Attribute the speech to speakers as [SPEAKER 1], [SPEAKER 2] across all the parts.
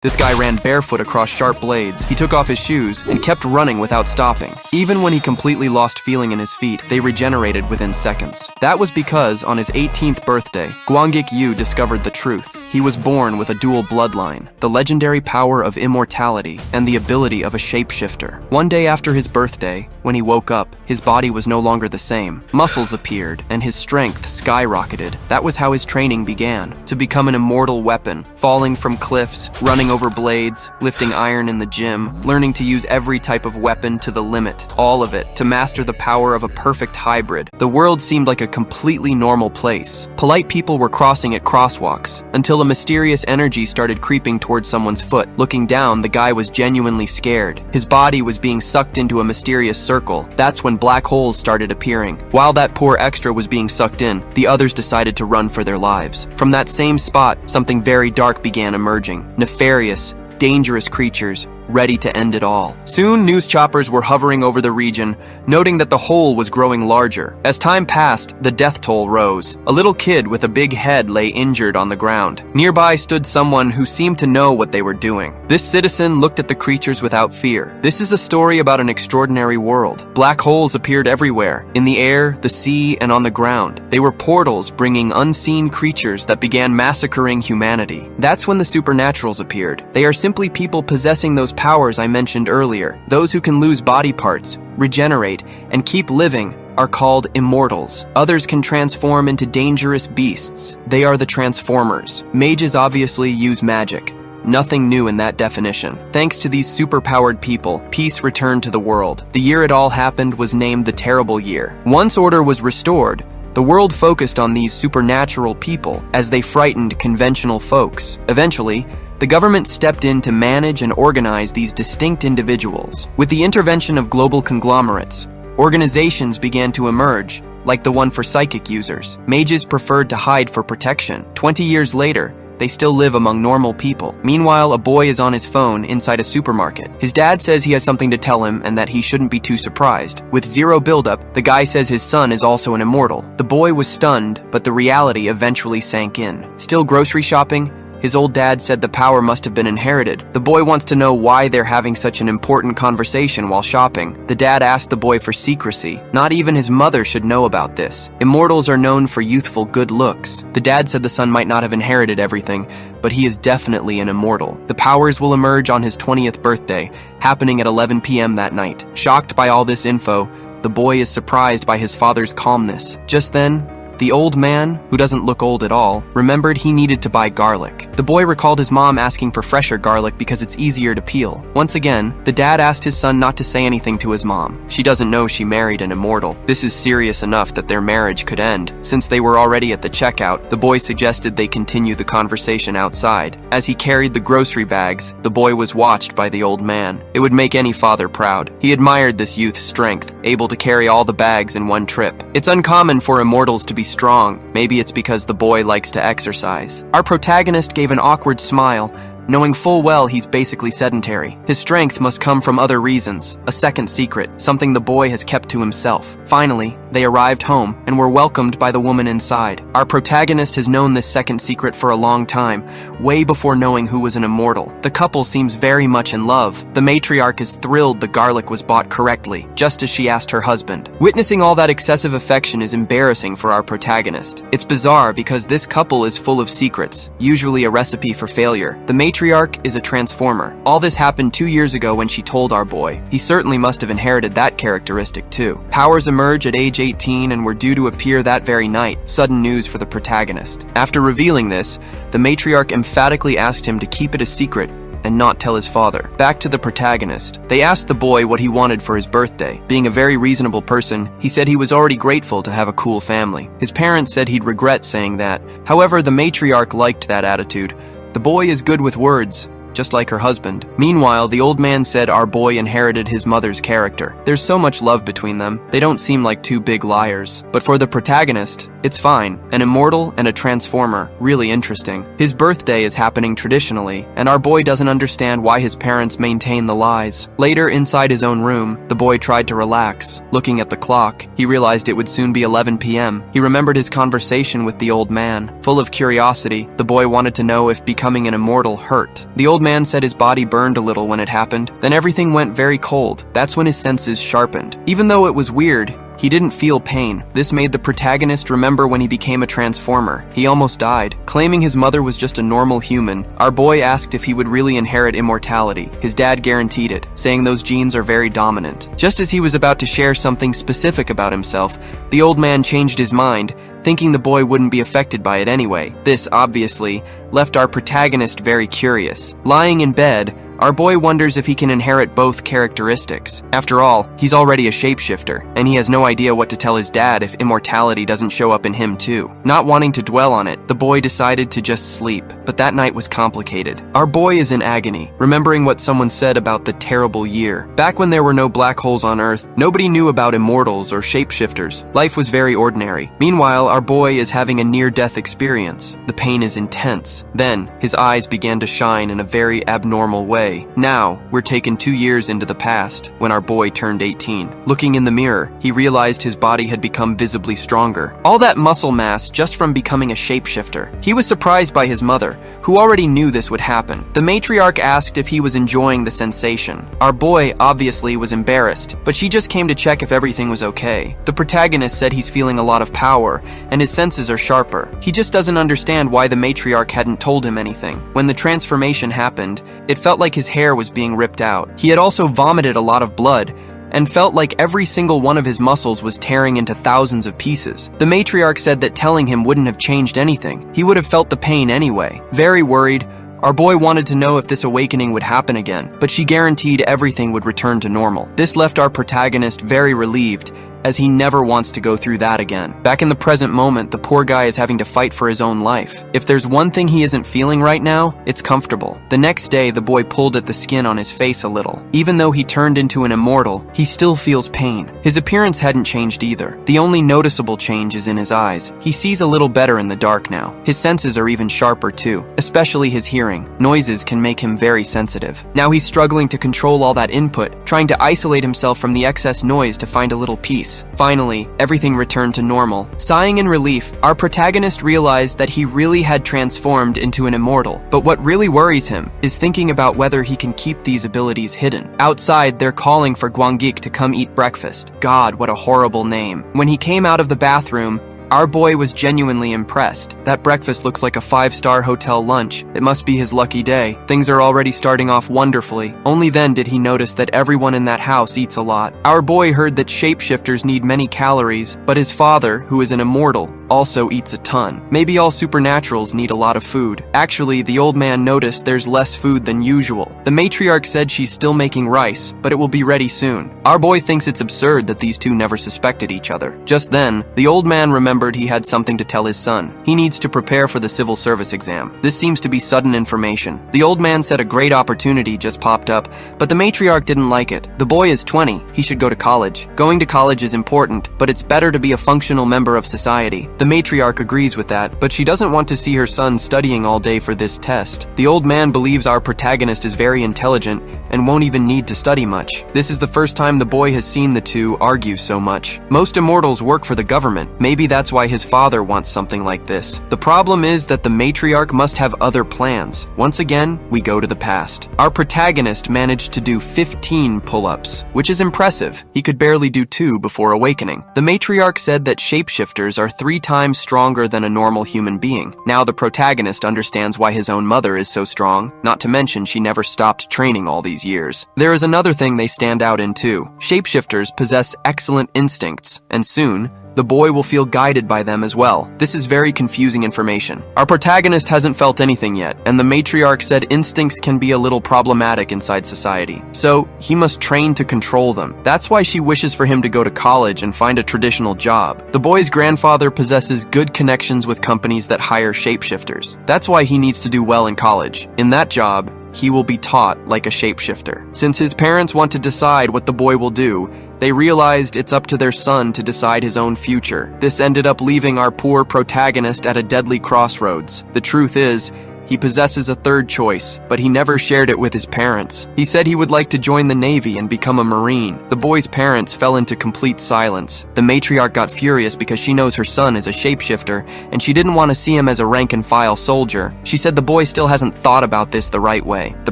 [SPEAKER 1] This guy ran barefoot across sharp blades. He took off his shoes and kept running without stopping. Even when he completely lost feeling in his feet, they regenerated within seconds. That was because, on his 18th birthday, Gwangik Yu discovered the truth. He was born with a dual bloodline, the legendary power of immortality and the ability of a shapeshifter. One day after his birthday, when he woke up, his body was no longer the same. Muscles appeared, and his strength skyrocketed. That was how his training began, to become an immortal weapon, falling from cliffs, running over blades, lifting iron in the gym, learning to use every type of weapon to the limit, all of it, to master the power of a perfect hybrid. The world seemed like a completely normal place. Polite people were crossing at crosswalks, until a mysterious energy started creeping towards someone's foot. Looking down, the guy was genuinely scared. His body was being sucked into a mysterious circle. That's when black holes started appearing. While that poor extra was being sucked in, the others decided to run for their lives. From that same spot, something very dark began emerging. Nefarious, dangerous creatures, ready to end it all. Soon, news choppers were hovering over the region, noting that the hole was growing larger. As time passed, the death toll rose. A little kid with a big head lay injured on the ground. Nearby stood someone who seemed to know what they were doing. This citizen looked at the creatures without fear. This is a story about an extraordinary world. Black holes appeared everywhere, in the air, the sea, and on the ground. They were portals bringing unseen creatures that began massacring humanity. That's when the supernaturals appeared. They are simply people possessing those powers I mentioned earlier. Those who can lose body parts, regenerate, and keep living are called immortals. Others can transform into dangerous beasts. They are the Transformers. Mages obviously use magic. Nothing new in that definition. Thanks to these superpowered people, peace returned to the world. The year it all happened was named the Terrible Year. Once order was restored, the world focused on these supernatural people as they frightened conventional folks. Eventually, the government stepped in to manage and organize these distinct individuals. With the intervention of global conglomerates, organizations began to emerge, like the one for psychic users. Mages preferred to hide for protection. 20 years later, they still live among normal people. Meanwhile, a boy is on his phone inside a supermarket. His dad says he has something to tell him and that he shouldn't be too surprised. With zero buildup, the guy says his son is also an immortal. The boy was stunned, but the reality eventually sank in. Still grocery shopping? His old dad said the power must have been inherited. The boy wants to know why they're having such an important conversation while shopping. The dad asked the boy for secrecy. Not even his mother should know about this. Immortals are known for youthful good looks. The dad said the son might not have inherited everything, but he is definitely an immortal. The powers will emerge on his 20th birthday, happening at 11 p.m. that night. Shocked by all this info, the boy is surprised by his father's calmness. Just then, the old man, who doesn't look old at all, remembered he needed to buy garlic. The boy recalled his mom asking for fresher garlic because it's easier to peel. Once again, the dad asked his son not to say anything to his mom. She doesn't know she married an immortal. This is serious enough that their marriage could end. Since they were already at the checkout, the boy suggested they continue the conversation outside. As he carried the grocery bags, the boy was watched by the old man. It would make any father proud. He admired this youth's strength, able to carry all the bags in one trip. It's uncommon for immortals to be strong. Maybe it's because the boy likes to exercise. Our protagonist gave an awkward smile, knowing full well he's basically sedentary. His strength must come from other reasons, a second secret, something the boy has kept to himself. Finally, they arrived home and were welcomed by the woman inside. Our protagonist has known this second secret for a long time, way before knowing who was an immortal. The couple seems very much in love. The matriarch is thrilled the garlic was bought correctly, just as she asked her husband. Witnessing all that excessive affection is embarrassing for our protagonist. It's bizarre because this couple is full of secrets, usually a recipe for failure. The matriarch is a transformer. All this happened 2 years ago when she told our boy. He certainly must have inherited that characteristic too. Powers emerge at age 18 and were due to appear that very night. Sudden news for the protagonist. After revealing this, the matriarch emphatically asked him to keep it a secret and not tell his father. Back to the protagonist. They asked the boy what he wanted for his birthday. Being a very reasonable person, he said he was already grateful to have a cool family. His parents said he'd regret saying that. However, the matriarch liked that attitude. The boy is good with words, just like her husband. Meanwhile, the old man said our boy inherited his mother's character. There's so much love between them. They don't seem like two big liars. But for the protagonist, It's fine. An immortal and a transformer. Really interesting. His birthday is happening traditionally, and our boy doesn't understand why his parents maintain the lies. Later, inside his own room, the boy tried to relax. Looking at the clock, he realized it would soon be 11 p.m. He remembered his conversation with the old man. Full of curiosity, the boy wanted to know if becoming an immortal hurt. The old man said his body burned a little when it happened. Then everything went very cold. That's when his senses sharpened. Even though it was weird, he didn't feel pain. This made the protagonist remember when he became a transformer. He almost died. Claiming his mother was just a normal human, our boy asked if he would really inherit immortality. His dad guaranteed it, saying those genes are very dominant. Just as he was about to share something specific about himself, the old man changed his mind, thinking the boy wouldn't be affected by it anyway. This, obviously, left our protagonist very curious. Lying in bed, our boy wonders if he can inherit both characteristics. After all, he's already a shapeshifter, and he has no idea what to tell his dad if immortality doesn't show up in him too. Not wanting to dwell on it, the boy decided to just sleep, but that night was complicated. Our boy is in agony, remembering what someone said about the terrible year. Back when there were no black holes on Earth, nobody knew about immortals or shapeshifters. Life was very ordinary. Meanwhile, our boy is having a near-death experience. The pain is intense. Then, his eyes began to shine in a very abnormal way. Now, we're taken 2 years into the past, when our boy turned 18. Looking in the mirror, he realized his body had become visibly stronger. All that muscle mass just from becoming a shapeshifter. He was surprised by his mother, who already knew this would happen. The matriarch asked if he was enjoying the sensation. Our boy obviously was embarrassed, but she just came to check if everything was okay. The protagonist said he's feeling a lot of power, and his senses are sharper. He just doesn't understand why the matriarch hadn't told him anything. When the transformation happened, it felt like his hair was being ripped out. He had also vomited a lot of blood, and felt like every single one of his muscles was tearing into thousands of pieces. The matriarch said that telling him wouldn't have changed anything. He would have felt the pain anyway. Very worried, our boy wanted to know if this awakening would happen again, but she guaranteed everything would return to normal. This left our protagonist very relieved, as he never wants to go through that again. Back in the present moment, the poor guy is having to fight for his own life. If there's one thing he isn't feeling right now, it's comfortable. The next day, the boy pulled at the skin on his face a little. Even though he turned into an immortal, he still feels pain. His appearance hadn't changed either. The only noticeable change is in his eyes. He sees a little better in the dark now. His senses are even sharper too, especially his hearing. Noises can make him very sensitive. Now he's struggling to control all that input, trying to isolate himself from the excess noise to find a little peace. Finally, everything returned to normal. Sighing in relief, our protagonist realized that he really had transformed into an immortal. But what really worries him is thinking about whether he can keep these abilities hidden. Outside, they're calling for Gwangik to come eat breakfast. God, what a horrible name. When he came out of the bathroom, our boy was genuinely impressed. That breakfast looks like a 5-star hotel lunch. It must be his lucky day. Things are already starting off wonderfully. Only then did he notice that everyone in that house eats a lot. Our boy heard that shapeshifters need many calories, but his father, who is an immortal, also eats a ton. Maybe all supernaturals need a lot of food. Actually, the old man noticed there's less food than usual. The matriarch said she's still making rice, but it will be ready soon. Our boy thinks it's absurd that these two never suspected each other. Just then, the old man remembered he had something to tell his son. He needs to prepare for the civil service exam. This seems to be sudden information. The old man said a great opportunity just popped up, but the matriarch didn't like it. The boy is 20. He should go to college. Going to college is important, but it's better to be a functional member of society. The matriarch agrees with that, but she doesn't want to see her son studying all day for this test. The old man believes our protagonist is very intelligent and won't even need to study much. This is the first time the boy has seen the two argue so much. Most immortals work for the government. Maybe that's why his father wants something like this. The problem is that the matriarch must have other plans. Once again, we go to the past. Our protagonist managed to do 15 pull-ups, which is impressive. He could barely do 2 before awakening. The matriarch said that shapeshifters are 3 times stronger than a normal human being. Now the protagonist understands why his own mother is so strong, not to mention she never stopped training all these years. There is another thing they stand out in too. Shapeshifters possess excellent instincts, and soon, the boy will feel guided by them as well. This is very confusing information. Our protagonist hasn't felt anything yet, and the matriarch said instincts can be a little problematic inside society. So, he must train to control them. That's why she wishes for him to go to college and find a traditional job. The boy's grandfather possesses good connections with companies that hire shapeshifters. That's why he needs to do well in college. In that job, he will be taught like a shapeshifter. Since his parents want to decide what the boy will do, they realized it's up to their son to decide his own future. This ended up leaving our poor protagonist at a deadly crossroads. The truth is, he possesses a third choice, but he never shared it with his parents. He said he would like to join the Navy and become a Marine. The boy's parents fell into complete silence. The matriarch got furious because she knows her son is a shapeshifter, and she didn't want to see him as a rank-and-file soldier. She said the boy still hasn't thought about this the right way. The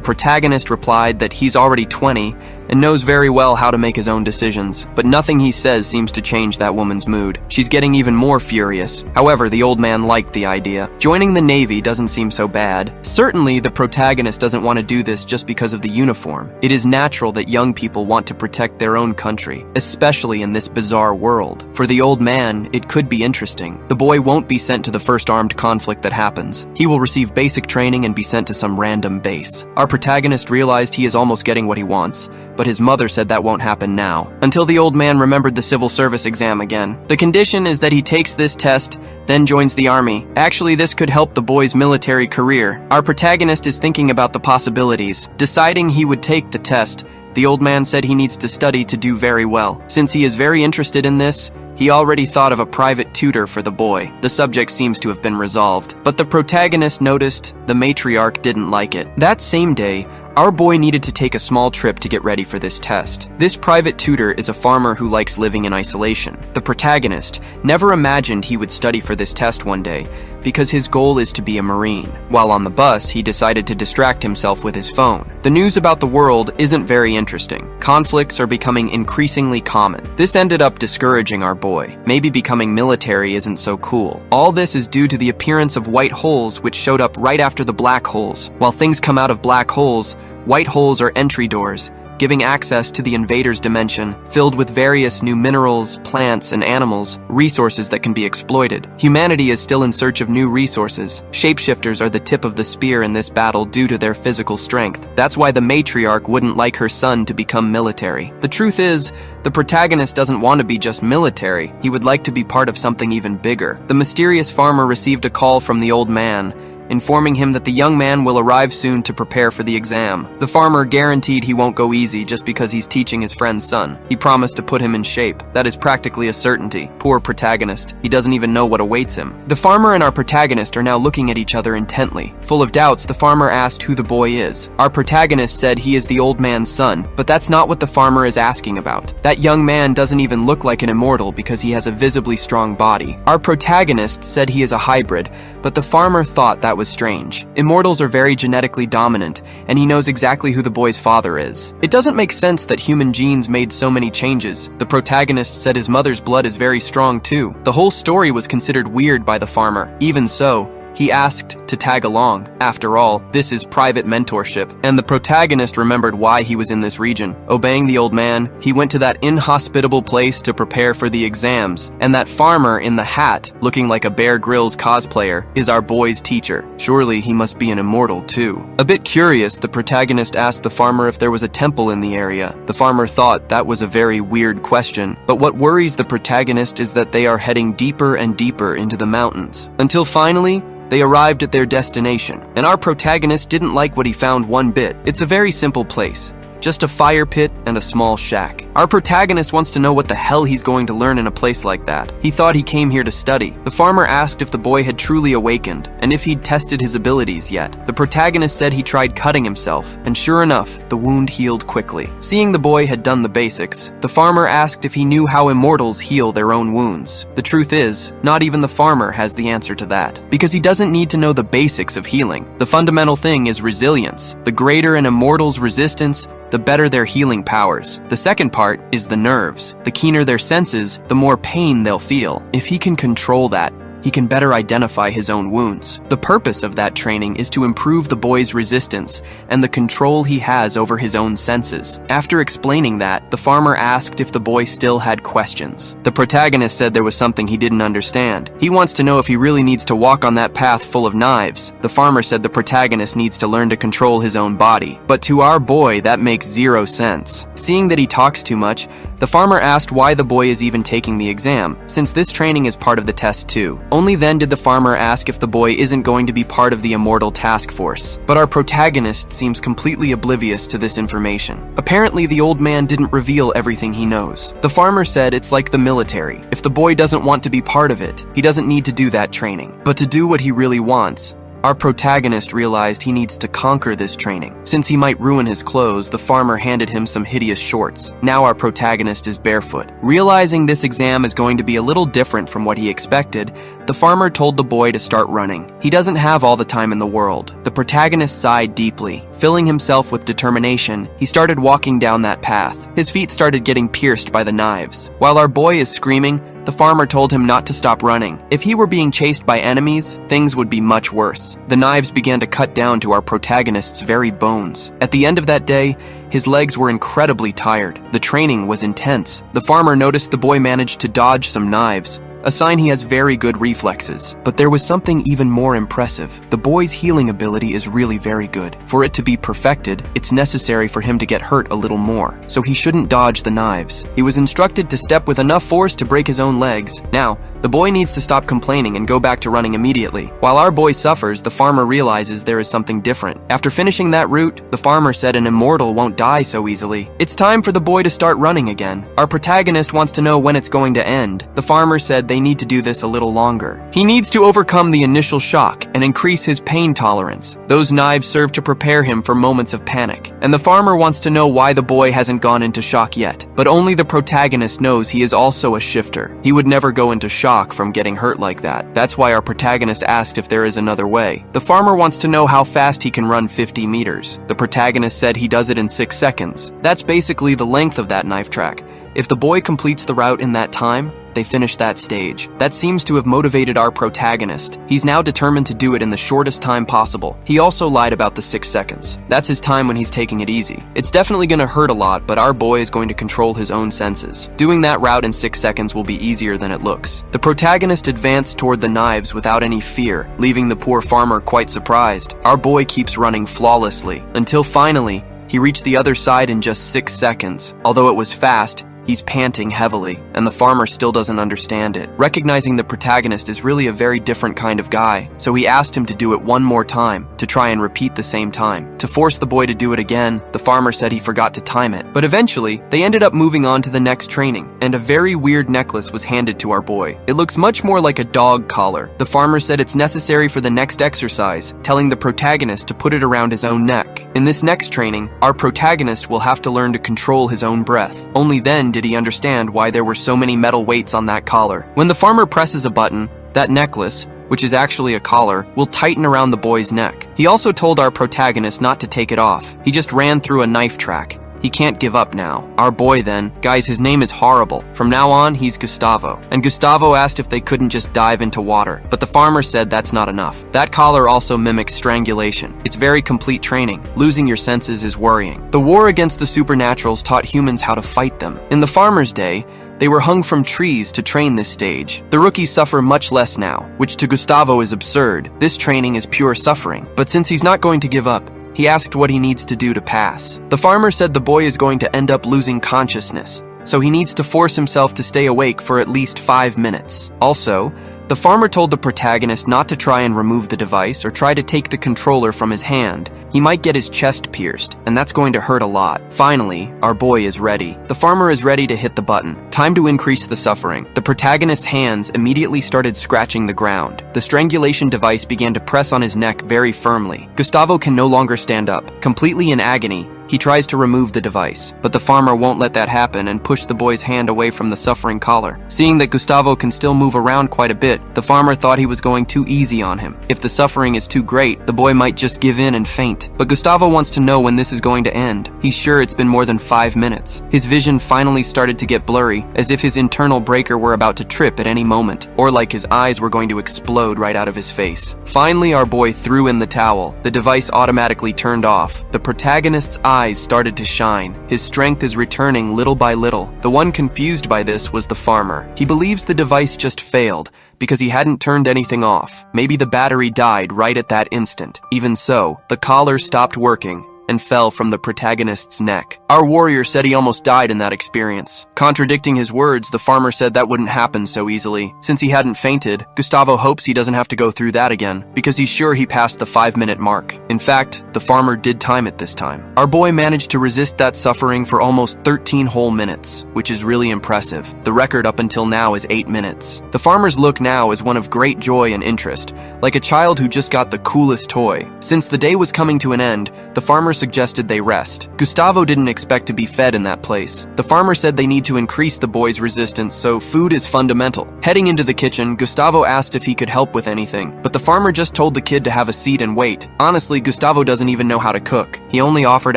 [SPEAKER 1] protagonist replied that he's already 20 and knows very well how to make his own decisions, but nothing he says seems to change that woman's mood. She's getting even more furious. However, the old man liked the idea. Joining the Navy doesn't seem so bad. Certainly, the protagonist doesn't want to do this just because of the uniform. It is natural that young people want to protect their own country, especially in this bizarre world. For the old man, it could be interesting. The boy won't be sent to the first armed conflict that happens. He will receive basic training and be sent to some random base. Our protagonist realized he is almost getting what he wants, but his mother said that won't happen now, until the old man remembered the civil service exam again. The condition is that he takes this test, then joins the army. Actually, this could help the boy's military career. Our protagonist is thinking about the possibilities. Deciding he would take the test, the old man said he needs to study to do very well. Since he is very interested in this, he already thought of a private tutor for the boy. The subject seems to have been resolved, but the protagonist noticed the matriarch didn't like it. That same day, our boy needed to take a small trip to get ready for this test. This private tutor is a farmer who likes living in isolation. The protagonist never imagined he would study for this test one day, because his goal is to be a Marine. While on the bus, he decided to distract himself with his phone. The news about the world isn't very interesting. Conflicts are becoming increasingly common. This ended up discouraging our boy. Maybe becoming military isn't so cool. All this is due to the appearance of white holes which showed up right after the black holes. While things come out of black holes, white holes are entry doors, giving access to the invader's dimension, filled with various new minerals, plants, and animals, resources that can be exploited. Humanity is still in search of new resources. Shapeshifters are the tip of the spear in this battle due to their physical strength. That's why the matriarch wouldn't like her son to become military. The truth is, the protagonist doesn't want to be just military. He would like to be part of something even bigger. The mysterious farmer received a call from the old man, informing him that the young man will arrive soon to prepare for the exam. The farmer guaranteed he won't go easy just because he's teaching his friend's son. He promised to put him in shape. That is practically a certainty. Poor protagonist. He doesn't even know what awaits him. The farmer and our protagonist are now looking at each other intently. Full of doubts, the farmer asked who the boy is. Our protagonist said he is the old man's son, but that's not what the farmer is asking about. That young man doesn't even look like an immortal because he has a visibly strong body. Our protagonist said he is a hybrid, but the farmer thought that was strange. Immortals are very genetically dominant, and he knows exactly who the boy's father is. It doesn't make sense that human genes made so many changes. The protagonist said his mother's blood is very strong too. The whole story was considered weird by the farmer. Even so, he asked to tag along. After all, this is private mentorship, and the protagonist remembered why he was in this region. Obeying the old man, he went to that inhospitable place to prepare for the exams, and that farmer in the hat, looking like a Bear Grylls cosplayer, is our boy's teacher. Surely he must be an immortal too. A bit curious, the protagonist asked the farmer if there was a temple in the area. The farmer thought that was a very weird question, but what worries the protagonist is that they are heading deeper and deeper into the mountains, until finally, they arrived at their destination, and our protagonist didn't like what he found one bit. It's a very simple place. Just a fire pit and a small shack. Our protagonist wants to know what the hell he's going to learn in a place like that. He thought he came here to study. The farmer asked if the boy had truly awakened, and if he'd tested his abilities yet. The protagonist said he tried cutting himself, and sure enough, the wound healed quickly. Seeing the boy had done the basics, the farmer asked if he knew how immortals heal their own wounds. The truth is, not even the farmer has the answer to that, because he doesn't need to know the basics of healing. The fundamental thing is resilience. The greater an immortal's resistance, the better their healing powers. The second part is the nerves. The keener their senses, the more pain they'll feel. If he can control that, he can better identify his own wounds. The purpose of that training is to improve the boy's resistance and the control he has over his own senses. After explaining that, the farmer asked if the boy still had questions. The protagonist said there was something he didn't understand. He wants to know if he really needs to walk on that path full of knives. The farmer said the protagonist needs to learn to control his own body. But to our boy, that makes zero sense. Seeing that he talks too much, the farmer asked why the boy is even taking the exam, since this training is part of the test too. Only then did the farmer ask if the boy isn't going to be part of the immortal task force. But our protagonist seems completely oblivious to this information. Apparently, the old man didn't reveal everything he knows. The farmer said it's like the military. If the boy doesn't want to be part of it, he doesn't need to do that training. But to do what he really wants, our protagonist realized he needs to conquer this training. Since he might ruin his clothes, the farmer handed him some hideous shorts. Now our protagonist is barefoot. Realizing this exam is going to be a little different from what he expected, the farmer told the boy to start running. He doesn't have all the time in the world. The protagonist sighed deeply. Filling himself with determination, he started walking down that path. His feet started getting pierced by the knives. While our boy is screaming, the farmer told him not to stop running. If he were being chased by enemies, things would be much worse. The knives began to cut down to our protagonist's very bones. At the end of that day, his legs were incredibly tired. The training was intense. The farmer noticed the boy managed to dodge some knives, a sign he has very good reflexes. But there was something even more impressive. The boy's healing ability is really very good. For it to be perfected, it's necessary for him to get hurt a little more, so he shouldn't dodge the knives. He was instructed to step with enough force to break his own legs. Now, the boy needs to stop complaining and go back to running immediately. While our boy suffers, the farmer realizes there is something different. After finishing that route, the farmer said an immortal won't die so easily. It's time for the boy to start running again. Our protagonist wants to know when it's going to end. The farmer said they need to do this a little longer. He needs to overcome the initial shock and increase his pain tolerance. Those knives serve to prepare him for moments of panic. And the farmer wants to know why the boy hasn't gone into shock yet. But only the protagonist knows he is also a shifter. He would never go into shock from getting hurt like that. That's why our protagonist asked if there is another way. The farmer wants to know how fast he can run 50 meters. The protagonist said he does it in 6 seconds. That's basically the length of that knife track. If the boy completes the route in that time, they finish that stage. That seems to have motivated our protagonist. He's now determined to do it in the shortest time possible. He also lied about the 6 seconds. That's his time when he's taking it easy. It's definitely gonna hurt a lot, but our boy is going to control his own senses. Doing that route in 6 seconds will be easier than it looks. The protagonist advanced toward the knives without any fear, leaving the poor farmer quite surprised. Our boy keeps running flawlessly, until finally, he reached the other side in just 6 seconds. Although it was fast, he's panting heavily, and the farmer still doesn't understand it. Recognizing the protagonist is really a very different kind of guy, so he asked him to do it one more time, to try and repeat the same time. To force the boy to do it again, the farmer said he forgot to time it. But eventually, they ended up moving on to the next training, and a very weird necklace was handed to our boy. It looks much more like a dog collar. The farmer said it's necessary for the next exercise, telling the protagonist to put it around his own neck. In this next training, our protagonist will have to learn to control his own breath. Only then did he understand why there were so many metal weights on that collar. When the farmer presses a button, that necklace, which is actually a collar, will tighten around the boy's neck. He also told our protagonist not to take it off. He just ran through a knife track. He can't give up now. Our boy then, guys, his name is horrible. From now on, he's Gustavo. And Gustavo asked if they couldn't just dive into water, but the farmer said that's not enough. That collar also mimics strangulation. It's very complete training. Losing your senses is worrying. The war against the supernaturals taught humans how to fight them. In the farmer's day, they were hung from trees to train this stage. The rookies suffer much less now, which to Gustavo is absurd. This training is pure suffering. But since he's not going to give up, he asked what he needs to do to pass. The farmer said the boy is going to end up losing consciousness, so he needs to force himself to stay awake for at least 5 minutes. Also, the farmer told the protagonist not to try and remove the device or try to take the controller from his hand. He might get his chest pierced, and that's going to hurt a lot. Finally, our boy is ready. The farmer is ready to hit the button. Time to increase the suffering. The protagonist's hands immediately started scratching the ground. The strangulation device began to press on his neck very firmly. Gustavo can no longer stand up. Completely in agony, he tries to remove the device, but the farmer won't let that happen and push the boy's hand away from the suffering collar. Seeing that Gustavo can still move around quite a bit, the farmer thought he was going too easy on him. If the suffering is too great, the boy might just give in and faint. But Gustavo wants to know when this is going to end. He's sure it's been more than 5 minutes. His vision finally started to get blurry, as if his internal breaker were about to trip at any moment, or like his eyes were going to explode right out of his face. Finally, our boy threw in the towel. The device automatically turned off. The protagonist's eyes started to shine. His strength is returning little by little. The one confused by this was the farmer. He believes the device just failed because he hadn't turned anything off. Maybe the battery died right at that instant. Even so, the collar stopped working and fell from the protagonist's neck. Our warrior said he almost died in that experience. Contradicting his words, the farmer said that wouldn't happen so easily. Since he hadn't fainted, Gustavo hopes he doesn't have to go through that again, because he's sure he passed the 5-minute mark. In fact, the farmer did time it this time. Our boy managed to resist that suffering for almost 13 whole minutes, which is really impressive. The record up until now is 8 minutes. The farmer's look now is one of great joy and interest, like a child who just got the coolest toy. Since the day was coming to an end, the farmer suggested they rest. Gustavo didn't expect to be fed in that place. The farmer said they need to increase the boy's resistance, so food is fundamental. Heading into the kitchen, Gustavo asked if he could help with anything, but the farmer just told the kid to have a seat and wait. Honestly, Gustavo doesn't even know how to cook. He only offered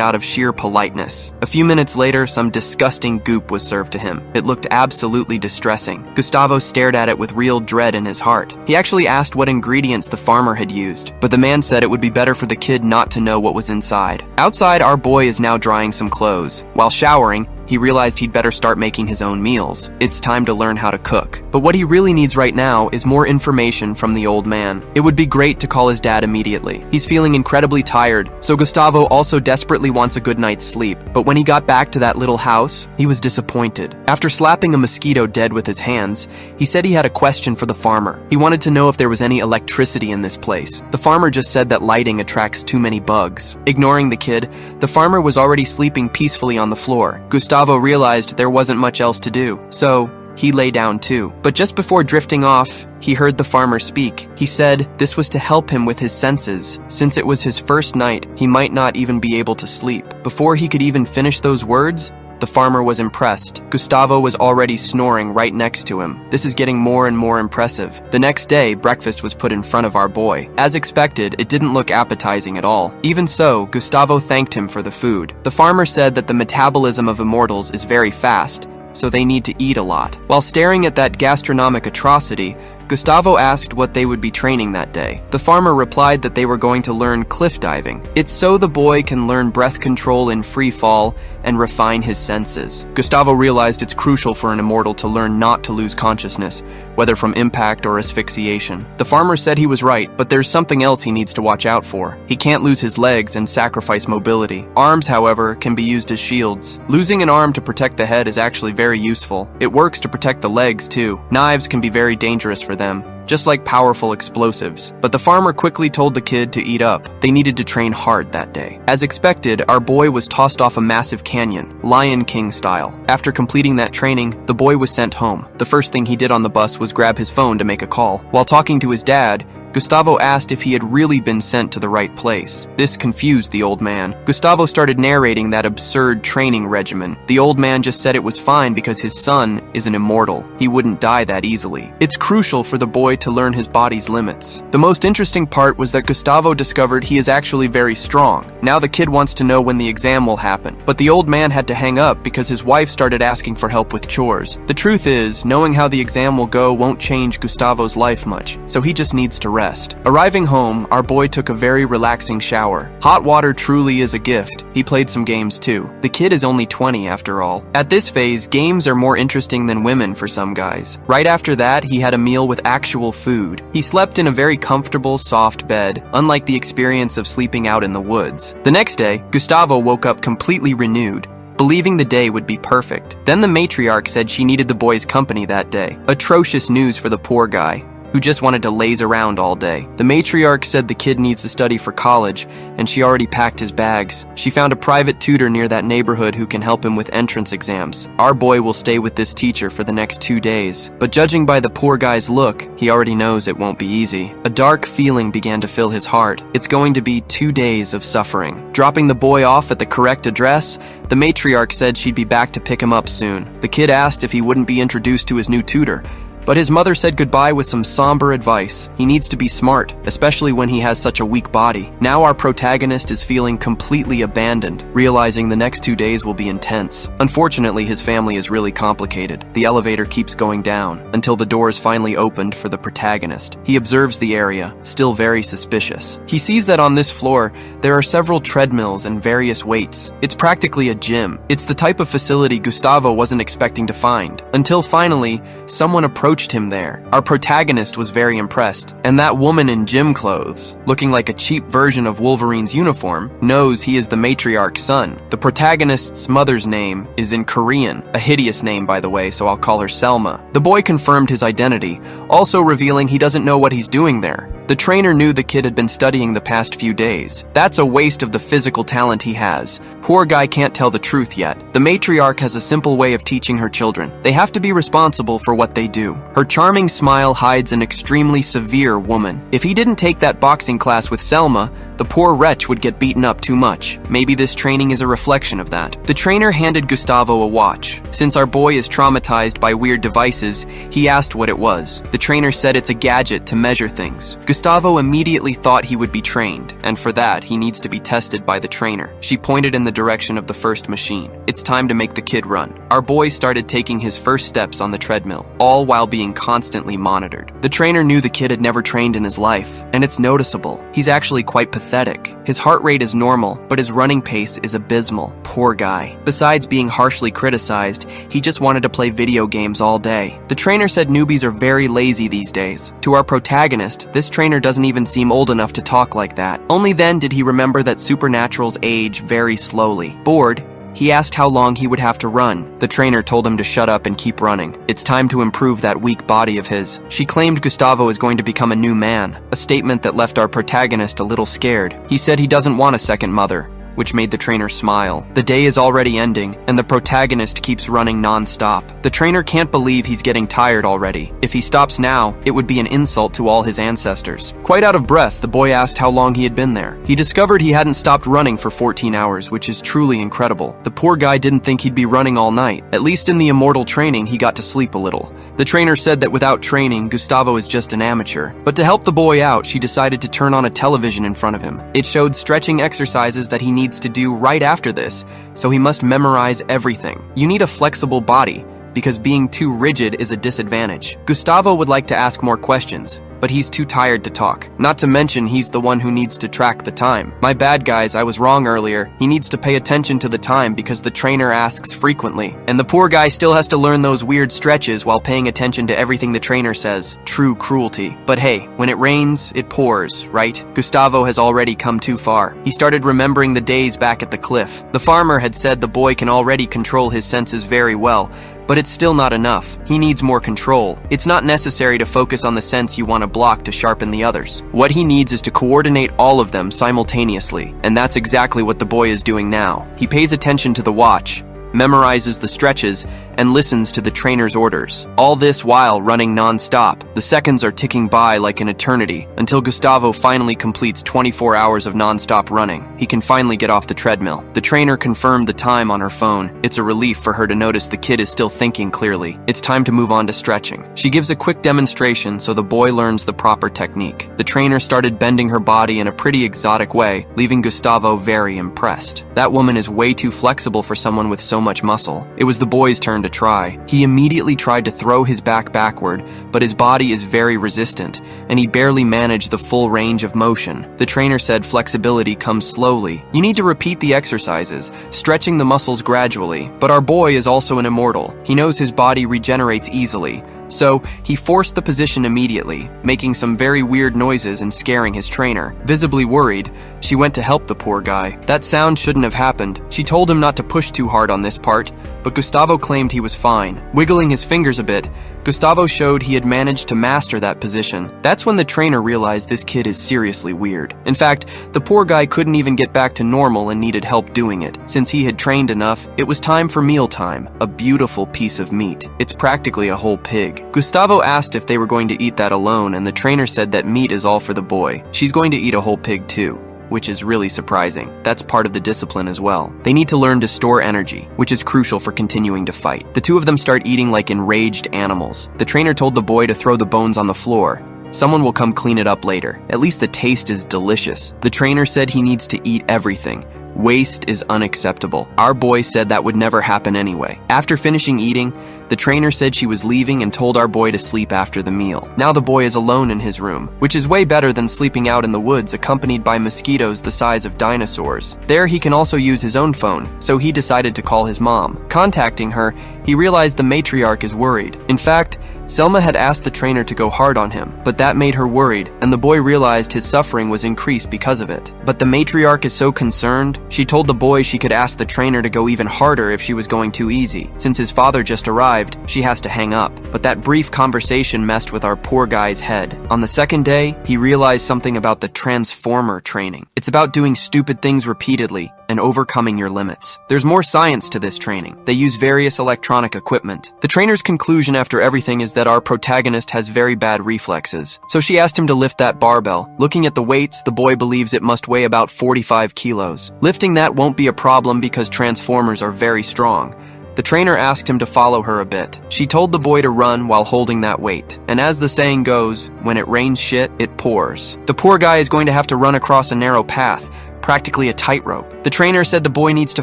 [SPEAKER 1] out of sheer politeness. A few minutes later, some disgusting goop was served to him. It looked absolutely distressing. Gustavo stared at it with real dread in his heart. He actually asked what ingredients the farmer had used, but the man said it would be better for the kid not to know what was inside. Outside, our boy is now drying some clothes. While showering, he realized he'd better start making his own meals. It's time to learn how to cook. But what he really needs right now is more information from the old man. It would be great to call his dad immediately. He's feeling incredibly tired, so Gustavo also desperately wants a good night's sleep. But when he got back to that little house, he was disappointed. After slapping a mosquito dead with his hands, he said he had a question for the farmer. He wanted to know if there was any electricity in this place. The farmer just said that lighting attracts too many bugs. Ignoring the kid, the farmer was already sleeping peacefully on the floor. Gustavo realized there wasn't much else to do, so he lay down too. But just before drifting off, he heard the farmer speak. He said this was to help him with his senses. Since it was his first night, he might not even be able to sleep. Before he could even finish those words, the farmer was impressed. Gustavo was already snoring right next to him. This is getting more and more impressive. The next day, breakfast was put in front of our boy. As expected, it didn't look appetizing at all. Even so, Gustavo thanked him for the food. The farmer said that the metabolism of immortals is very fast, so they need to eat a lot. While staring at that gastronomic atrocity, Gustavo asked what they would be training that day. The farmer replied that they were going to learn cliff diving. It's so the boy can learn breath control in free fall and refine his senses. Gustavo realized it's crucial for an immortal to learn not to lose consciousness, whether from impact or asphyxiation. The farmer said he was right, but there's something else he needs to watch out for. He can't lose his legs and sacrifice mobility. Arms, however, can be used as shields. Losing an arm to protect the head is actually very useful. It works to protect the legs too. Knives can be very dangerous for them, just like powerful explosives. But the farmer quickly told the kid to eat up. They needed to train hard that day. As expected, our boy was tossed off a massive canyon, Lion King style. After completing that training, the boy was sent home. The first thing he did on the bus was grab his phone to make a call. While talking to his dad, Gustavo asked if he had really been sent to the right place. This confused the old man. Gustavo started narrating that absurd training regimen. The old man just said it was fine because his son is an immortal. He wouldn't die that easily. It's crucial for the boy to learn his body's limits. The most interesting part was that Gustavo discovered he is actually very strong. Now the kid wants to know when the exam will happen, but the old man had to hang up because his wife started asking for help with chores. The truth is, knowing how the exam will go won't change Gustavo's life much, so he just needs to rest. Arriving home, our boy took a very relaxing shower. Hot water truly is a gift. He played some games too. The kid is only 20 after all. At this phase, games are more interesting than women for some guys. Right after that, he had a meal with actual food. He slept in a very comfortable, soft bed, unlike the experience of sleeping out in the woods. The next day, Gustavo woke up completely renewed, believing the day would be perfect. Then the matriarch said she needed the boy's company that day. Atrocious news for the poor guy, who just wanted to laze around all day. The matriarch said the kid needs to study for college, and she already packed his bags. She found a private tutor near that neighborhood who can help him with entrance exams. Our boy will stay with this teacher for the next 2 days, but judging by the poor guy's look, he already knows it won't be easy. A dark feeling began to fill his heart. It's going to be 2 days of suffering. Dropping the boy off at the correct address, the matriarch said she'd be back to pick him up soon. The kid asked if he wouldn't be introduced to his new tutor, but his mother said goodbye with some somber advice. He needs to be smart, especially when he has such a weak body. Now our protagonist is feeling completely abandoned, realizing the next 2 days will be intense. Unfortunately, his family is really complicated. The elevator keeps going down, until the door is finally opened for the protagonist. He observes the area, still very suspicious. He sees that on this floor, there are several treadmills and various weights. It's practically a gym. It's the type of facility Gustavo wasn't expecting to find. Until finally, someone approaches approached him there. Our protagonist was very impressed, and that woman in gym clothes, looking like a cheap version of Wolverine's uniform, knows he is the matriarch's son. The protagonist's mother's name is in Korean, a hideous name by the way, so I'll call her Selma. The boy confirmed his identity, also revealing he doesn't know what he's doing there. The trainer knew the kid had been studying the past few days. That's a waste of the physical talent he has. Poor guy can't tell the truth yet. The matriarch has a simple way of teaching her children. They have to be responsible for what they do. Her charming smile hides an extremely severe woman. If he didn't take that boxing class with Selma, the poor wretch would get beaten up too much. Maybe this training is a reflection of that. The trainer handed Gustavo a watch. Since our boy is traumatized by weird devices, he asked what it was. The trainer said it's a gadget to measure things. Gustavo immediately thought he would be trained, and for that, he needs to be tested by the trainer. She pointed in the direction of the first machine. It's time to make the kid run. Our boy started taking his first steps on the treadmill, all while being constantly monitored. The trainer knew the kid had never trained in his life, and it's noticeable. He's actually quite pathetic. His heart rate is normal, but his running pace is abysmal. Poor guy. Besides being harshly criticized, he just wanted to play video games all day. The trainer said newbies are very lazy these days. To our protagonist, this trainer doesn't even seem old enough to talk like that. Only then did he remember that supernaturals age very slowly. Bored, he asked how long he would have to run. The trainer told him to shut up and keep running. It's time to improve that weak body of his. She claimed Gustavo is going to become a new man, a statement that left our protagonist a little scared. He said he doesn't want a second mother, which made the trainer smile. The day is already ending, and the protagonist keeps running non-stop. The trainer can't believe he's getting tired already. If he stops now, it would be an insult to all his ancestors. Quite out of breath, the boy asked how long he had been there. He discovered he hadn't stopped running for 14 hours, which is truly incredible. The poor guy didn't think he'd be running all night. At least in the immortal training, he got to sleep a little. The trainer said that without training, Gustavo is just an amateur. But to help the boy out, she decided to turn on a television in front of him. It showed stretching exercises that he needs to do right after this, so he must memorize everything. You need a flexible body, because being too rigid is a disadvantage. Gustavo would like to ask more questions, but he's too tired to talk. Not to mention, he's the one who needs to track the time. My bad, guys, I was wrong earlier. He needs to pay attention to the time because the trainer asks frequently. And the poor guy still has to learn those weird stretches while paying attention to everything the trainer says. True cruelty. But hey, when it rains, it pours, right? Gustavo has already come too far. He started remembering the days back at the cliff. The farmer had said the boy can already control his senses very well, but it's still not enough. He needs more control. It's not necessary to focus on the sense you want to block to sharpen the others. What he needs is to coordinate all of them simultaneously, and that's exactly what the boy is doing now. He pays attention to the watch, memorizes the stretches, and listens to the trainer's orders. All this while running non-stop. The seconds are ticking by like an eternity, until Gustavo finally completes 24 hours of non-stop running. He can finally get off the treadmill. The trainer confirmed the time on her phone. It's a relief for her to notice the kid is still thinking clearly. It's time to move on to stretching. She gives a quick demonstration so the boy learns the proper technique. The trainer started bending her body in a pretty exotic way, leaving Gustavo very impressed. That woman is way too flexible for someone with so much muscle. It was the boy's turn to try. He immediately tried to throw his back backward, but his body is very resistant, and he barely managed the full range of motion. The trainer said flexibility comes slowly. You need to repeat the exercises, stretching the muscles gradually. But our boy is also an immortal. He knows his body regenerates easily, so he forced the position immediately, making some very weird noises and scaring his trainer. Visibly worried, she went to help the poor guy. That sound shouldn't have happened. She told him not to push too hard on this part, but Gustavo claimed he was fine. Wiggling his fingers a bit, Gustavo showed he had managed to master that position. That's when the trainer realized this kid is seriously weird. In fact, the poor guy couldn't even get back to normal and needed help doing it. Since he had trained enough, it was time for mealtime, a beautiful piece of meat. It's practically a whole pig. Gustavo asked if they were going to eat that alone, and the trainer said that meat is all for the boy. She's going to eat a whole pig too, which is really surprising. That's part of the discipline as well. They need to learn to store energy, which is crucial for continuing to fight. The two of them start eating like enraged animals. The trainer told the boy to throw the bones on the floor. Someone will come clean it up later. At least the taste is delicious. The trainer said he needs to eat everything. Waste is unacceptable. Our boy said that would never happen anyway. After finishing eating, The trainer said she was leaving and told our boy to sleep after the meal. Now the boy is alone in his room, which is way better than sleeping out in the woods accompanied by mosquitoes the size of dinosaurs. There he can also use his own phone, so he decided to call his mom. Contacting her, he realized the matriarch is worried. In fact, Selma had asked the trainer to go hard on him, but that made her worried, and the boy realized his suffering was increased because of it. But the matriarch is so concerned, she told the boy she could ask the trainer to go even harder if she was going too easy. Since his father just arrived, she has to hang up. But that brief conversation messed with our poor guy's head. On the second day, he realized something about the transformer training. It's about doing stupid things repeatedly and overcoming your limits. There's more science to this training. They use various electronic equipment. The trainer's conclusion after everything is that our protagonist has very bad reflexes. So she asked him to lift that barbell. Looking at the weights, the boy believes it must weigh about 45 kilos. Lifting that won't be a problem because transformers are very strong. The trainer asked him to follow her a bit. She told the boy to run while holding that weight. And as the saying goes, when it rains shit, it pours. The poor guy is going to have to run across a narrow path, practically a tightrope. The trainer said the boy needs to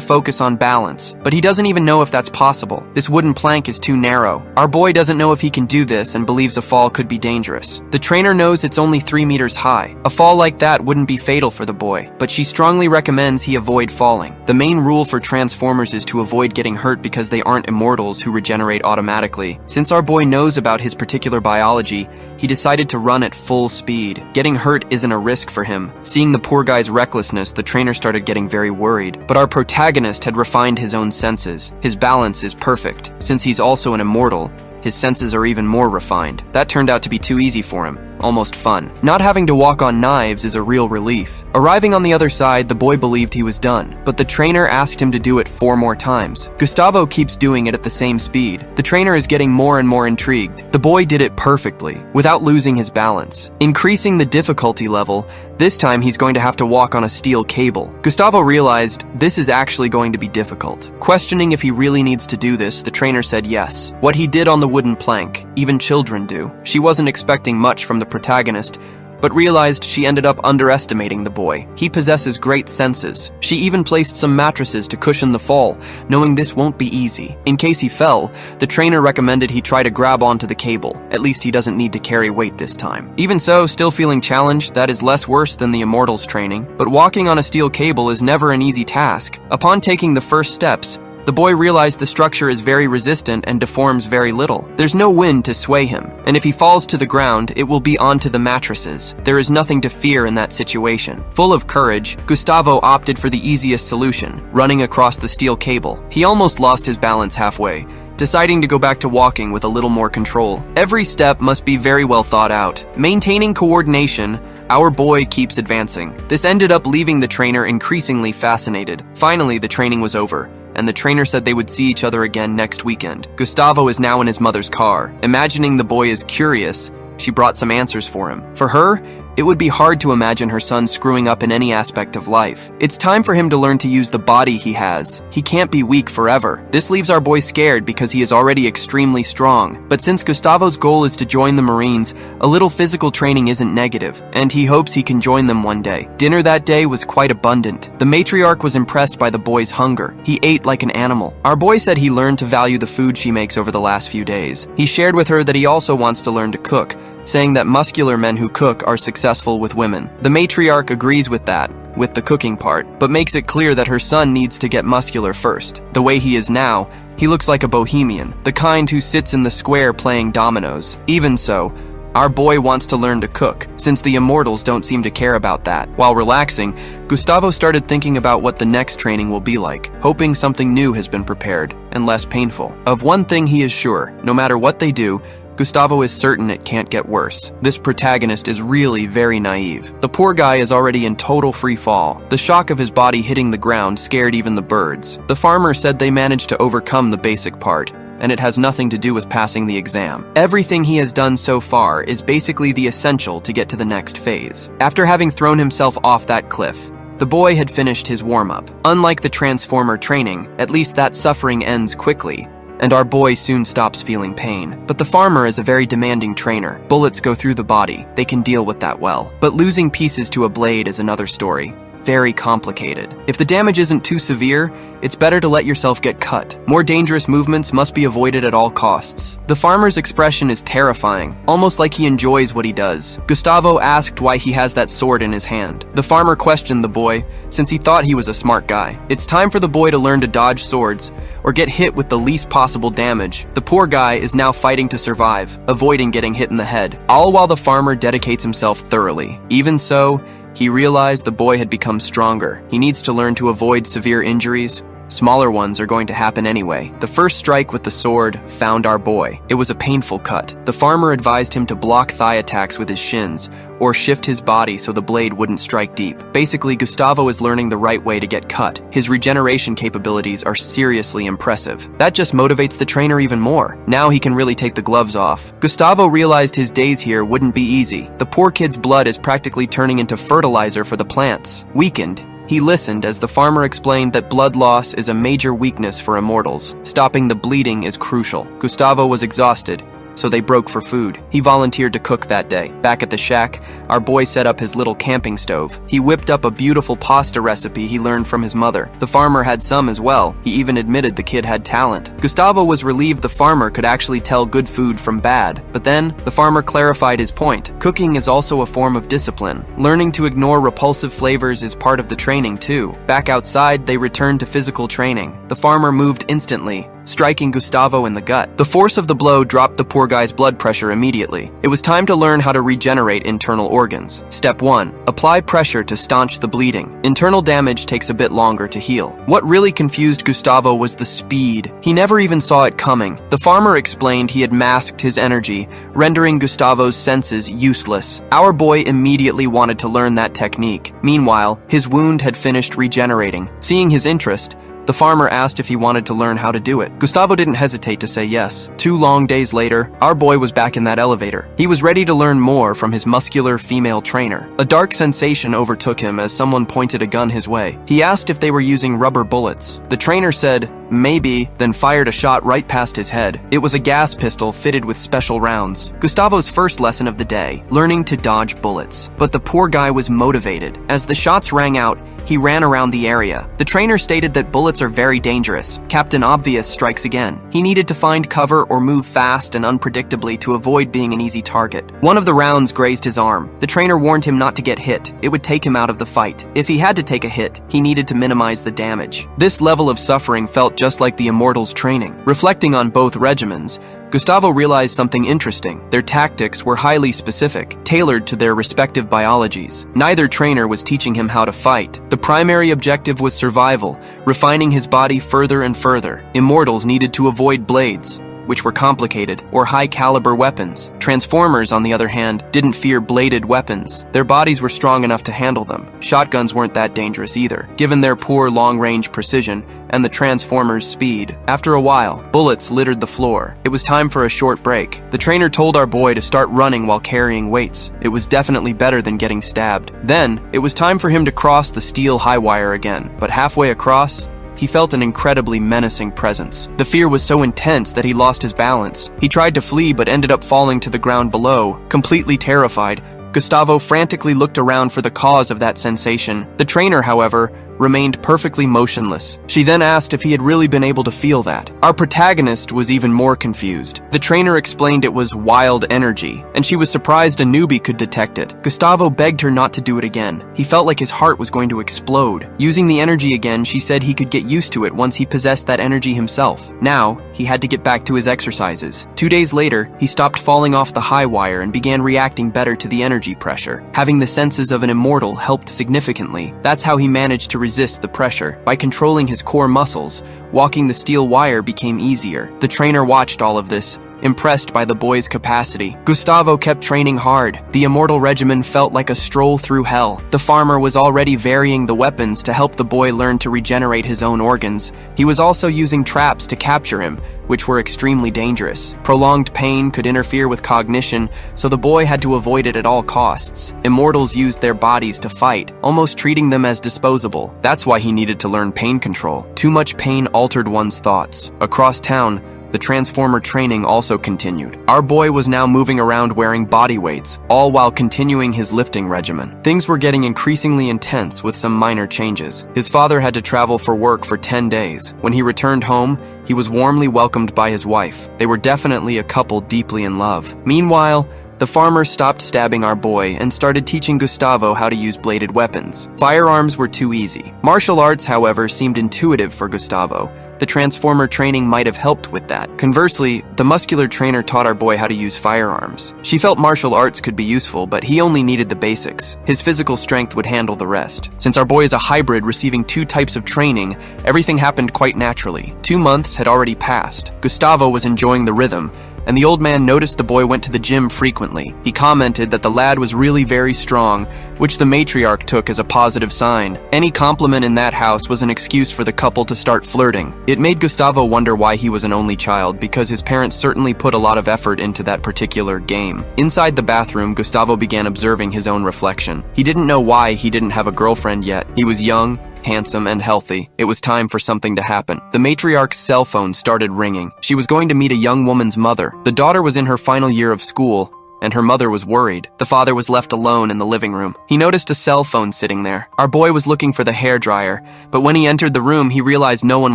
[SPEAKER 1] focus on balance, but he doesn't even know if that's possible. This wooden plank is too narrow. Our boy doesn't know if he can do this and believes a fall could be dangerous. The trainer knows it's only 3 meters high. A fall like that wouldn't be fatal for the boy, but she strongly recommends he avoid falling. The main rule for Transformers is to avoid getting hurt because they aren't immortals who regenerate automatically. Since our boy knows about his particular biology, he decided to run at full speed. Getting hurt isn't a risk for him. Seeing the poor guy's recklessness, the trainer started getting very worried. But our protagonist had refined his own senses. His balance is perfect. Since he's also an immortal, his senses are even more refined. That turned out to be too easy for him. Almost fun. Not having to walk on knives is a real relief. Arriving on the other side, the boy believed he was done, but the trainer asked him to do it 4 more times. Gustavo keeps doing it at the same speed. The trainer is getting more and more intrigued. The boy did it perfectly, without losing his balance. Increasing the difficulty level, this time he's going to have to walk on a steel cable. Gustavo realized this is actually going to be difficult. Questioning if he really needs to do this, the trainer said yes. What he did on the wooden plank, even children do. She wasn't expecting much from the protagonist, but realized she ended up underestimating the boy. He possesses great senses. She even placed some mattresses to cushion the fall, knowing this won't be easy. In case he fell, the trainer recommended he try to grab onto the cable. At least he doesn't need to carry weight this time. Even so, still feeling challenged, that is less worse than the Immortals training. But walking on a steel cable is never an easy task. Upon taking the first steps, the boy realized the structure is very resistant and deforms very little. There's no wind to sway him, and if he falls to the ground, it will be onto the mattresses. There is nothing to fear in that situation. Full of courage, Gustavo opted for the easiest solution, running across the steel cable. He almost lost his balance halfway, deciding to go back to walking with a little more control. Every step must be very well thought out. Maintaining coordination, our boy keeps advancing. This ended up leaving the trainer increasingly fascinated. Finally, the training was over, and the trainer said they would see each other again next weekend. Gustavo is now in his mother's car. Imagining the boy is curious, she brought some answers for him. For her, it would be hard to imagine her son screwing up in any aspect of life. It's time for him to learn to use the body he has. He can't be weak forever. This leaves our boy scared because he is already extremely strong. But since Gustavo's goal is to join the Marines, a little physical training isn't negative, and he hopes he can join them one day. Dinner that day was quite abundant. The matriarch was impressed by the boy's hunger. He ate like an animal. Our boy said he learned to value the food she makes over the last few days. He shared with her that he also wants to learn to cook, saying that muscular men who cook are successful with women. The matriarch agrees with that, with the cooking part, but makes it clear that her son needs to get muscular first. The way he is now, he looks like a bohemian, the kind who sits in the square playing dominoes. Even so, our boy wants to learn to cook, since the Immortals don't seem to care about that. While relaxing, Gustavo started thinking about what the next training will be like, hoping something new has been prepared, and less painful. Of one thing he is sure, no matter what they do, Gustavo is certain it can't get worse. This protagonist is really very naive. The poor guy is already in total free fall. The shock of his body hitting the ground scared even the birds. The farmer said they managed to overcome the basic part, and it has nothing to do with passing the exam. Everything he has done so far is basically the essential to get to the next phase. After having thrown himself off that cliff, the boy had finished his warm-up. Unlike the Transformer training, at least that suffering ends quickly, and our boy soon stops feeling pain. But the farmer is a very demanding trainer. Bullets go through the body, they can deal with that well. But losing pieces to a blade is another story. very complicated. If the damage isn't too severe, it's better to let yourself get cut. More dangerous movements must be avoided at all costs. The farmer's expression is terrifying, almost like he enjoys what he does. Gustavo asked why he has that sword in his hand. The farmer questioned the boy, since he thought he was a smart guy. It's time for the boy to learn to dodge swords, or get hit with the least possible damage. The poor guy is now fighting to survive, avoiding getting hit in the head, all while the farmer dedicates himself thoroughly. Even so, he realized the boy had become stronger. He needs to learn to avoid severe injuries. Smaller ones are going to happen anyway. The first strike with the sword found our boy. It was a painful cut. The farmer advised him to block thigh attacks with his shins, or shift his body so the blade wouldn't strike deep. Basically, Gustavo is learning the right way to get cut. His regeneration capabilities are seriously impressive. That just motivates the trainer even more. Now he can really take the gloves off. Gustavo realized his days here wouldn't be easy. The poor kid's blood is practically turning into fertilizer for the plants. Weakened, he listened as the farmer explained that blood loss is a major weakness for immortals. Stopping the bleeding is crucial. Gustavo was exhausted, so they broke for food. He volunteered to cook that day. Back at the shack, our boy set up his little camping stove. He whipped up a beautiful pasta recipe he learned from his mother. The farmer had some as well. He even admitted the kid had talent. Gustavo was relieved the farmer could actually tell good food from bad. But then, the farmer clarified his point. Cooking is also a form of discipline. Learning to ignore repulsive flavors is part of the training too. Back outside, they returned to physical training. The farmer moved instantly, striking Gustavo in the gut. The force of the blow dropped the poor guy's blood pressure immediately. It was time to learn how to regenerate internal organs. Step 1. Apply pressure to staunch the bleeding. Internal damage takes a bit longer to heal. What really confused Gustavo was the speed. He never even saw it coming. The farmer explained he had masked his energy, rendering Gustavo's senses useless. Our boy immediately wanted to learn that technique. Meanwhile, his wound had finished regenerating. Seeing his interest, the farmer asked if he wanted to learn how to do it. Gustavo didn't hesitate to say yes. 2 long days later, our boy was back in that elevator. He was ready to learn more from his muscular female trainer. A dark sensation overtook him as someone pointed a gun his way. He asked if they were using rubber bullets. The trainer said, "Maybe," then fired a shot right past his head. It was a gas pistol fitted with special rounds. Gustavo's first lesson of the day, learning to dodge bullets. But the poor guy was motivated. As the shots rang out, he ran around the area. The trainer stated that bullets are very dangerous. Captain Obvious strikes again. He needed to find cover or move fast and unpredictably to avoid being an easy target. One of the rounds grazed his arm. The trainer warned him not to get hit. It would take him out of the fight. If he had to take a hit, he needed to minimize the damage. This level of suffering felt just like the Immortals' training. Reflecting on both regimens, Gustavo realized something interesting. Their tactics were highly specific, tailored to their respective biologies. Neither trainer was teaching him how to fight. The primary objective was survival, refining his body further and further. Immortals needed to avoid blades, which were complicated, or high-caliber weapons. Transformers, on the other hand, didn't fear bladed weapons. Their bodies were strong enough to handle them. Shotguns weren't that dangerous either, given their poor long-range precision and the Transformers' speed. After a while, bullets littered the floor. It was time for a short break. The trainer told our boy to start running while carrying weights. It was definitely better than getting stabbed. Then, it was time for him to cross the steel high wire again. But halfway across, he felt an incredibly menacing presence. The fear was so intense that he lost his balance. He tried to flee but ended up falling to the ground below. Completely terrified, Gustavo frantically looked around for the cause of that sensation. The trainer, however, remained perfectly motionless. She then asked if he had really been able to feel that. Our protagonist was even more confused. The trainer explained it was wild energy, and she was surprised a newbie could detect it. Gustavo begged her not to do it again. He felt like his heart was going to explode. Using the energy again, she said he could get used to it once he possessed that energy himself. Now, he had to get back to his exercises. 2 days later, he stopped falling off the high wire and began reacting better to the energy pressure. Having the senses of an immortal helped significantly. That's how he managed to resist the pressure. By controlling his core muscles, walking the steel wire became easier. The trainer watched all of this, impressed by the boy's capacity. Gustavo kept training hard. The immortal regimen felt like a stroll through hell. The farmer was already varying the weapons to help the boy learn to regenerate his own organs. He was also using traps to capture him, which were extremely dangerous. Prolonged pain could interfere with cognition, so the boy had to avoid it at all costs. Immortals used their bodies to fight, almost treating them as disposable. That's why he needed to learn pain control. Too much pain altered one's thoughts. Across town, the Transformer training also continued. Our boy was now moving around wearing body weights, all while continuing his lifting regimen. Things were getting increasingly intense with some minor changes. His father had to travel for work for 10 days. When he returned home, he was warmly welcomed by his wife. They were definitely a couple deeply in love. Meanwhile, the farmer stopped stabbing our boy and started teaching Gustavo how to use bladed weapons. Firearms were too easy. Martial arts, however, seemed intuitive for Gustavo. The Transformer training might have helped with that. Conversely, the muscular trainer taught our boy how to use firearms. She felt martial arts could be useful, but he only needed the basics. His physical strength would handle the rest. Since our boy is a hybrid receiving 2 types of training, everything happened quite naturally. 2 months had already passed. Gustavo was enjoying the rhythm, and the old man noticed the boy went to the gym frequently. He commented that the lad was really very strong, which the matriarch took as a positive sign. Any compliment in that house was an excuse for the couple to start flirting. It made Gustavo wonder why he was an only child, because his parents certainly put a lot of effort into that particular game. Inside the bathroom, Gustavo began observing his own reflection. He didn't know why he didn't have a girlfriend yet. He was young, handsome, and healthy. It was time for something to happen. The matriarch's cell phone started ringing. She was going to meet a young woman's mother. The daughter was in her final year of school, and her mother was worried. The father was left alone in the living room. He noticed a cell phone sitting there. Our boy was looking for the hairdryer, but when he entered the room, he realized no one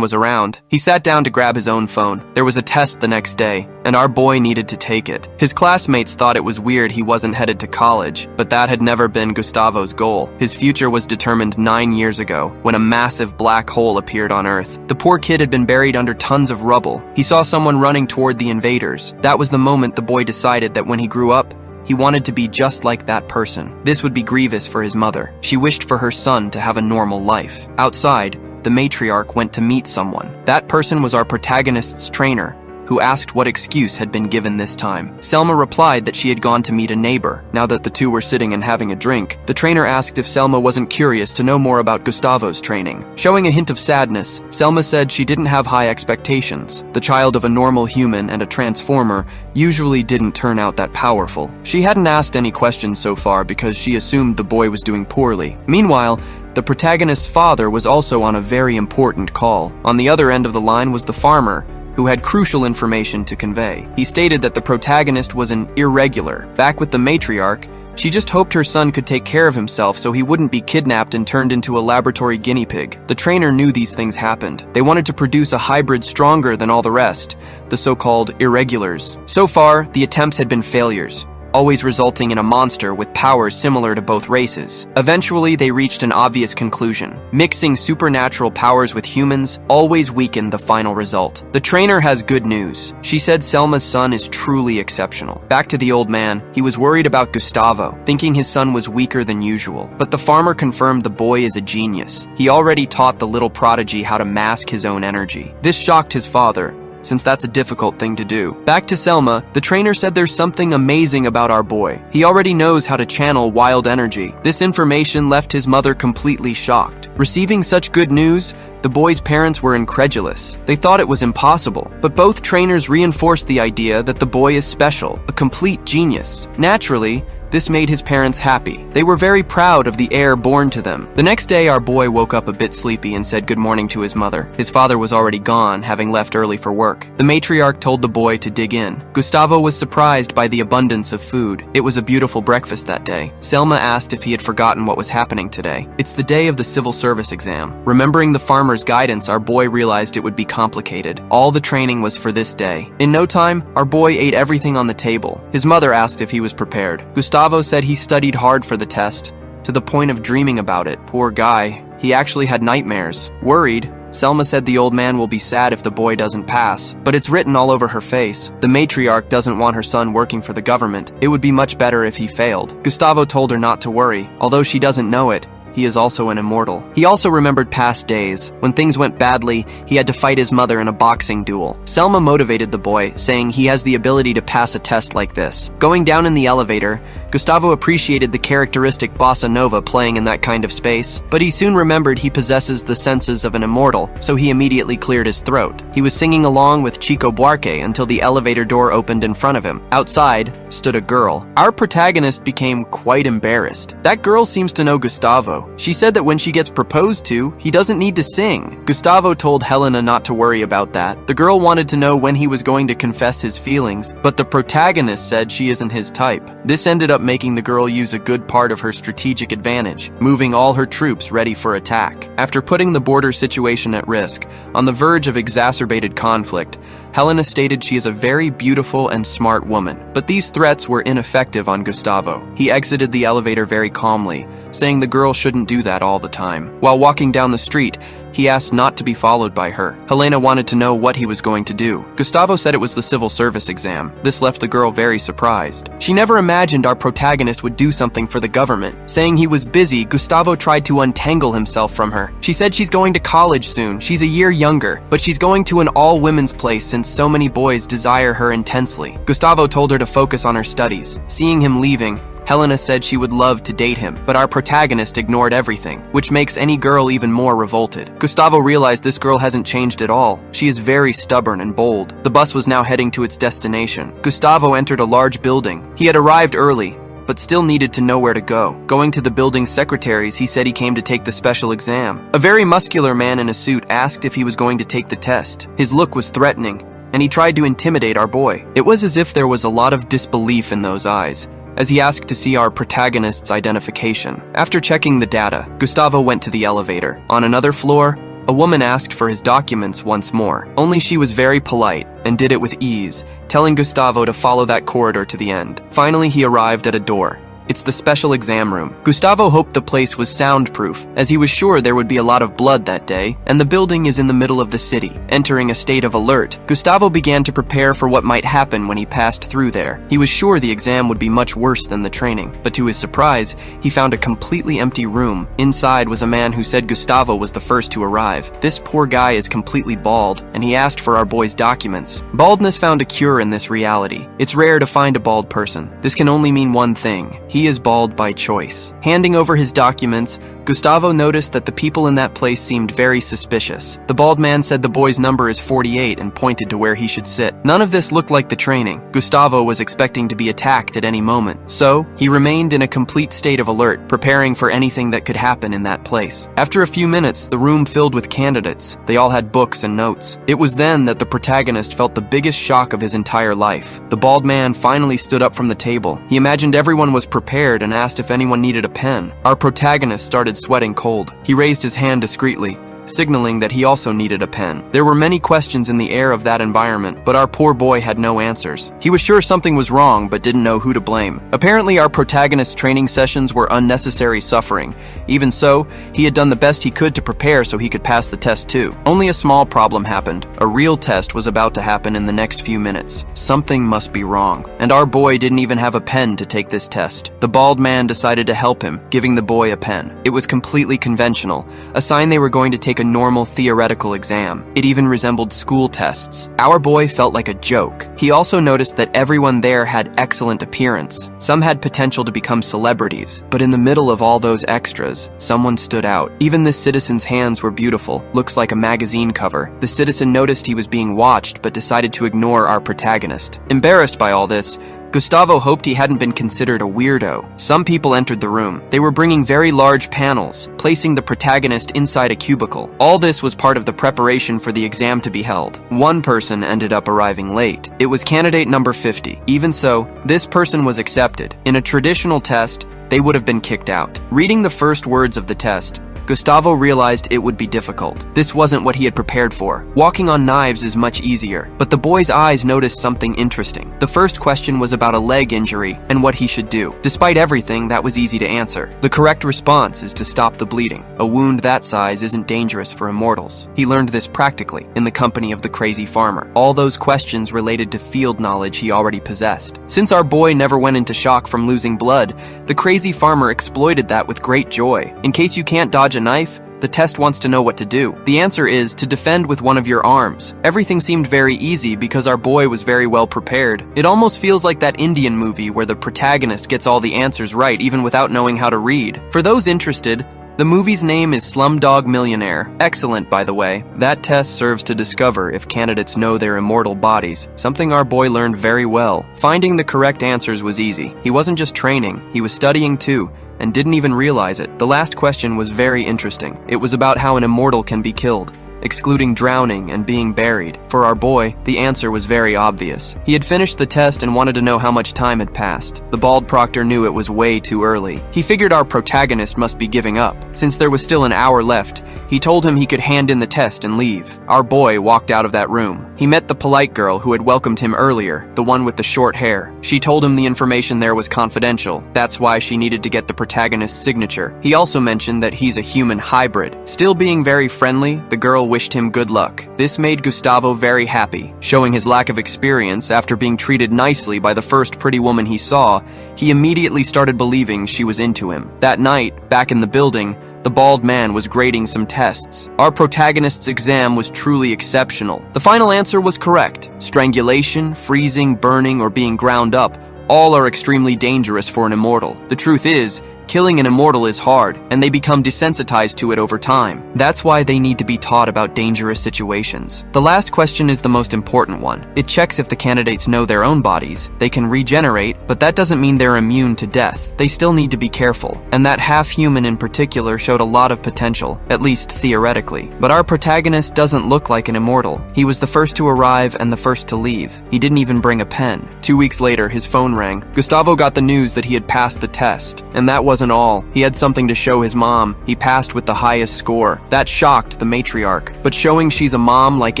[SPEAKER 1] was around. He sat down to grab his own phone. There was a test the next day, and our boy needed to take it. His classmates thought it was weird he wasn't headed to college, but that had never been Gustavo's goal. His future was determined 9 years ago, when a massive black hole appeared on Earth. The poor kid had been buried under tons of rubble. He saw someone running toward the invaders. That was the moment the boy decided that when he grew up, he wanted to be just like that person. This would be grievous for his mother. She wished for her son to have a normal life. Outside, the matriarch went to meet someone. That person was our protagonist's trainer, who asked what excuse had been given this time. Selma replied that she had gone to meet a neighbor. Now that the two were sitting and having a drink, the trainer asked if Selma wasn't curious to know more about Gustavo's training. Showing a hint of sadness, Selma said she didn't have high expectations. The child of a normal human and a transformer usually didn't turn out that powerful. She hadn't asked any questions so far because she assumed the boy was doing poorly. Meanwhile, the protagonist's father was also on a very important call. On the other end of the line was the farmer, who had crucial information to convey. He stated that the protagonist was an irregular. Back with the matriarch, she just hoped her son could take care of himself so he wouldn't be kidnapped and turned into a laboratory guinea pig. The trainer knew these things happened. They wanted to produce a hybrid stronger than all the rest, the so-called irregulars. So far, the attempts had been failures, always resulting in a monster with powers similar to both races. Eventually, they reached an obvious conclusion. Mixing supernatural powers with humans always weakened the final result. The trainer has good news. She said Selma's son is truly exceptional. Back to the old man, he was worried about Gustavo, thinking his son was weaker than usual. But the farmer confirmed the boy is a genius. He already taught the little prodigy how to mask his own energy. This shocked his father, since that's a difficult thing to do. Back to Selma, the trainer said there's something amazing about our boy. He already knows how to channel wild energy. This information left his mother completely shocked. Receiving such good news, the boy's parents were incredulous. They thought it was impossible, but both trainers reinforced the idea that the boy is special, a complete genius. Naturally, this made his parents happy. They were very proud of the heir born to them. The next day, our boy woke up a bit sleepy and said good morning to his mother. His father was already gone, having left early for work. The matriarch told the boy to dig in. Gustavo was surprised by the abundance of food. It was a beautiful breakfast that day. Selma asked if he had forgotten what was happening today. It's the day of the civil service exam. Remembering the farmer's guidance, our boy realized it would be complicated. All the training was for this day. In no time, our boy ate everything on the table. His mother asked if he was prepared. Gustavo said he studied hard for the test, to the point of dreaming about it. Poor guy. He actually had nightmares. Worried, Selma said the old man will be sad if the boy doesn't pass, but it's written all over her face. The matriarch doesn't want her son working for the government. It would be much better if he failed. Gustavo told her not to worry. Although she doesn't know it, he is also an immortal. He also remembered past days. When things went badly, he had to fight his mother in a boxing duel. Selma motivated the boy, saying he has the ability to pass a test like this. Going down in the elevator, Gustavo appreciated the characteristic bossa nova playing in that kind of space, but he soon remembered he possesses the senses of an immortal, so he immediately cleared his throat. He was singing along with Chico Buarque until the elevator door opened in front of him. Outside stood a girl. Our protagonist became quite embarrassed. That girl seems to know Gustavo. Gustavo. She said that when she gets proposed to, he doesn't need to sing. Gustavo told Helena not to worry about that. The girl wanted to know when he was going to confess his feelings, but the protagonist said she isn't his type. This ended up making the girl use a good part of her strategic advantage, moving all her troops ready for attack. After putting the border situation at risk, on the verge of exacerbated conflict, Helena stated she is a very beautiful and smart woman, but these threats were ineffective on Gustavo. He exited the elevator very calmly, saying the girl shouldn't do that all the time. While walking down the street, he asked not to be followed by her. Helena wanted to know what he was going to do. Gustavo said it was the civil service exam. This left the girl very surprised. She never imagined our protagonist would do something for the government. Saying he was busy, Gustavo tried to untangle himself from her. She said she's going to college soon. She's a year younger, but she's going to an all-women's place since so many boys desire her intensely. Gustavo told her to focus on her studies. Seeing him leaving, Helena said she would love to date him, but our protagonist ignored everything, which makes any girl even more revolted. Gustavo realized this girl hasn't changed at all. She is very stubborn and bold. The bus was now heading to its destination. Gustavo entered a large building. He had arrived early, but still needed to know where to go. Going to the building's secretaries, he said he came to take the special exam. A very muscular man in a suit asked if he was going to take the test. His look was threatening, and he tried to intimidate our boy. It was as if there was a lot of disbelief in those eyes, as he asked to see our protagonist's identification. After checking the data, Gustavo went to the elevator. On another floor, a woman asked for his documents once more. Only she was very polite and did it with ease, telling Gustavo to follow that corridor to the end. Finally, he arrived at a door. It's the special exam room. Gustavo hoped the place was soundproof, as he was sure there would be a lot of blood that day, and the building is in the middle of the city. Entering a state of alert, Gustavo began to prepare for what might happen when he passed through there. He was sure the exam would be much worse than the training, but to his surprise, he found a completely empty room. Inside was a man who said Gustavo was the first to arrive. This poor guy is completely bald, and he asked for our boy's documents. Baldness found a cure in this reality. It's rare to find a bald person. This can only mean one thing. He is bald by choice. Handing over his documents, Gustavo noticed that the people in that place seemed very suspicious. The bald man said the boy's number is 48 and pointed to where he should sit. None of this looked like the training. Gustavo was expecting to be attacked at any moment, so he remained in a complete state of alert, preparing for anything that could happen in that place. After a few minutes, the room filled with candidates. They all had books and notes. It was then that the protagonist felt the biggest shock of his entire life. The bald man finally stood up from the table. He imagined everyone was prepared and asked if anyone needed a pen. Our protagonist started sweating cold. He raised his hand discreetly, signaling that he also needed a pen. There were many questions in the air of that environment, but our poor boy had no answers. He was sure something was wrong, but didn't know who to blame. Apparently, our protagonist's training sessions were unnecessary suffering. Even so, he had done the best he could to prepare so he could pass the test too. Only a small problem happened. A real test was about to happen in the next few minutes. Something must be wrong, and our boy didn't even have a pen to take this test. The bald man decided to help him, giving the boy a pen. It was completely conventional, a sign they were going to take a normal theoretical exam. It even resembled school tests. Our boy felt like a joke. He also noticed that everyone there had excellent appearance. Some had potential to become celebrities, but in the middle of all those extras, someone stood out. Even this citizen's hands were beautiful, looks like a magazine cover. The citizen noticed he was being watched, but decided to ignore our protagonist. Embarrassed by all this, Gustavo hoped he hadn't been considered a weirdo. Some people entered the room. They were bringing very large panels, placing the protagonist inside a cubicle. All this was part of the preparation for the exam to be held. One person ended up arriving late. It was candidate number 50. Even so, this person was accepted. In a traditional test, they would have been kicked out. Reading the first words of the test, Gustavo realized it would be difficult. This wasn't what he had prepared for. Walking on knives is much easier, but the boy's eyes noticed something interesting. The first question was about a leg injury and what he should do. Despite everything, that was easy to answer. The correct response is to stop the bleeding. A wound that size isn't dangerous for immortals. He learned this practically, in the company of the crazy farmer. All those questions related to field knowledge he already possessed. Since our boy never went into shock from losing blood, the crazy farmer exploited that with great joy. In case you can't dodge a knife, the test wants to know what to do. The answer is to defend with one of your arms. Everything seemed very easy because our boy was very well prepared. It almost feels like that Indian movie where the protagonist gets all the answers right even without knowing how to read. For those interested, the movie's name is Slumdog Millionaire. Excellent, by the way. That test serves to discover if candidates know their immortal bodies, something our boy learned very well. Finding the correct answers was easy. He wasn't just training, he was studying too. and didn't even realize it. The last question was very interesting. It was about how an immortal can be killed, excluding drowning and being buried. For our boy, the answer was very obvious. He had finished the test and wanted to know how much time had passed. The bald proctor knew it was way too early. He figured our protagonist must be giving up. Since there was still an hour left, he told him he could hand in the test and leave. Our boy walked out of that room. He met the polite girl who had welcomed him earlier, the one with the short hair. She told him the information there was confidential. That's why she needed to get the protagonist's signature. He also mentioned that he's a human hybrid. Still being very friendly, the girl wished him good luck. This made Gustavo very happy. Showing his lack of experience, after being treated nicely by the first pretty woman he saw, he immediately started believing she was into him. That night, back in the building, the bald man was grading some tests. Our protagonist's exam was truly exceptional. The final answer was correct. Strangulation, freezing, burning, or being ground up, all are extremely dangerous for an immortal. The truth is, killing an immortal is hard, and they become desensitized to it over time. That's why they need to be taught about dangerous situations. The last question is the most important one. It checks if the candidates know their own bodies. They can regenerate, but that doesn't mean they're immune to death. They still need to be careful. And that half-human in particular showed a lot of potential, at least theoretically. But our protagonist doesn't look like an immortal. He was the first to arrive and the first to leave. He didn't even bring a pen. 2 weeks later, his phone rang. Gustavo got the news that he had passed the test, and that wasn't all. He had something to show his mom. He passed with the highest score. That shocked the matriarch, but showing she's a mom like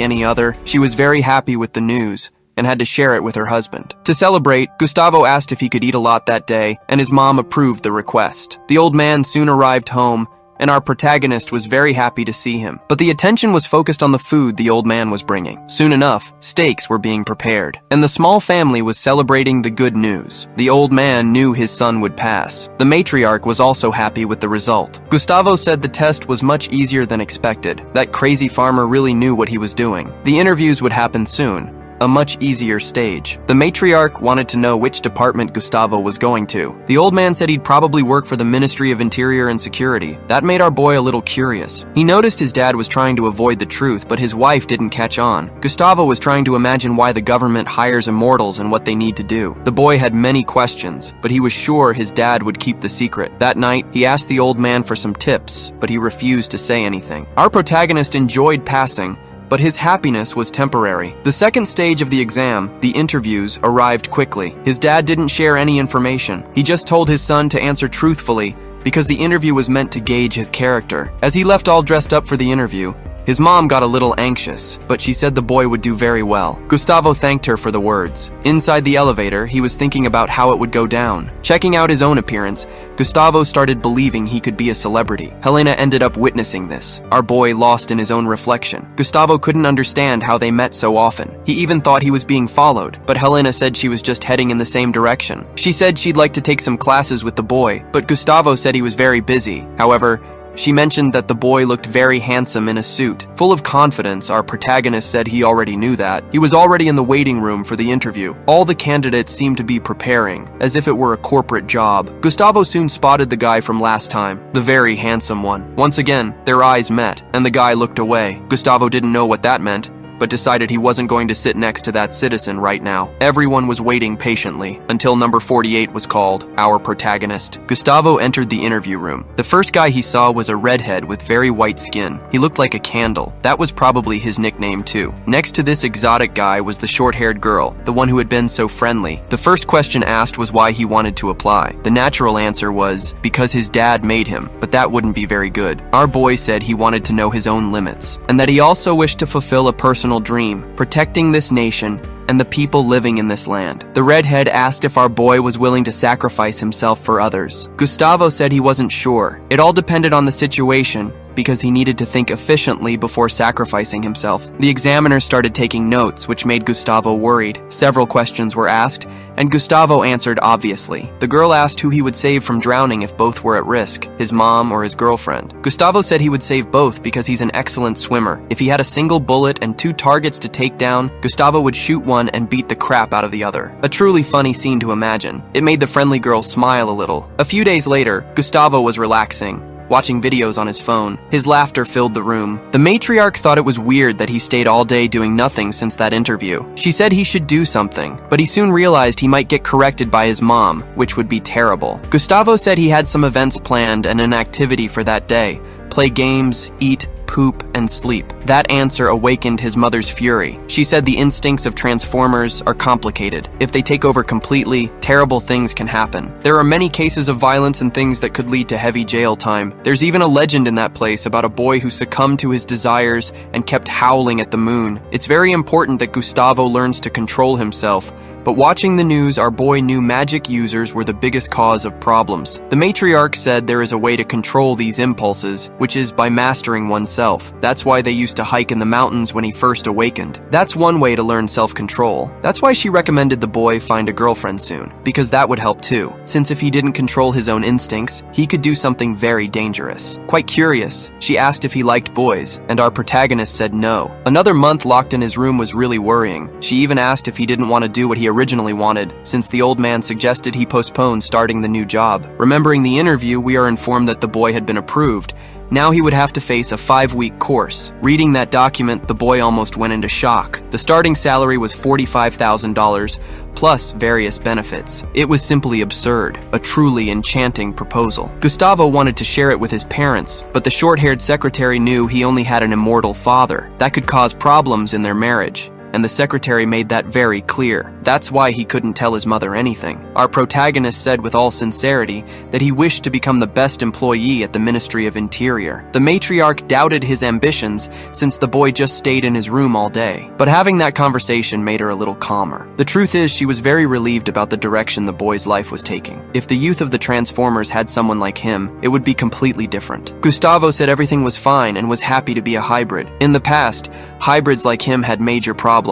[SPEAKER 1] any other, she was very happy with the news and had to share it with her husband. To celebrate, Gustavo asked if he could eat a lot that day, and his mom approved the request. The old man soon arrived home, and our protagonist was very happy to see him. But the attention was focused on the food the old man was bringing. Soon enough, steaks were being prepared, and the small family was celebrating the good news. The old man knew his son would pass. The matriarch was also happy with the result. Gustavo said the test was much easier than expected. That crazy farmer really knew what he was doing. The interviews would happen soon. A much easier stage. The matriarch wanted to know which department Gustavo was going to. The old man said he'd probably work for the Ministry of Interior and Security. That made our boy a little curious. He noticed his dad was trying to avoid the truth, but his wife didn't catch on. Gustavo was trying to imagine why the government hires immortals and what they need to do. The boy had many questions, but he was sure his dad would keep the secret. That night, he asked the old man for some tips, but he refused to say anything. Our protagonist enjoyed passing, but his happiness was temporary. The second stage of the exam, the interviews, arrived quickly. His dad didn't share any information. He just told his son to answer truthfully because the interview was meant to gauge his character. As he left all dressed up for the interview, his mom got a little anxious, but she said the boy would do very well. Gustavo thanked her for the words. Inside the elevator, he was thinking about how it would go down. Checking out his own appearance, Gustavo started believing he could be a celebrity. Helena ended up witnessing this. Our boy lost in his own reflection. Gustavo couldn't understand how they met so often. He even thought he was being followed, but Helena said she was just heading in the same direction. She said she'd like to take some classes with the boy, but Gustavo said he was very busy. However, she mentioned that the boy looked very handsome in a suit. Full of confidence, our protagonist said he already knew that. He was already in the waiting room for the interview. All the candidates seemed to be preparing, as if it were a corporate job. Gustavo soon spotted the guy from last time, the very handsome one. Once again, their eyes met, and the guy looked away. Gustavo didn't know what that meant, but decided he wasn't going to sit next to that citizen right now. Everyone was waiting patiently until number 48 was called, our protagonist. Gustavo entered the interview room. The first guy he saw was a redhead with very white skin. He looked like a candle. That was probably his nickname too. Next to this exotic guy was the short-haired girl, the one who had been so friendly. The first question asked was why he wanted to apply. The natural answer was, because his dad made him, but that wouldn't be very good. Our boy said he wanted to know his own limits, and that he also wished to fulfill a personal dream, protecting this nation and the people living in this land. The redhead asked if our boy was willing to sacrifice himself for others. Gustavo said he wasn't sure. It all depended on the situation, because he needed to think efficiently before sacrificing himself. The examiner started taking notes, which made Gustavo worried. Several questions were asked, and Gustavo answered obviously. The girl asked who he would save from drowning if both were at risk, his mom or his girlfriend. Gustavo said he would save both because he's an excellent swimmer. If he had a single bullet and 2 targets to take down, Gustavo would shoot one and beat the crap out of the other. A truly funny scene to imagine. It made the friendly girl smile a little. A few days later, Gustavo was relaxing watching videos on his phone. His laughter filled the room. The matriarch thought it was weird that he stayed all day doing nothing since that interview. She said he should do something, but he soon realized he might get corrected by his mom, which would be terrible. Gustavo said he had some events planned and an activity for that day. Play games, eat, poop, and sleep. That answer awakened his mother's fury. She said the instincts of Transformers are complicated. If they take over completely, terrible things can happen. There are many cases of violence and things that could lead to heavy jail time. There's even a legend in that place about a boy who succumbed to his desires and kept howling at the moon. It's very important that Gustavo learns to control himself. But watching the news, our boy knew magic users were the biggest cause of problems. The matriarch said there is a way to control these impulses, which is by mastering oneself. That's why they used to hike in the mountains when he first awakened. That's one way to learn self-control. That's why she recommended the boy find a girlfriend soon, because that would help too, since if he didn't control his own instincts, he could do something very dangerous. Quite curious, she asked if he liked boys, and our protagonist said no. Another month locked in his room was really worrying. She even asked if he didn't want to do what he originally wanted, since the old man suggested he postpone starting the new job. Remembering the interview, we are informed that the boy had been approved. Now he would have to face a 5-week course. Reading that document, the boy almost went into shock. The starting salary was $45,000, plus various benefits. It was simply absurd, a truly enchanting proposal. Gustavo wanted to share it with his parents, but the short-haired secretary knew he only had an immortal father. That could cause problems in their marriage. And the secretary made that very clear. That's why he couldn't tell his mother anything. Our protagonist said with all sincerity that he wished to become the best employee at the Ministry of Interior. The matriarch doubted his ambitions since the boy just stayed in his room all day. But having that conversation made her a little calmer. The truth is, she was very relieved about the direction the boy's life was taking. If the youth of the Transformers had someone like him, it would be completely different. Gustavo said everything was fine and was happy to be a hybrid. In the past, hybrids like him had major problems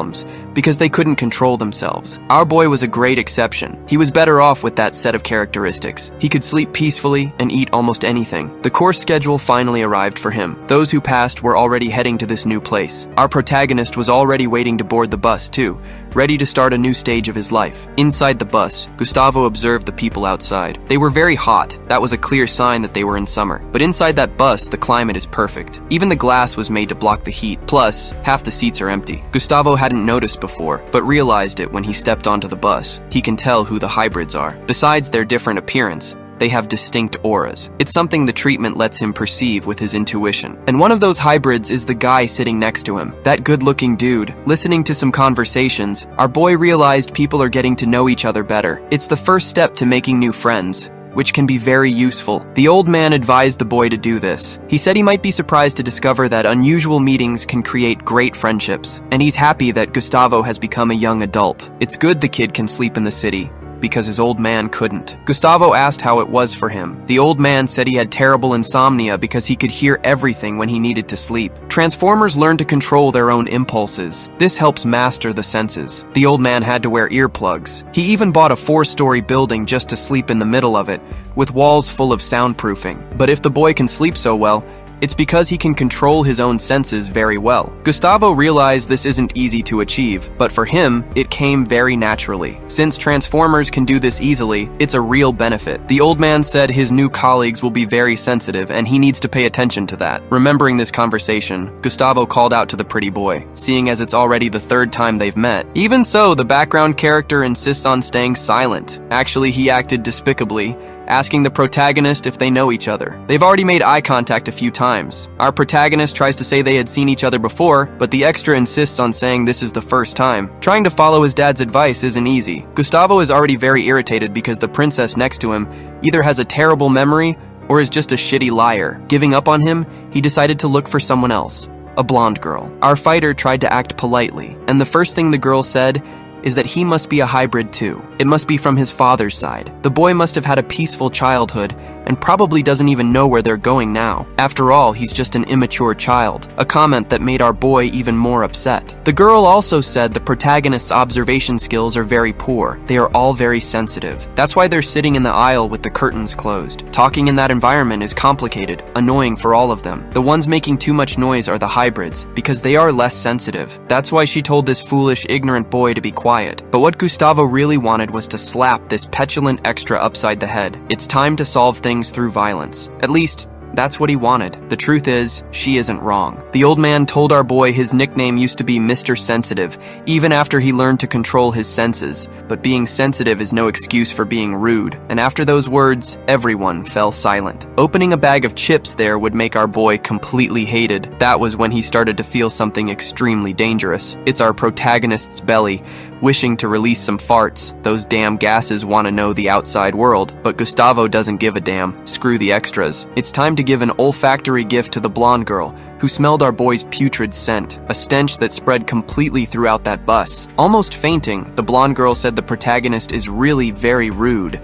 [SPEAKER 1] because they couldn't control themselves. Our boy was a great exception. He was better off with that set of characteristics. He could sleep peacefully and eat almost anything. The course schedule finally arrived for him. Those who passed were already heading to this new place. Our protagonist was already waiting to board the bus too, ready to start a new stage of his life. Inside the bus, Gustavo observed the people outside. They were very hot. That was a clear sign that they were in summer. But inside that bus, the climate is perfect. Even the glass was made to block the heat. Plus, half the seats are empty. Gustavo hadn't noticed before, but realized it when he stepped onto the bus. He can tell who the hybrids are. Besides their different appearance, they have distinct auras. It's something the treatment lets him perceive with his intuition. And one of those hybrids is the guy sitting next to him. That good-looking dude. Listening to some conversations, our boy realized people are getting to know each other better. It's the first step to making new friends, which can be very useful. The old man advised the boy to do this. He said he might be surprised to discover that unusual meetings can create great friendships, and he's happy that Gustavo has become a young adult. It's good the kid can sleep in the city, because his old man couldn't. Gustavo asked how it was for him. The old man said he had terrible insomnia because he could hear everything when he needed to sleep. Transformers learn to control their own impulses. This helps master the senses. The old man had to wear earplugs. He even bought a 4-story building just to sleep in the middle of it, with walls full of soundproofing. But if the boy can sleep so well, it's because he can control his own senses very well. Gustavo realized this isn't easy to achieve, but for him, it came very naturally. Since Transformers can do this easily, it's a real benefit. The old man said his new colleagues will be very sensitive and he needs to pay attention to that. Remembering this conversation, Gustavo called out to the pretty boy, seeing as it's already the 3rd time they've met. Even so, the background character insists on staying silent. Actually, he acted despicably, asking the protagonist if they know each other. They've already made eye contact a few times. Our protagonist tries to say they had seen each other before, but the extra insists on saying this is the first time. Trying to follow his dad's advice isn't easy. Gustavo is already very irritated because the princess next to him either has a terrible memory or is just a shitty liar. Giving up on him, he decided to look for someone else, a blonde girl. Our fighter tried to act politely, and the first thing the girl said is that he must be a hybrid too. It must be from his father's side. The boy must have had a peaceful childhood and probably doesn't even know where they're going now. After all, he's just an immature child, a comment that made our boy even more upset. The girl also said the protagonist's observation skills are very poor. They are all very sensitive. That's why they're sitting in the aisle with the curtains closed. Talking in that environment is complicated, annoying for all of them. The ones making too much noise are the hybrids, because they are less sensitive. That's why she told this foolish, ignorant boy to be quiet. But what Gustavo really wanted was to slap this petulant extra upside the head. It's time to solve things through violence. At least, That's what he wanted. The truth is, she isn't wrong. The old man told our boy his nickname used to be Mr. Sensitive, even after he learned to control his senses. But being sensitive is no excuse for being rude. And after those words, everyone fell silent. Opening a bag of chips there would make our boy completely hated. That was when he started to feel something extremely dangerous. It's our protagonist's belly, wishing to release some farts. Those damn gases want to know the outside world, but Gustavo doesn't give a damn. Screw the extras. It's time to give an olfactory gift to the blonde girl, who smelled our boy's putrid scent, a stench that spread completely throughout that bus. Almost fainting, the blonde girl said the protagonist is really very rude,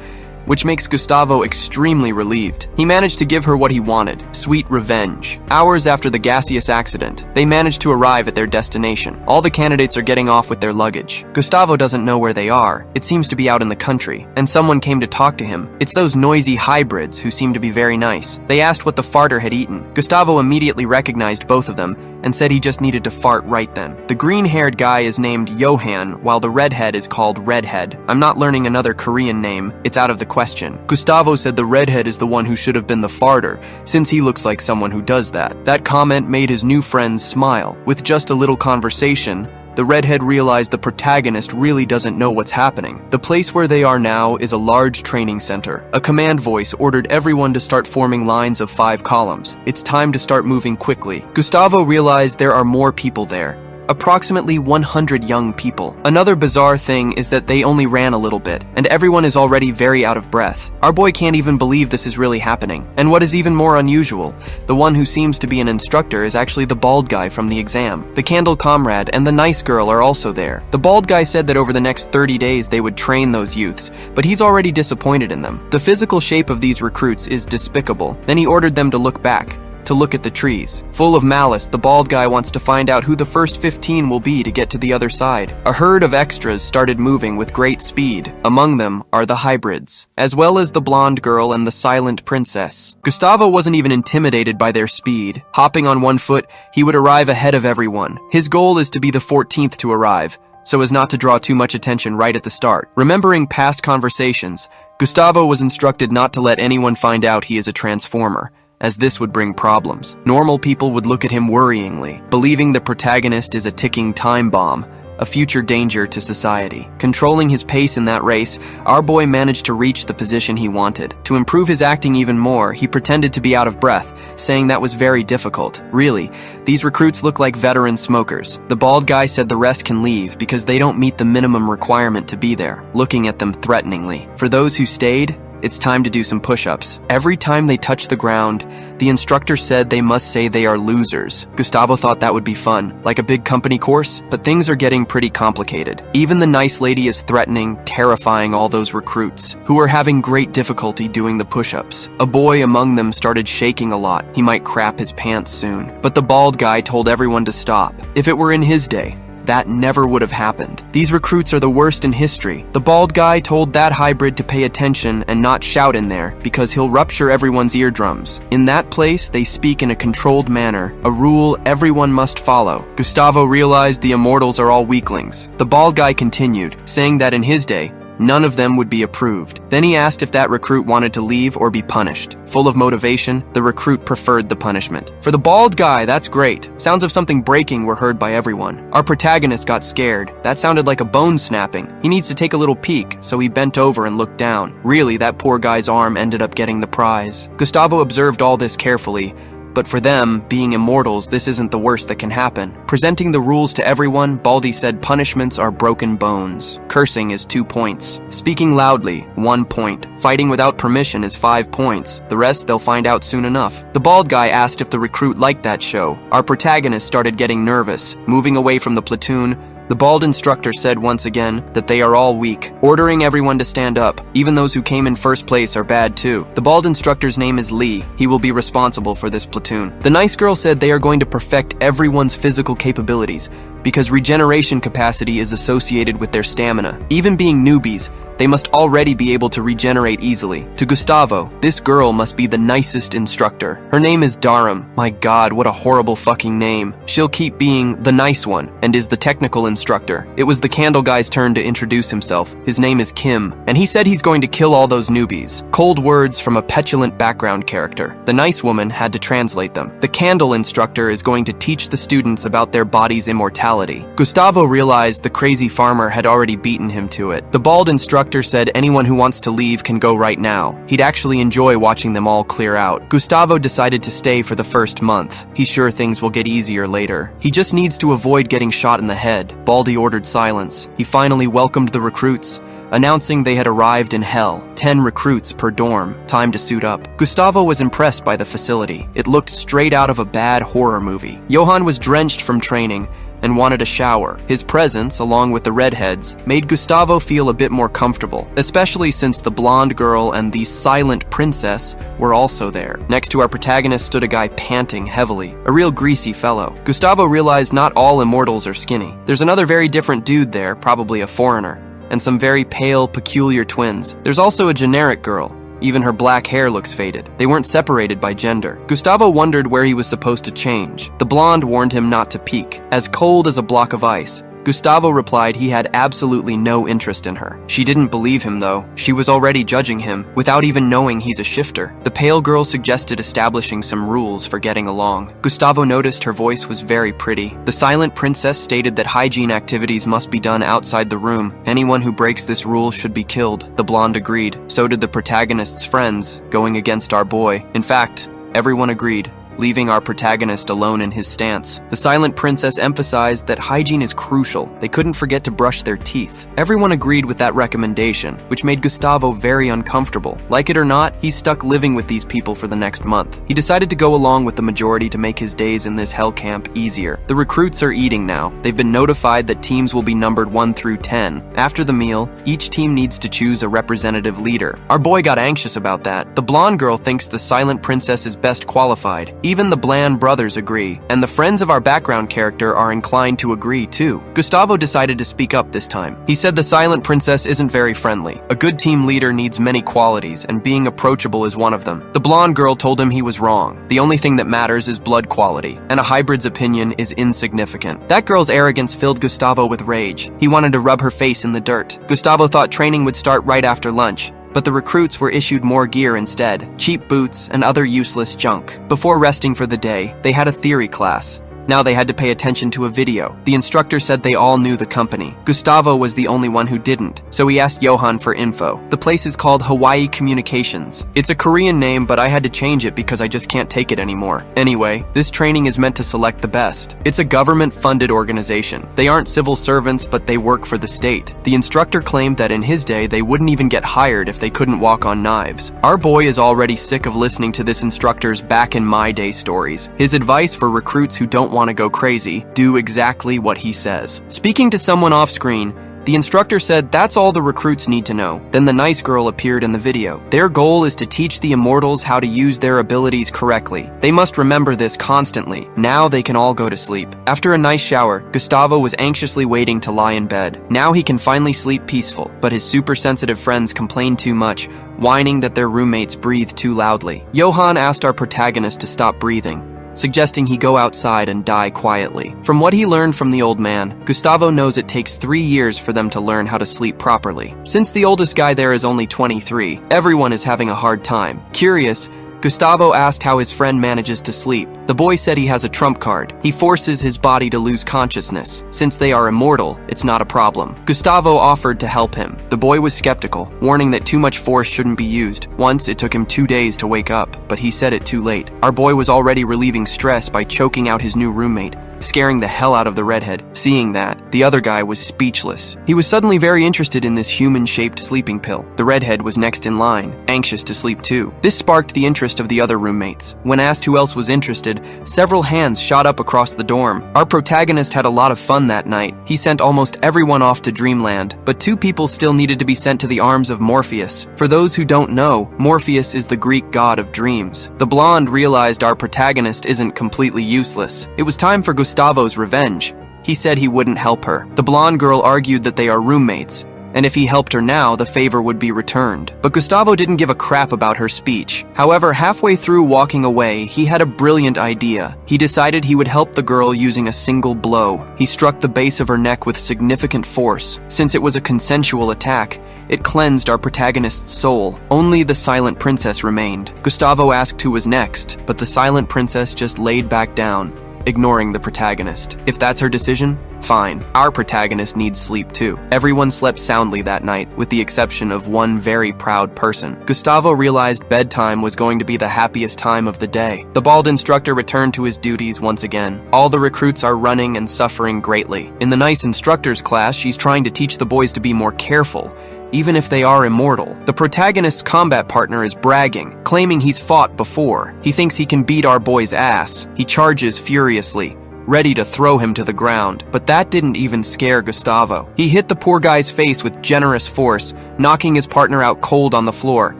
[SPEAKER 1] which makes Gustavo extremely relieved. He managed to give her what he wanted, sweet revenge. Hours after the gaseous accident, they managed to arrive at their destination. All the candidates are getting off with their luggage. Gustavo doesn't know where they are. It seems to be out in the country, and someone came to talk to him. It's those noisy hybrids who seem to be very nice. They asked what the farter had eaten. Gustavo immediately recognized both of them and said he just needed to fart right then. The green-haired guy is named Johan, while the redhead is called Redhead. I'm not learning another Korean name. It's out of the question. Gustavo said the redhead is the one who should have been the farter, since he looks like someone who does that. That comment made his new friends smile. With just a little conversation, the redhead realized the protagonist really doesn't know what's happening. The place where they are now is a large training center. A command voice ordered everyone to start forming lines of 5 columns. It's time to start moving quickly. Gustavo realized there are more people there. Approximately 100 young people. Another bizarre thing is that they only ran a little bit, and everyone is already very out of breath. Our boy can't even believe this is really happening. And what is even more unusual, the one who seems to be an instructor is actually the bald guy from the exam. The candle comrade and the nice girl are also there. The bald guy said that over the next 30 days they would train those youths, but he's already disappointed in them. The physical shape of these recruits is despicable. Then he ordered them to look back, to look at the trees. Full of malice, the bald guy wants to find out who the first 15 will be to get to the other side. A herd of extras started moving with great speed. Among them are the hybrids, as well as the blonde girl and the silent princess. Gustavo wasn't even intimidated by their speed. Hopping on one foot, he would arrive ahead of everyone. His goal is to be the 14th to arrive, so as not to draw too much attention right at the start. Remembering past conversations, Gustavo was instructed not to let anyone find out he is a transformer, as this would bring problems. Normal people would look at him worryingly, believing the protagonist is a ticking time bomb, a future danger to society. Controlling his pace in that race, our boy managed to reach the position he wanted. To improve his acting even more, he pretended to be out of breath, saying that was very difficult. Really, these recruits look like veteran smokers. The bald guy said the rest can leave because they don't meet the minimum requirement to be there, looking at them threateningly. For those who stayed, it's time to do some push-ups. Every time they touch the ground, the instructor said they must say they are losers. Gustavo thought that would be fun, like a big company course, but things are getting pretty complicated. Even the nice lady is threatening, terrifying all those recruits, who are having great difficulty doing the push-ups. A boy among them started shaking a lot. He might crap his pants soon. But the bald guy told everyone to stop. If it were in his day, that never would have happened. These recruits are the worst in history. The bald guy told that hybrid to pay attention and not shout in there, because he'll rupture everyone's eardrums. In that place, they speak in a controlled manner, a rule everyone must follow. Gustavo realized the immortals are all weaklings. The bald guy continued, saying that in his day, none of them would be approved. Then he asked if that recruit wanted to leave or be punished. Full of motivation, the recruit preferred the punishment. For the bald guy, that's great. Sounds of something breaking were heard by everyone. Our protagonist got scared. That sounded like a bone snapping. He needs to take a little peek, so he bent over and looked down. Really, that poor guy's arm ended up getting the prize. Gustavo observed all this carefully, but for them, being immortals, this isn't the worst that can happen. Presenting the rules to everyone, Baldy said punishments are broken bones. Cursing is 2 points. Speaking loudly, 1 point. Fighting without permission is 5 points. The rest they'll find out soon enough. The bald guy asked if the recruit liked that show. Our protagonist started getting nervous. Moving away from the platoon, the bald instructor said once again that they are all weak, ordering everyone to stand up. Even those who came in first place are bad too. The bald instructor's name is Lee. He will be responsible for this platoon. The nice girl said they are going to perfect everyone's physical capabilities, because regeneration capacity is associated with their stamina. Even being newbies, They must already be able to regenerate easily. To Gustavo, this girl must be the nicest instructor. Her name is Darum. My god, what a horrible fucking name. She'll keep being the nice one and is the technical instructor. It was the candle guy's turn to introduce himself. His name is Kim, and he said he's going to kill all those newbies. Cold words from a petulant background character. The nice woman had to translate them. The candle instructor is going to teach the students about their body's immortality. Gustavo realized the crazy farmer had already beaten him to it. The bald instructor said anyone who wants to leave can go right now. He'd actually enjoy watching them all clear out. Gustavo decided to stay for the first month. He's sure things will get easier later. He just needs to avoid getting shot in the head. Baldy ordered silence. He finally welcomed the recruits, announcing they had arrived in hell. 10 recruits per dorm. Time to suit up. Gustavo was impressed by the facility. It looked straight out of a bad horror movie. Johan was drenched from training and wanted a shower. His presence, along with the redheads, made Gustavo feel a bit more comfortable, especially since the blonde girl and the silent princess were also there. Next to our protagonist stood a guy panting heavily, a real greasy fellow. Gustavo realized not all immortals are skinny. There's another very different dude there, probably a foreigner, and some very pale, peculiar twins. There's also a generic girl. Even her black hair looks faded. They weren't separated by gender. Gustavo wondered where he was supposed to change. The blonde warned him not to peek. As cold as a block of ice, Gustavo replied he had absolutely no interest in her. She didn't believe him, though. She was already judging him, without even knowing he's a shifter. The pale girl suggested establishing some rules for getting along. Gustavo noticed her voice was very pretty. The silent princess stated that hygiene activities must be done outside the room. Anyone who breaks this rule should be killed. The blonde agreed. So did the protagonist's friends, going against our boy. In fact, everyone agreed, leaving our protagonist alone in his stance. The silent princess emphasized that hygiene is crucial. They couldn't forget to brush their teeth. Everyone agreed with that recommendation, which made Gustavo very uncomfortable. Like it or not, he's stuck living with these people for the next month. He decided to go along with the majority to make his days in this hell camp easier. The recruits are eating now. They've been notified that teams will be numbered 1 through 10. After the meal, each team needs to choose a representative leader. Our boy got anxious about that. The blonde girl thinks the silent princess is best qualified. Even the Bland brothers agree, and the friends of our background character are inclined to agree too. Gustavo decided to speak up this time. He said the silent princess isn't very friendly. A good team leader needs many qualities, and being approachable is one of them. The blonde girl told him he was wrong. The only thing that matters is blood quality, and a hybrid's opinion is insignificant. That girl's arrogance filled Gustavo with rage. He wanted to rub her face in the dirt. Gustavo thought training would start right after lunch, but the recruits were issued more gear instead, cheap boots and other useless junk. Before resting for the day, they had a theory class. Now they had to pay attention to a video. The instructor said they all knew the company. Gustavo was the only one who didn't, so he asked Johan for info. The place is called Hawaii Communications. It's a Korean name, but I had to change it because I just can't take it anymore. Anyway, this training is meant to select the best. It's a government-funded organization. They aren't civil servants, but they work for the state. The instructor claimed that in his day, they wouldn't even get hired if they couldn't walk on knives. Our boy is already sick of listening to this instructor's back-in-my-day stories. His advice for recruits who don't want to go crazy: do exactly what he says. Speaking to someone off screen, the instructor said that's all the recruits need to know. Then the nice girl appeared in the video. Their goal is to teach the immortals how to use their abilities correctly. They must remember this constantly. Now they can all go to sleep. After a nice shower, Gustavo was anxiously waiting to lie in bed. Now he can finally sleep peaceful, but his super sensitive friends complained too much, whining that their roommates breathed too loudly. Johan asked our protagonist to stop breathing, suggesting he go outside and die quietly. From what he learned from the old man, Gustavo knows it takes 3 years for them to learn how to sleep properly. Since the oldest guy there is only 23, everyone is having a hard time. Curious, Gustavo asked how his friend manages to sleep. The boy said he has a trump card. He forces his body to lose consciousness. Since they are immortal, it's not a problem. Gustavo offered to help him. The boy was skeptical, warning that too much force shouldn't be used. Once, it took him 2 days to wake up, but he said it too late. Our boy was already relieving stress by choking out his new roommate, scaring the hell out of the redhead. Seeing that, the other guy was speechless. He was suddenly very interested in this human-shaped sleeping pill. The redhead was next in line, anxious to sleep too. This sparked the interest of the other roommates. When asked who else was interested, several hands shot up across the dorm. Our protagonist had a lot of fun that night. He sent almost everyone off to dreamland, but 2 people still needed to be sent to the arms of Morpheus. For those who don't know, Morpheus is the Greek god of dreams. The blonde realized our protagonist isn't completely useless. It was time for Gustavo's revenge. He said he wouldn't help her. The blonde girl argued that they are roommates, and if he helped her now, the favor would be returned. But Gustavo didn't give a crap about her speech. However, halfway through walking away, he had a brilliant idea. He decided he would help the girl using a single blow. He struck the base of her neck with significant force. Since it was a consensual attack, it cleansed our protagonist's soul. Only the silent princess remained. Gustavo asked who was next, but the silent princess just laid back down, ignoring the protagonist. If that's her decision, fine. Our protagonist needs sleep too. Everyone slept soundly that night, with the exception of one very proud person. Gustavo realized bedtime was going to be the happiest time of the day. The bald instructor returned to his duties once again. All the recruits are running and suffering greatly. In the nice instructor's class, she's trying to teach the boys to be more careful, even if they are immortal. The protagonist's combat partner is bragging, claiming he's fought before. He thinks he can beat our boy's ass. He charges furiously, ready to throw him to the ground. But that didn't even scare Gustavo. He hit the poor guy's face with generous force, knocking his partner out cold on the floor,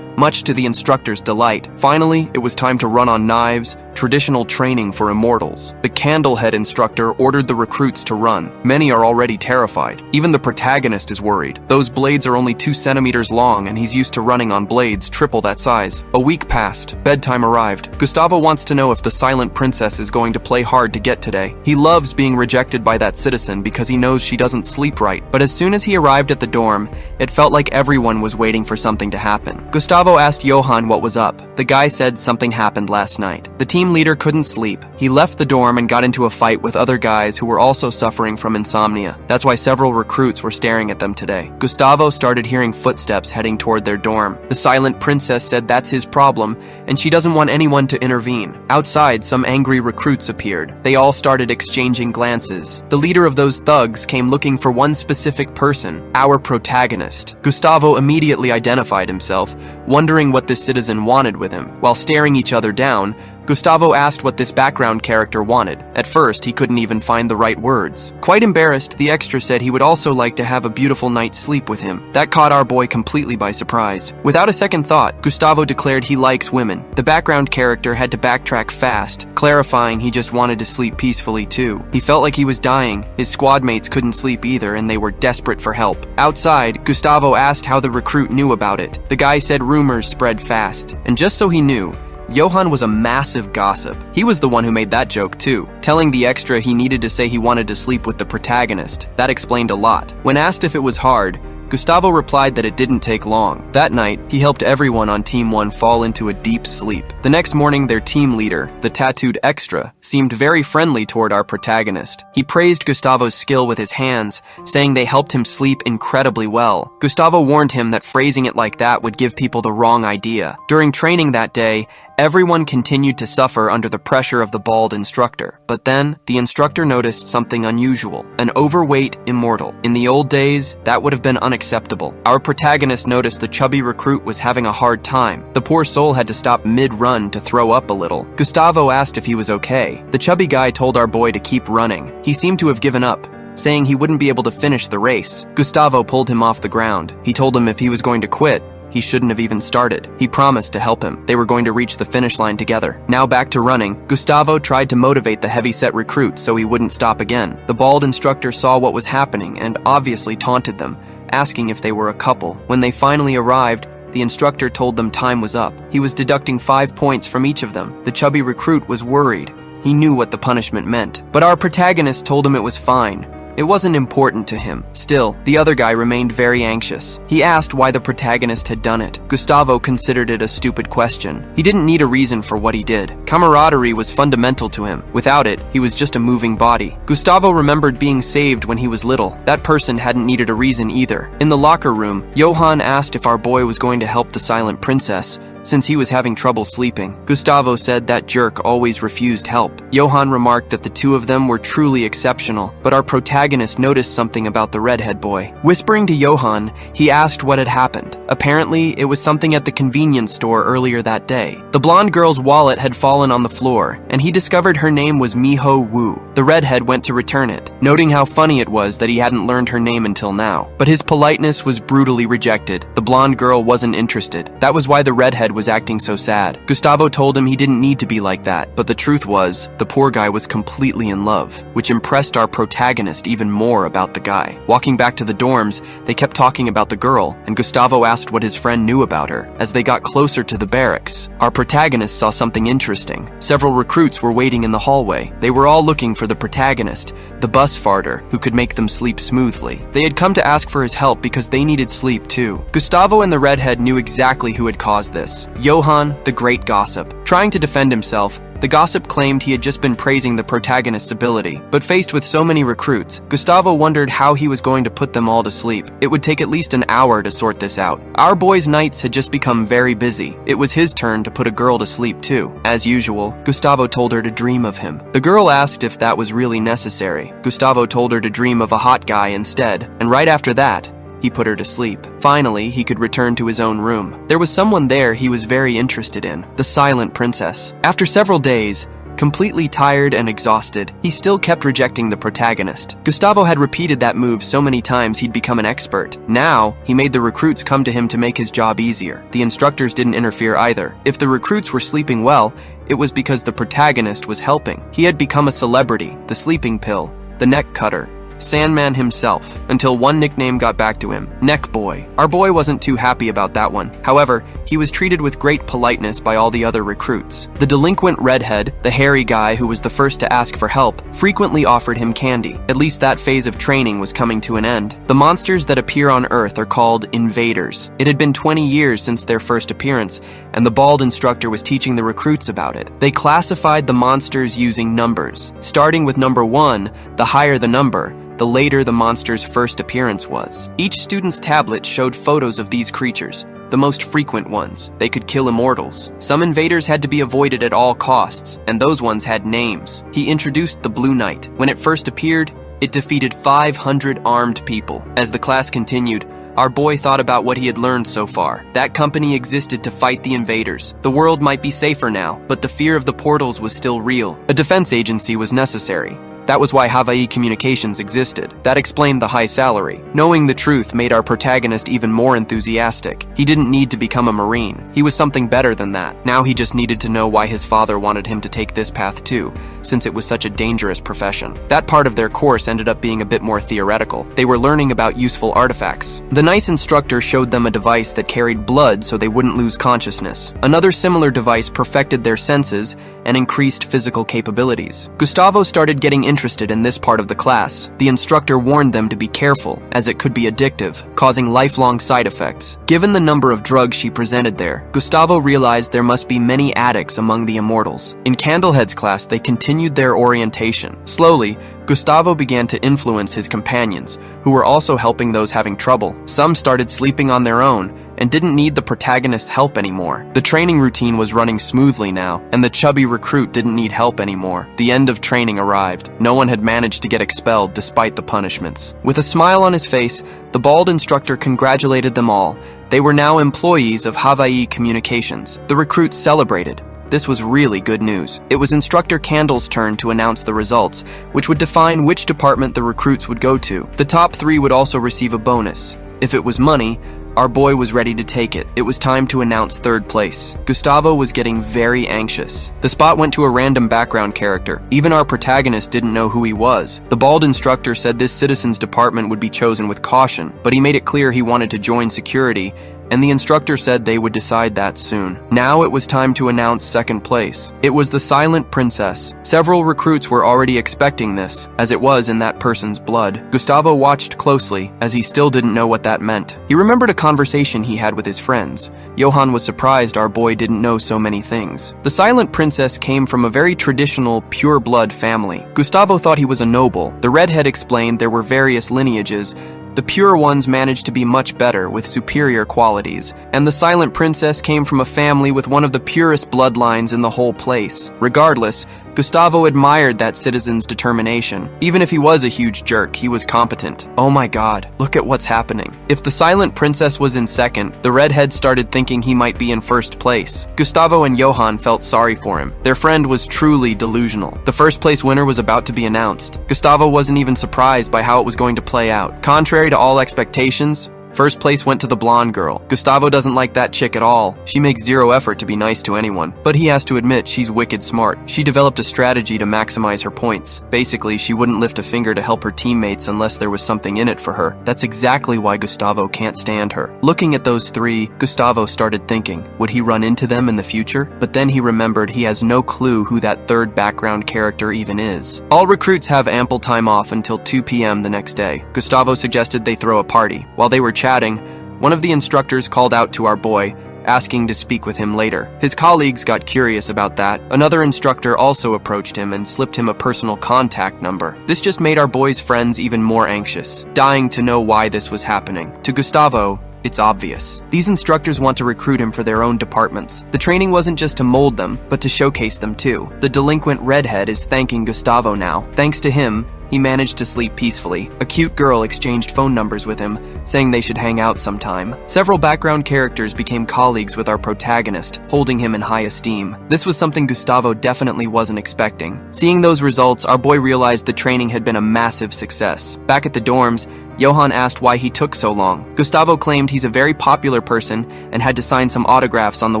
[SPEAKER 1] much to the instructor's delight. Finally, it was time to run on knives, traditional training for immortals. The Candlehead instructor ordered the recruits to run. Many are already terrified. Even the protagonist is worried. Those blades are only 2 centimeters long, and he's used to running on blades triple that size. A week passed. Bedtime arrived. Gustavo wants to know if the silent princess is going to play hard to get today. He loves being rejected by that citizen because he knows she doesn't sleep right. But as soon as he arrived at the dorm, it felt like everyone was waiting for something to happen. Gustavo asked Johan what was up. The guy said something happened last night. The team leader couldn't sleep. He left the dorm and got into a fight with other guys who were also suffering from insomnia. That's why several recruits were staring at them today. Gustavo started hearing footsteps heading toward their dorm. The silent princess said that's his problem, and she doesn't want anyone to intervene. Outside, some angry recruits appeared. They all started exchanging glances. The leader of those thugs came looking for one specific person, our protagonist. Gustavo immediately identified himself, wondering what this citizen wanted with him. While staring each other down, Gustavo asked what this background character wanted. At first, he couldn't even find the right words. Quite embarrassed, the extra said he would also like to have a beautiful night's sleep with him. That caught our boy completely by surprise. Without a second thought, Gustavo declared he likes women. The background character had to backtrack fast, clarifying he just wanted to sleep peacefully too. He felt like he was dying. His squad mates couldn't sleep either, and they were desperate for help. Outside, Gustavo asked how the recruit knew about it. The guy said rumors spread fast, and just so he knew, Johan was a massive gossip. He was the one who made that joke too, telling the extra he needed to say he wanted to sleep with the protagonist. That explained a lot. When asked if it was hard, Gustavo replied that it didn't take long. That night, he helped everyone on Team 1 fall into a deep sleep. The next morning, their team leader, the tattooed extra, seemed very friendly toward our protagonist. He praised Gustavo's skill with his hands, saying they helped him sleep incredibly well. Gustavo warned him that phrasing it like that would give people the wrong idea. During training that day, everyone continued to suffer under the pressure of the bald instructor. But then, the instructor noticed something unusual, an overweight immortal. In the old days, that would have been unacceptable. Our protagonist noticed the chubby recruit was having a hard time. The poor soul had to stop mid-run to throw up a little. Gustavo asked if he was okay. The chubby guy told our boy to keep running. He seemed to have given up, saying he wouldn't be able to finish the race. Gustavo pulled him off the ground. He told him if he was going to quit, he shouldn't have even started. He promised to help him. They were going to reach the finish line together. Now back to running, Gustavo tried to motivate the heavy-set recruit so he wouldn't stop again. The bald instructor saw what was happening and obviously taunted them, asking if they were a couple. When they finally arrived, the instructor told them time was up. He was deducting 5 points from each of them. The chubby recruit was worried. He knew what the punishment meant. But our protagonist told him it was fine. It wasn't important to him. Still, the other guy remained very anxious. He asked why the protagonist had done it. Gustavo considered it a stupid question. He didn't need a reason for what he did. Camaraderie was fundamental to him. Without it, he was just a moving body. Gustavo remembered being saved when he was little. That person hadn't needed a reason either. In the locker room, Johan asked if our boy was going to help the silent princess, since he was having trouble sleeping. Gustavo said that jerk always refused help. Johan remarked that the two of them were truly exceptional, but our protagonist noticed something about the redhead boy. Whispering to Johan, he asked what had happened. Apparently, it was something at the convenience store earlier that day. The blonde girl's wallet had fallen on the floor, and he discovered her name was Miho Wu. The redhead went to return it, noting how funny it was that he hadn't learned her name until now. But his politeness was brutally rejected. The blonde girl wasn't interested. That was why the redhead was acting so sad. Gustavo told him he didn't need to be like that, but the truth was, the poor guy was completely in love, which impressed our protagonist even more about the guy. Walking back to the dorms, they kept talking about the girl, and Gustavo asked what his friend knew about her. As they got closer to the barracks, our protagonist saw something interesting. Several recruits were waiting in the hallway. They were all looking for the protagonist, the bus farter, who could make them sleep smoothly. They had come to ask for his help because they needed sleep too. Gustavo and the redhead knew exactly who had caused this. Johan, the great gossip. Trying to defend himself, the gossip claimed he had just been praising the protagonist's ability, but faced with so many recruits, Gustavo wondered how he was going to put them all to sleep. It would take at least an hour to sort this out. Our boy's nights had just become very busy. It was his turn to put a girl to sleep too. As usual, Gustavo told her to dream of him. The girl asked if that was really necessary. Gustavo told her to dream of a hot guy instead, and right after that, he put her to sleep. Finally, he could return to his own room. There was someone there he was very interested in, the silent princess. After several days, completely tired and exhausted, he still kept rejecting the protagonist. Gustavo had repeated that move so many times he'd become an expert. Now, he made the recruits come to him to make his job easier. The instructors didn't interfere either. If the recruits were sleeping well, it was because the protagonist was helping. He had become a celebrity, the sleeping pill, the neck cutter, Sandman himself, until one nickname got back to him, Neck Boy. Our boy wasn't too happy about that one. However, he was treated with great politeness by all the other recruits. The delinquent redhead, the hairy guy who was the first to ask for help, frequently offered him candy. At least that phase of training was coming to an end. The monsters that appear on Earth are called invaders. It had been 20 years since their first appearance, and the bald instructor was teaching the recruits about it. They classified the monsters using numbers. Starting with number 1, the higher the number, the later the monster's first appearance was. Each student's tablet showed photos of these creatures, the most frequent ones. They could kill immortals. Some invaders had to be avoided at all costs, and those ones had names. He introduced the Blue Knight. When it first appeared, it defeated 500 armed people. As the class continued, our boy thought about what he had learned so far. That company existed to fight the invaders. The world might be safer now, but the fear of the portals was still real. A defense agency was necessary. That was why Hawaii Communications existed. That explained the high salary. Knowing the truth made our protagonist even more enthusiastic. He didn't need to become a Marine. He was something better than that. Now he just needed to know why his father wanted him to take this path too, since it was such a dangerous profession. That part of their course ended up being a bit more theoretical. They were learning about useful artifacts. The nice instructor showed them a device that carried blood so they wouldn't lose consciousness. Another similar device perfected their senses and increased physical capabilities. Gustavo started getting interested in this part of the class. The instructor warned them to be careful, as it could be addictive, causing lifelong side effects. Given the number of drugs she presented there, Gustavo realized there must be many addicts among the immortals. In Candlehead's class, they continued their orientation. Slowly, Gustavo began to influence his companions, who were also helping those having trouble. Some started sleeping on their own and didn't need the protagonist's help anymore. The training routine was running smoothly now, and the chubby recruit didn't need help anymore. The end of training arrived. No one had managed to get expelled despite the punishments. With a smile on his face, the bald instructor congratulated them all. They were now employees of Hawaii Communications. The recruits celebrated. This was really good news. It was Instructor Candle's turn to announce the results, which would define which department the recruits would go to. The top 3 would also receive a bonus. If it was money, our boy was ready to take it. It was time to announce 3rd place. Gustavo was getting very anxious. The spot went to a random background character. Even our protagonist didn't know who he was. The bald instructor said this citizen's department would be chosen with caution, but he made it clear he wanted to join security, and the instructor said they would decide that soon. Now it was time to announce 2nd place. It was the Silent Princess. Several recruits were already expecting this, as it was in that person's blood. Gustavo watched closely, as he still didn't know what that meant. He remembered a conversation he had with his friends. Johan was surprised our boy didn't know so many things. The Silent Princess came from a very traditional, pure-blood family. Gustavo thought he was a noble. The redhead explained there were various lineages. The pure ones managed to be much better, with superior qualities, and the Silent Princess came from a family with one of the purest bloodlines in the whole place. Regardless, Gustavo admired that citizen's determination. Even if he was a huge jerk, he was competent. Oh my god, look at what's happening. If the Silent Princess was in 2nd, the redhead started thinking he might be in 1st place. Gustavo and Johan felt sorry for him. Their friend was truly delusional. The 1st place winner was about to be announced. Gustavo wasn't even surprised by how it was going to play out. Contrary to all expectations, First place went to the blonde girl. Gustavo doesn't like that chick at all. She makes zero effort to be nice to anyone, but he has to admit she's wicked smart. She developed a strategy to maximize her points. Basically, she wouldn't lift a finger to help her teammates unless there was something in it for her. That's exactly why Gustavo can't stand her. Looking at those three, Gustavo started thinking, would he run into them in the future? But then he remembered he has no clue who that third background character even is. All recruits have ample time off until 2 p.m. the next day. Gustavo suggested they throw a party. While they were chatting, one of the instructors called out to our boy, asking to speak with him later. His colleagues got curious about that. Another instructor also approached him and slipped him a personal contact number. This just made our boy's friends even more anxious, dying to know why this was happening. To Gustavo, it's obvious. These instructors want to recruit him for their own departments. The training wasn't just to mold them, but to showcase them too. The delinquent redhead is thanking Gustavo now. Thanks to him, he managed to sleep peacefully. A cute girl exchanged phone numbers with him, saying they should hang out sometime. Several background characters became colleagues with our protagonist, holding him in high esteem. This was something Gustavo definitely wasn't expecting. Seeing those results, our boy realized the training had been a massive success. Back at the dorms, Johan asked why he took so long. Gustavo claimed he's a very popular person and had to sign some autographs on the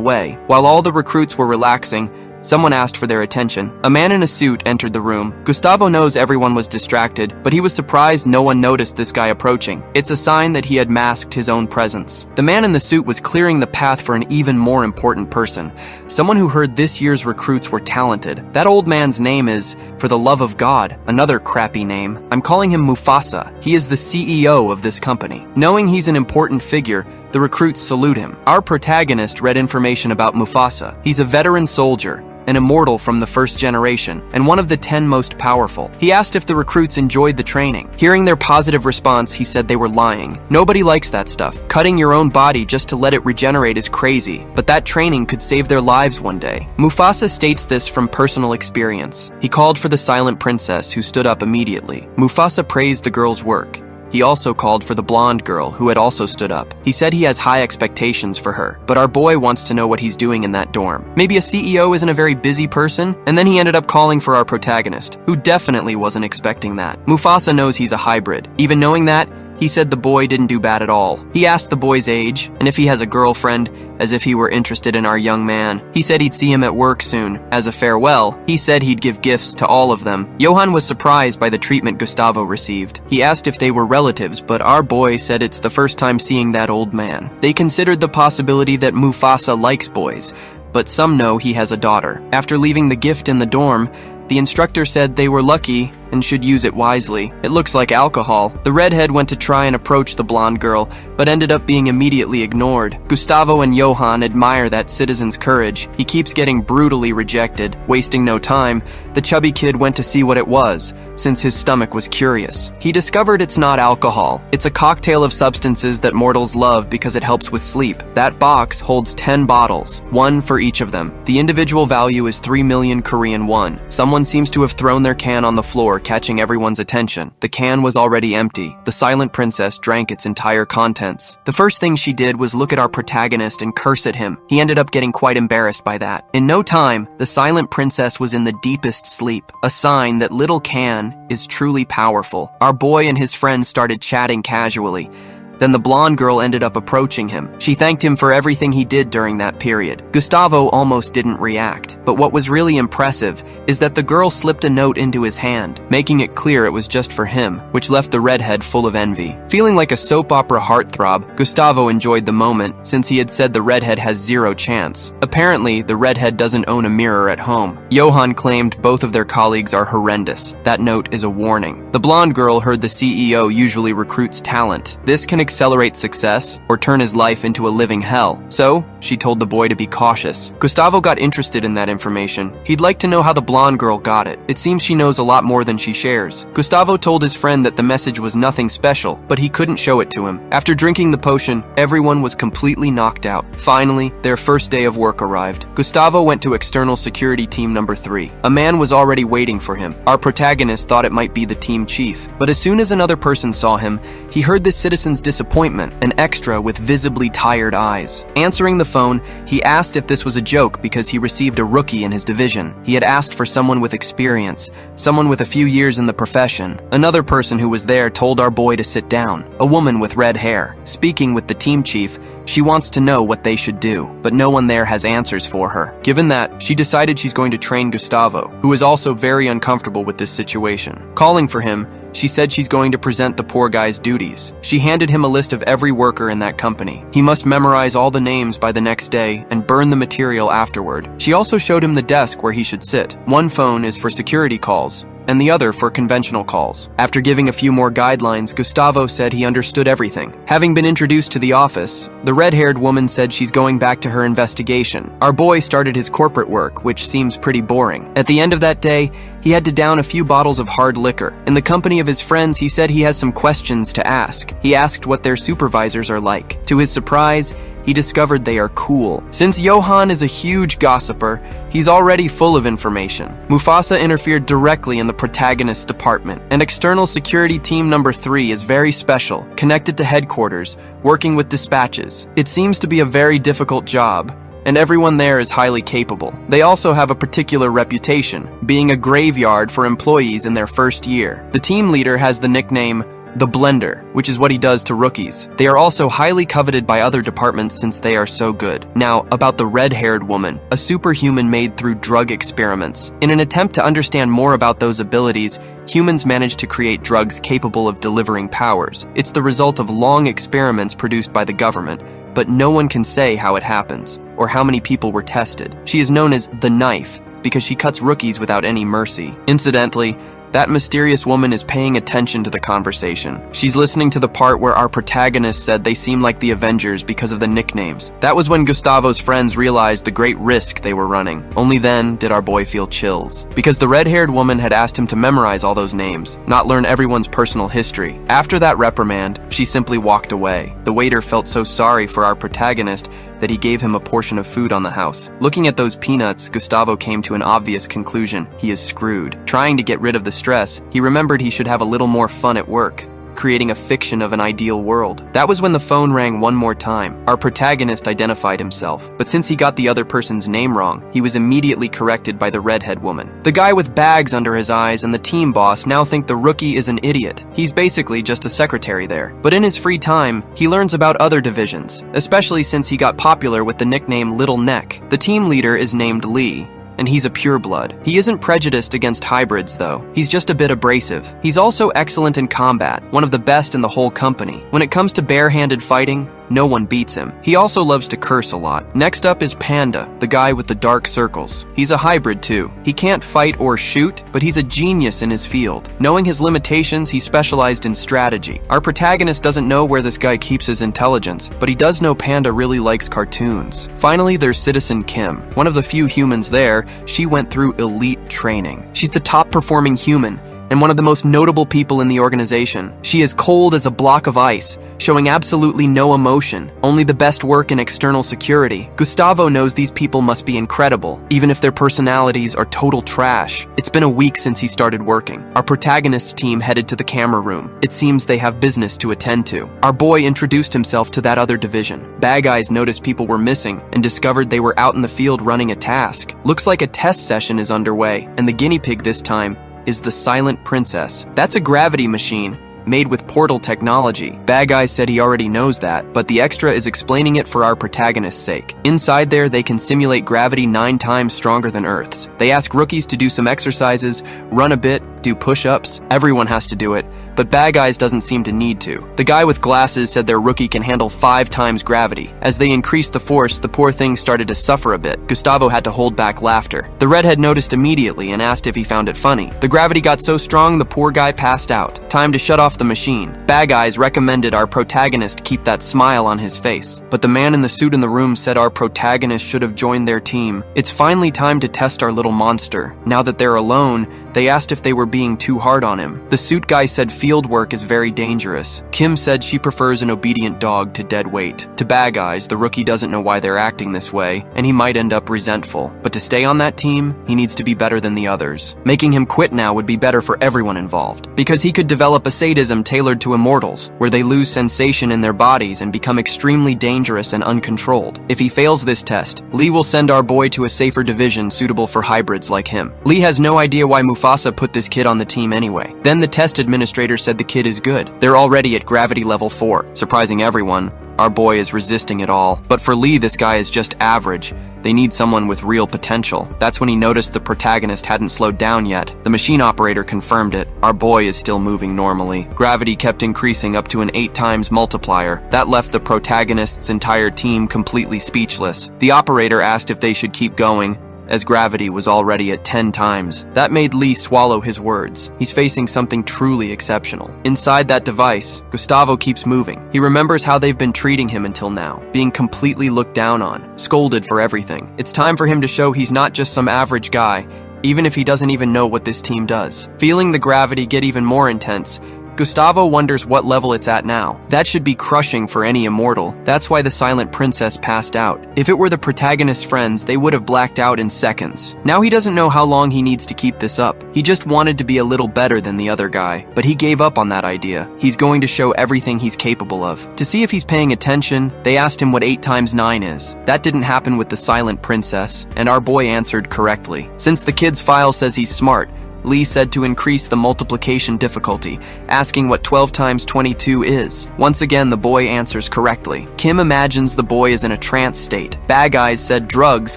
[SPEAKER 1] way. While all the recruits were relaxing, someone asked for their attention. A man in a suit entered the room. Gustavo knows everyone was distracted, but he was surprised no one noticed this guy approaching. It's a sign that he had masked his own presence. The man in the suit was clearing the path for an even more important person, someone who heard this year's recruits were talented. That old man's name is, for the love of God, another crappy name. I'm calling him Mufasa. He is the CEO of this company. Knowing he's an important figure, the recruits salute him. Our protagonist read information about Mufasa. He's a veteran soldier, an immortal from the first generation, and one of the 10 most powerful. He asked if the recruits enjoyed the training. Hearing their positive response, he said they were lying. Nobody likes that stuff. Cutting your own body just to let it regenerate is crazy, but that training could save their lives one day. Mufasa states this from personal experience. He called for the silent princess, who stood up immediately. Mufasa praised the girl's work. He also called for the blonde girl, who had also stood up. He said he has high expectations for her, but our boy wants to know what he's doing in that dorm. Maybe a CEO isn't a very busy person? And then he ended up calling for our protagonist, who definitely wasn't expecting that. Mufasa knows he's a hybrid. Even knowing that, he said the boy didn't do bad at all. He asked the boy's age, and if he has a girlfriend, as if he were interested in our young man. He said he'd see him at work soon. As a farewell, he said he'd give gifts to all of them. Johan was surprised by the treatment Gustavo received. He asked if they were relatives, but our boy said it's the first time seeing that old man. They considered the possibility that Mufasa likes boys, but some know he has a daughter. After leaving the gift in the dorm, the instructor said they were lucky and should use it wisely. It looks like alcohol. The redhead went to try and approach the blonde girl, but ended up being immediately ignored. Gustavo and Johan admire that citizen's courage. He keeps getting brutally rejected. Wasting no time, the chubby kid went to see what it was, since his stomach was curious. He discovered it's not alcohol. It's a cocktail of substances that mortals love because it helps with sleep. That box holds 10 bottles, one for each of them. The individual value is 3 million Korean won. Someone seems to have thrown their can on the floor, catching everyone's attention. The can was already empty. The silent princess drank its entire contents. The first thing she did was look at our protagonist and curse at him. He ended up getting quite embarrassed by that. In no time, the silent princess was in the deepest sleep, a sign that little can is truly powerful. Our boy and his friends started chatting casually. Then the blonde girl ended up approaching him. She thanked him for everything he did during that period. Gustavo almost didn't react, but what was really impressive is that the girl slipped a note into his hand, making it clear it was just for him, which left the redhead full of envy. Feeling like a soap opera heartthrob, Gustavo enjoyed the moment, since he had said the redhead has zero chance. Apparently, the redhead doesn't own a mirror at home. Johan claimed both of their colleagues are horrendous. That note is a warning. The blonde girl heard the CEO usually recruits talent. This can accelerate success or turn his life into a living hell. So, she told the boy to be cautious. Gustavo got interested in that information. He'd like to know how the blonde girl got it. It seems she knows a lot more than she shares. Gustavo told his friend that the message was nothing special, but he couldn't show it to him. After drinking the potion, everyone was completely knocked out. Finally, their first day of work arrived. Gustavo went to external security team number 3. A man was already waiting for him. Our protagonist thought it might be the team chief, but as soon as another person saw him, he heard this citizen's disappointment, an extra with visibly tired eyes. Answering the phone, he asked if this was a joke because he received a rookie in his division. He had asked for someone with experience, someone with a few years in the profession. Another person who was there told our boy to sit down, a woman with red hair. Speaking with the team chief, she wants to know what they should do, but no one there has answers for her. Given that, she decided she's going to train Gustavo, who is also very uncomfortable with this situation. Calling for him, she said she's going to present the poor guy's duties. She handed him a list of every worker in that company. He must memorize all the names by the next day and burn the material afterward. She also showed him the desk where he should sit. One phone is for security calls, and the other for conventional calls. After giving a few more guidelines, Gustavo said he understood everything. Having been introduced to the office, the red-haired woman said she's going back to her investigation. Our boy started his corporate work, which seems pretty boring. At the end of that day, he had to down a few bottles of hard liquor. In the company of his friends, he said he has some questions to ask. He asked what their supervisors are like. To his surprise, he discovered they are cool. Since Johan is a huge gossiper, he's already full of information. Mufasa interfered directly in the protagonist's department. And external security team number 3 is very special, connected to headquarters, working with dispatches. It seems to be a very difficult job, and everyone there is highly capable. They also have a particular reputation, being a graveyard for employees in their first year. The team leader has the nickname the Blender, which is what he does to rookies. They are also highly coveted by other departments since they are so good. Now, about the red-haired woman, a superhuman made through drug experiments. In an attempt to understand more about those abilities, humans managed to create drugs capable of delivering powers. It's the result of long experiments produced by the government, but no one can say how it happens, or how many people were tested. She is known as the Knife, because she cuts rookies without any mercy. Incidentally, that mysterious woman is paying attention to the conversation. She's listening to the part where our protagonist said they seem like the Avengers because of the nicknames. That was when Gustavo's friends realized the great risk they were running. Only then did our boy feel chills, because the red-haired woman had asked him to memorize all those names, not learn everyone's personal history. After that reprimand, she simply walked away. The waiter felt so sorry for our protagonist that he gave him a portion of food on the house. Looking at those peanuts, Gustavo came to an obvious conclusion. He is screwed. Trying to get rid of the stress, he remembered he should have a little more fun at work, creating a fiction of an ideal world. That was when the phone rang one more time. Our protagonist identified himself, but since he got the other person's name wrong, he was immediately corrected by the redhead woman. The guy with bags under his eyes and the team boss now think the rookie is an idiot. He's basically just a secretary there. But in his free time, he learns about other divisions, especially since he got popular with the nickname Little Neck. The team leader is named Lee, and he's a pureblood. He isn't prejudiced against hybrids, though. He's just a bit abrasive. He's also excellent in combat, one of the best in the whole company. When it comes to bare-handed fighting, no one beats him. He also loves to curse a lot. Next up is Panda, the guy with the dark circles. He's a hybrid too. He can't fight or shoot, but he's a genius in his field. Knowing his limitations, he specialized in strategy. Our protagonist doesn't know where this guy keeps his intelligence, but he does know Panda really likes cartoons. Finally, there's Citizen Kim. One of the few humans there, she went through elite training. She's the top performing human, and one of the most notable people in the organization. She is cold as a block of ice, showing absolutely no emotion, only the best work in external security. Gustavo knows these people must be incredible, even if their personalities are total trash. It's been a week since he started working. Our protagonist's team headed to the camera room. It seems they have business to attend to. Our boy introduced himself to that other division. Bad guys noticed people were missing and discovered they were out in the field running a task. Looks like a test session is underway, and the guinea pig this time is the Silent Princess. That's a gravity machine made with portal technology. Bad Guy said he already knows that, but the extra is explaining it for our protagonist's sake. Inside there, they can simulate gravity 9 times stronger than Earth's. They ask rookies to do some exercises, run a bit, do push-ups. Everyone has to do it, but Bad Guys doesn't seem to need to. The guy with glasses said their rookie can handle 5 times gravity. As they increased the force, the poor thing started to suffer a bit. Gustavo had to hold back laughter. The redhead noticed immediately and asked if he found it funny. The gravity got so strong, the poor guy passed out. Time to shut off the machine. Bad Guys recommended our protagonist keep that smile on his face, but the man in the suit in the room said our protagonist should have joined their team. It's finally time to test our little monster. Now that they're alone, They asked if they were being too hard on him. The suit guy said field work is very dangerous. Kim said she prefers an obedient dog to dead weight. To bad guys, the rookie doesn't know why they're acting this way, and he might end up resentful. But to stay on that team, he needs to be better than the others. Making him quit now would be better for everyone involved, because he could develop a sadism tailored to immortals, where they lose sensation in their bodies and become extremely dangerous and uncontrolled. If he fails this test, Lee will send our boy to a safer division suitable for hybrids like him. Lee has no idea why Mufasa put this kid on the team anyway. Then the test administrator said the kid is good. They're already at gravity level 4. Surprising everyone, our boy is resisting it all. But for Lee, this guy is just average. They need someone with real potential. That's when he noticed the protagonist hadn't slowed down yet. The machine operator confirmed it. Our boy is still moving normally. Gravity kept increasing up to an 8 times multiplier. That left the protagonist's entire team completely speechless. The operator asked if they should keep going, as gravity was already at 10 times. That made Lee swallow his words. He's facing something truly exceptional. Inside that device, Gustavo keeps moving. He remembers how they've been treating him until now, being completely looked down on, scolded for everything. It's time for him to show he's not just some average guy, even if he doesn't even know what this team does. Feeling the gravity get even more intense, Gustavo wonders what level it's at now. That should be crushing for any immortal. That's why the silent princess passed out. If it were the protagonist's friends, they would have blacked out in seconds. Now he doesn't know how long he needs to keep this up. He just wanted to be a little better than the other guy, but he gave up on that idea. He's going to show everything he's capable of. To see if he's paying attention, they asked him what 8 times 9 is. That didn't happen with the silent princess, and our boy answered correctly. Since the kid's file says he's smart, Lee said to increase the multiplication difficulty, asking what 12 times 22 is. Once again, the boy answers correctly. Kim imagines the boy is in a trance state. Bad guys said drugs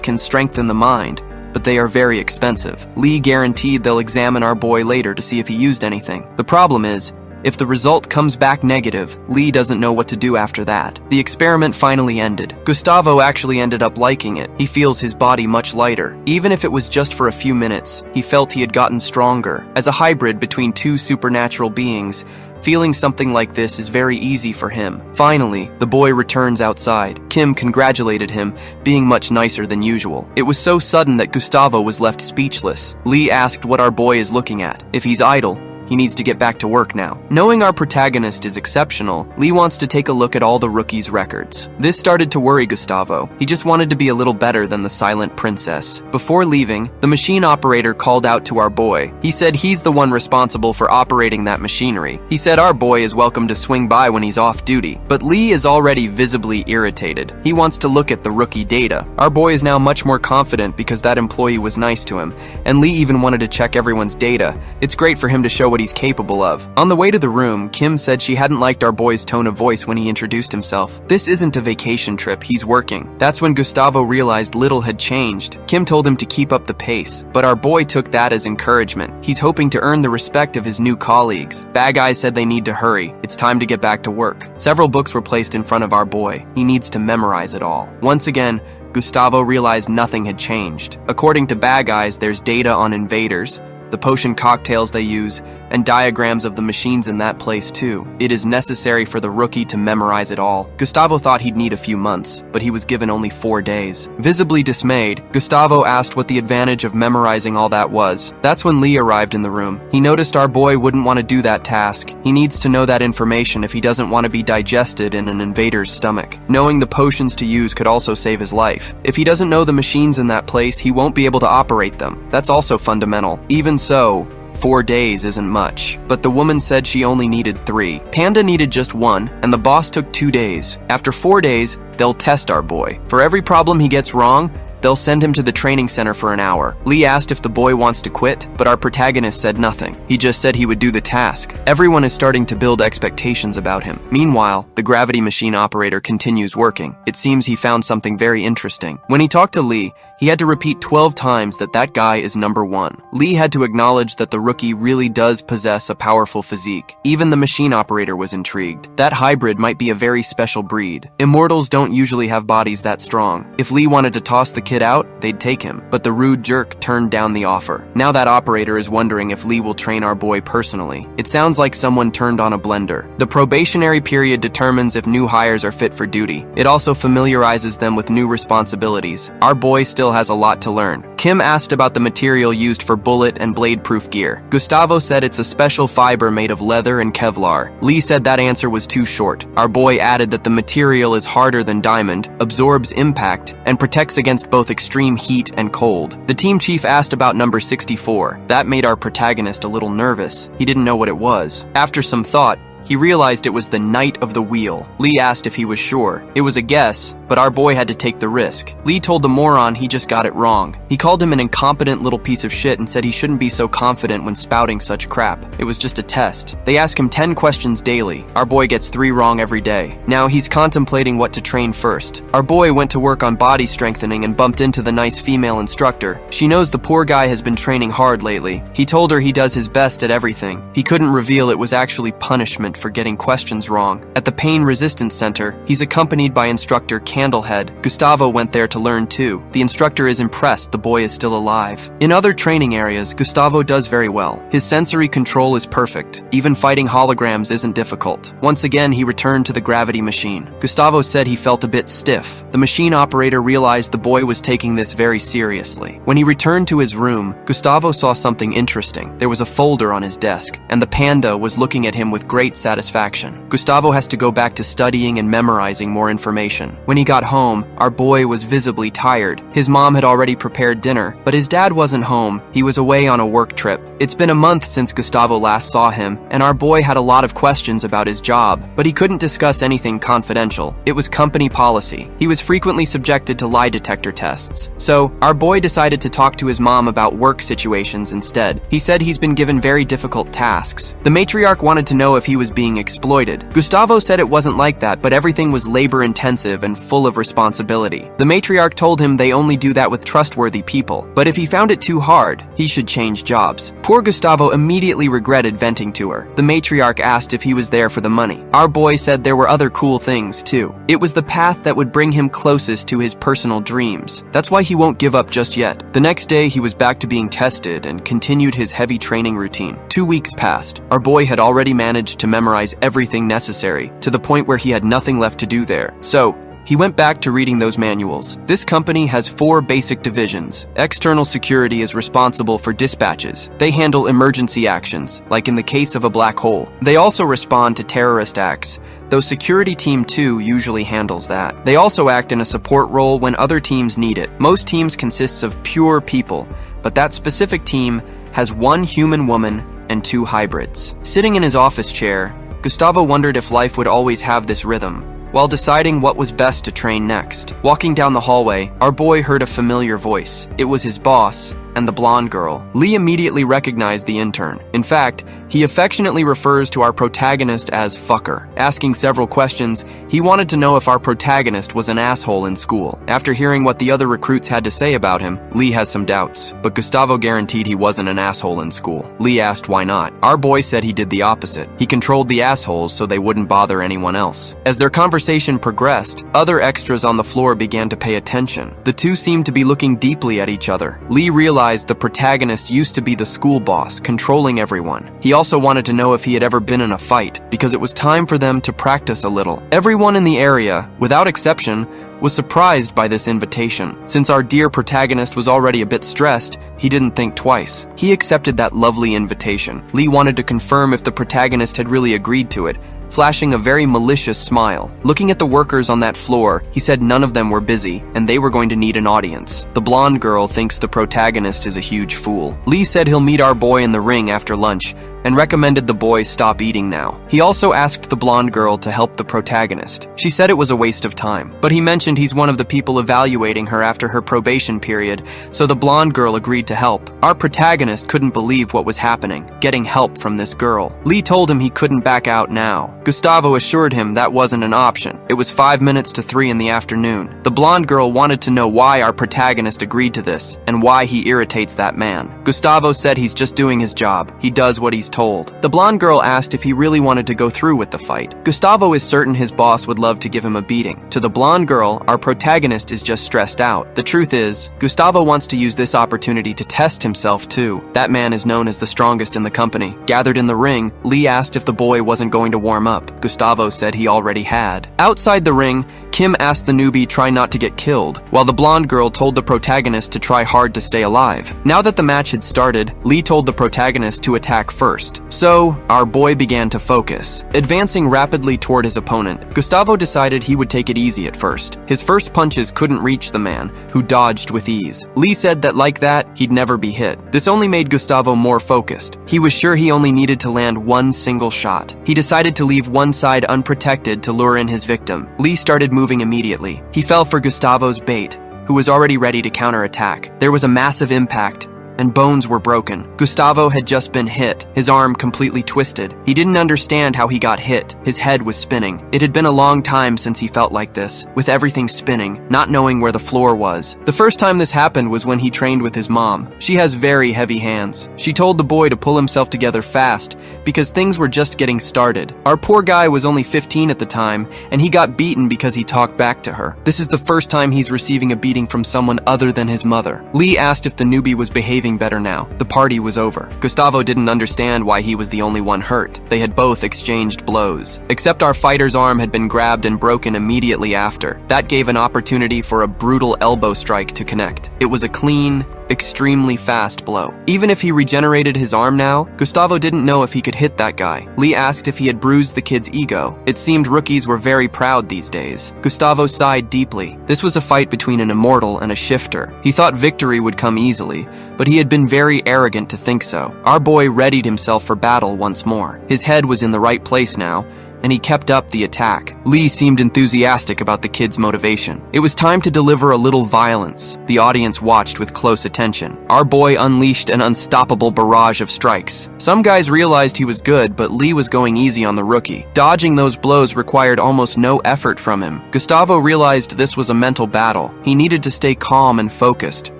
[SPEAKER 1] can strengthen the mind, but they are very expensive. Lee guaranteed they'll examine our boy later to see if he used anything. The problem is, if the result comes back negative, Lee doesn't know what to do after that. The experiment finally ended. Gustavo actually ended up liking it. He feels his body much lighter. Even if it was just for a few minutes, he felt he had gotten stronger. As a hybrid between 2 supernatural beings, feeling something like this is very easy for him. Finally, the boy returns outside. Kim congratulated him, being much nicer than usual. It was so sudden that Gustavo was left speechless. Lee asked what our boy is looking at. If he's idle, he needs to get back to work now. Knowing our protagonist is exceptional, Lee wants to take a look at all the rookies' records. This started to worry Gustavo. He just wanted to be a little better than the silent princess. Before leaving, the machine operator called out to our boy. He said he's the one responsible for operating that machinery. He said our boy is welcome to swing by when he's off duty. But Lee is already visibly irritated. He wants to look at the rookie data. Our boy is now much more confident because that employee was nice to him, and Lee even wanted to check everyone's data. It's great for him to show what he's capable of. On the way to the room, Kim said she hadn't liked our boy's tone of voice when he introduced himself. This isn't a vacation trip, he's working. That's when Gustavo realized little had changed. Kim told him to keep up the pace, but our boy took that as encouragement. He's hoping to earn the respect of his new colleagues. Bad guys said they need to hurry. It's time to get back to work. Several books were placed in front of our boy. He needs to memorize it all. Once again, Gustavo realized nothing had changed. According to bad guys, there's data on invaders, the potion cocktails they use, and diagrams of the machines in that place too. It is necessary for the rookie to memorize it all. Gustavo thought he'd need a few months, but he was given only 4 days. Visibly dismayed, Gustavo asked what the advantage of memorizing all that was. That's when Lee arrived in the room. He noticed our boy wouldn't want to do that task. He needs to know that information if he doesn't want to be digested in an invader's stomach. Knowing the potions to use could also save his life. If he doesn't know the machines in that place, he won't be able to operate them. That's also fundamental. Even so, 4 days isn't much, but the woman said she only needed 3. Panda needed just 1, and the boss took 2 days. After 4 days, they'll test our boy. For every problem he gets wrong, they'll send him to the training center for an hour. Lee asked if the boy wants to quit, but our protagonist said nothing. He just said he would do the task. Everyone is starting to build expectations about him. Meanwhile, the gravity machine operator continues working. It seems he found something very interesting. When he talked to Lee, he had to repeat 12 times that guy is number 1. Lee had to acknowledge that the rookie really does possess a powerful physique. Even the machine operator was intrigued. That hybrid might be a very special breed. Immortals don't usually have bodies that strong. If Lee wanted to toss the kid out, they'd take him, but the rude jerk turned down the offer. Now that operator is wondering if Lee will train our boy personally. It sounds like someone turned on a blender. The probationary period determines if new hires are fit for duty. It also familiarizes them with new responsibilities. Our boy still has a lot to learn. Kim asked about the material used for bullet and blade-proof gear. Gustavo said it's a special fiber made of leather and Kevlar. Lee said that answer was too short. Our boy added that the material is harder than diamond, absorbs impact, and protects against both extreme heat and cold. The team chief asked about number 64. That made our protagonist a little nervous. He didn't know what it was. After some thought, he realized it was the Knight of the Wheel. Lee asked if he was sure. It was a guess, but our boy had to take the risk. Lee told the moron he just got it wrong. He called him an incompetent little piece of shit and said he shouldn't be so confident when spouting such crap. It was just a test. They ask him 10 questions daily. Our boy gets 3 wrong every day. Now he's contemplating what to train first. Our boy went to work on body strengthening and bumped into the nice female instructor. She knows the poor guy has been training hard lately. He told her he does his best at everything. He couldn't reveal it was actually punishment for getting questions wrong. At the Pain Resistance Center, he's accompanied by instructor Candlehead. Gustavo went there to learn too. The instructor is impressed the boy is still alive. In other training areas, Gustavo does very well. His sensory control is perfect. Even fighting holograms isn't difficult. Once again, he returned to the gravity machine. Gustavo said he felt a bit stiff. The machine operator realized the boy was taking this very seriously. When he returned to his room, Gustavo saw something interesting. There was a folder on his desk, and the panda was looking at him with great satisfaction. Gustavo has to go back to studying and memorizing more information. When he got home, our boy was visibly tired. His mom had already prepared dinner, but his dad wasn't home. He was away on a work trip. It's been a month since Gustavo last saw him, and our boy had a lot of questions about his job, but he couldn't discuss anything confidential. It was company policy. He was frequently subjected to lie detector tests. So, our boy decided to talk to his mom about work situations instead. He said he's been given very difficult tasks. The matriarch wanted to know if he was being exploited. Gustavo said it wasn't like that, but everything was labor-intensive and full of responsibility. The matriarch told him they only do that with trustworthy people, but if he found it too hard, he should change jobs. Poor Gustavo immediately regretted venting to her. The matriarch asked if he was there for the money. Our boy said there were other cool things, too. It was the path that would bring him closest to his personal dreams. That's why he won't give up just yet. The next day, he was back to being tested and continued his heavy training routine. 2 weeks passed. Our boy had already managed to memorize everything necessary, to the point where he had nothing left to do there. So, he went back to reading those manuals. This company has 4 basic divisions. External security is responsible for dispatches. They handle emergency actions, like in the case of a black hole. They also respond to terrorist acts, though Security Team 2 usually handles that. They also act in a support role when other teams need it. Most teams consists of pure people, but that specific team has 1 human woman and 2 hybrids. Sitting in his office chair, Gustavo wondered if life would always have this rhythm, while deciding what was best to train next. Walking down the hallway, our boy heard a familiar voice. It was his boss, and the blonde girl. Lee immediately recognized the intern. In fact, he affectionately refers to our protagonist as fucker. Asking several questions, he wanted to know if our protagonist was an asshole in school. After hearing what the other recruits had to say about him, Lee has some doubts, but Gustavo guaranteed he wasn't an asshole in school. Lee asked why not. Our boy said he did the opposite. He controlled the assholes so they wouldn't bother anyone else. As their conversation progressed, other extras on the floor began to pay attention. The two seemed to be looking deeply at each other. Lee realized the protagonist used to be the school boss, controlling everyone. He also wanted to know if he had ever been in a fight, because it was time for them to practice a little. Everyone in the area, without exception, was surprised by this invitation. Since our dear protagonist was already a bit stressed, he didn't think twice. He accepted that lovely invitation. Lee wanted to confirm if the protagonist had really agreed to it, flashing a very malicious smile. Looking at the workers on that floor, he said none of them were busy, and they were going to need an audience. The blonde girl thinks the protagonist is a huge fool. Lee said he'll meet our boy in the ring after lunch, and recommended the boy stop eating now. He also asked the blonde girl to help the protagonist. She said it was a waste of time, but he mentioned he's one of the people evaluating her after her probation period, so the blonde girl agreed to help. Our protagonist couldn't believe what was happening, getting help from this girl. Lee told him he couldn't back out now. Gustavo assured him that wasn't an option. It was 5 minutes to 3 in the afternoon. The blonde girl wanted to know why our protagonist agreed to this, and why he irritates that man. Gustavo said he's just doing his job. He does what he's told. The blonde girl asked if he really wanted to go through with the fight. Gustavo is certain his boss would love to give him a beating. To the blonde girl, our protagonist is just stressed out. The truth is, Gustavo wants to use this opportunity to test himself too. That man is known as the strongest in the company. Gathered in the ring, Lee asked if the boy wasn't going to warm up. Gustavo said he already had. Outside the ring, Kim asked the newbie try not to get killed, while the blonde girl told the protagonist to try hard to stay alive. Now that the match had started, Lee told the protagonist to attack first. So, our boy began to focus. Advancing rapidly toward his opponent, Gustavo decided he would take it easy at first. His first punches couldn't reach the man, who dodged with ease. Lee said that like that, he'd never be hit. This only made Gustavo more focused. He was sure he only needed to land one single shot. He decided to leave one side unprotected to lure in his victim. Lee started moving immediately. He fell for Gustavo's bait, who was already ready to counterattack. There was a massive impact, and bones were broken. Gustavo had just been hit, his arm completely twisted. He didn't understand how he got hit. His head was spinning. It had been a long time since he felt like this, with everything spinning, not knowing where the floor was. The first time this happened was when he trained with his mom. She has very heavy hands. She told the boy to pull himself together fast, because things were just getting started. Our poor guy was only 15 at the time, and he got beaten because he talked back to her. This is the first time he's receiving a beating from someone other than his mother. Lee asked if the newbie was behaving better now. The party was over. Gustavo didn't understand why he was the only one hurt. They had both exchanged blows. Except our fighter's arm had been grabbed and broken immediately after. That gave an opportunity for a brutal elbow strike to connect. It was a clean, extremely fast blow. Even if he regenerated his arm now, Gustavo didn't know if he could hit that guy. Lee asked if he had bruised the kid's ego. It seemed rookies were very proud these days. Gustavo sighed deeply. This was a fight between an immortal and a shifter. He thought victory would come easily, but he had been very arrogant to think so. Our boy readied himself for battle once more. His head was in the right place now, and he kept up the attack. Lee seemed enthusiastic about the kid's motivation. It was time to deliver a little violence. The audience watched with close attention. Our boy unleashed an unstoppable barrage of strikes. Some guys realized he was good, but Lee was going easy on the rookie. Dodging those blows required almost no effort from him. Gustavo realized this was a mental battle. He needed to stay calm and focused.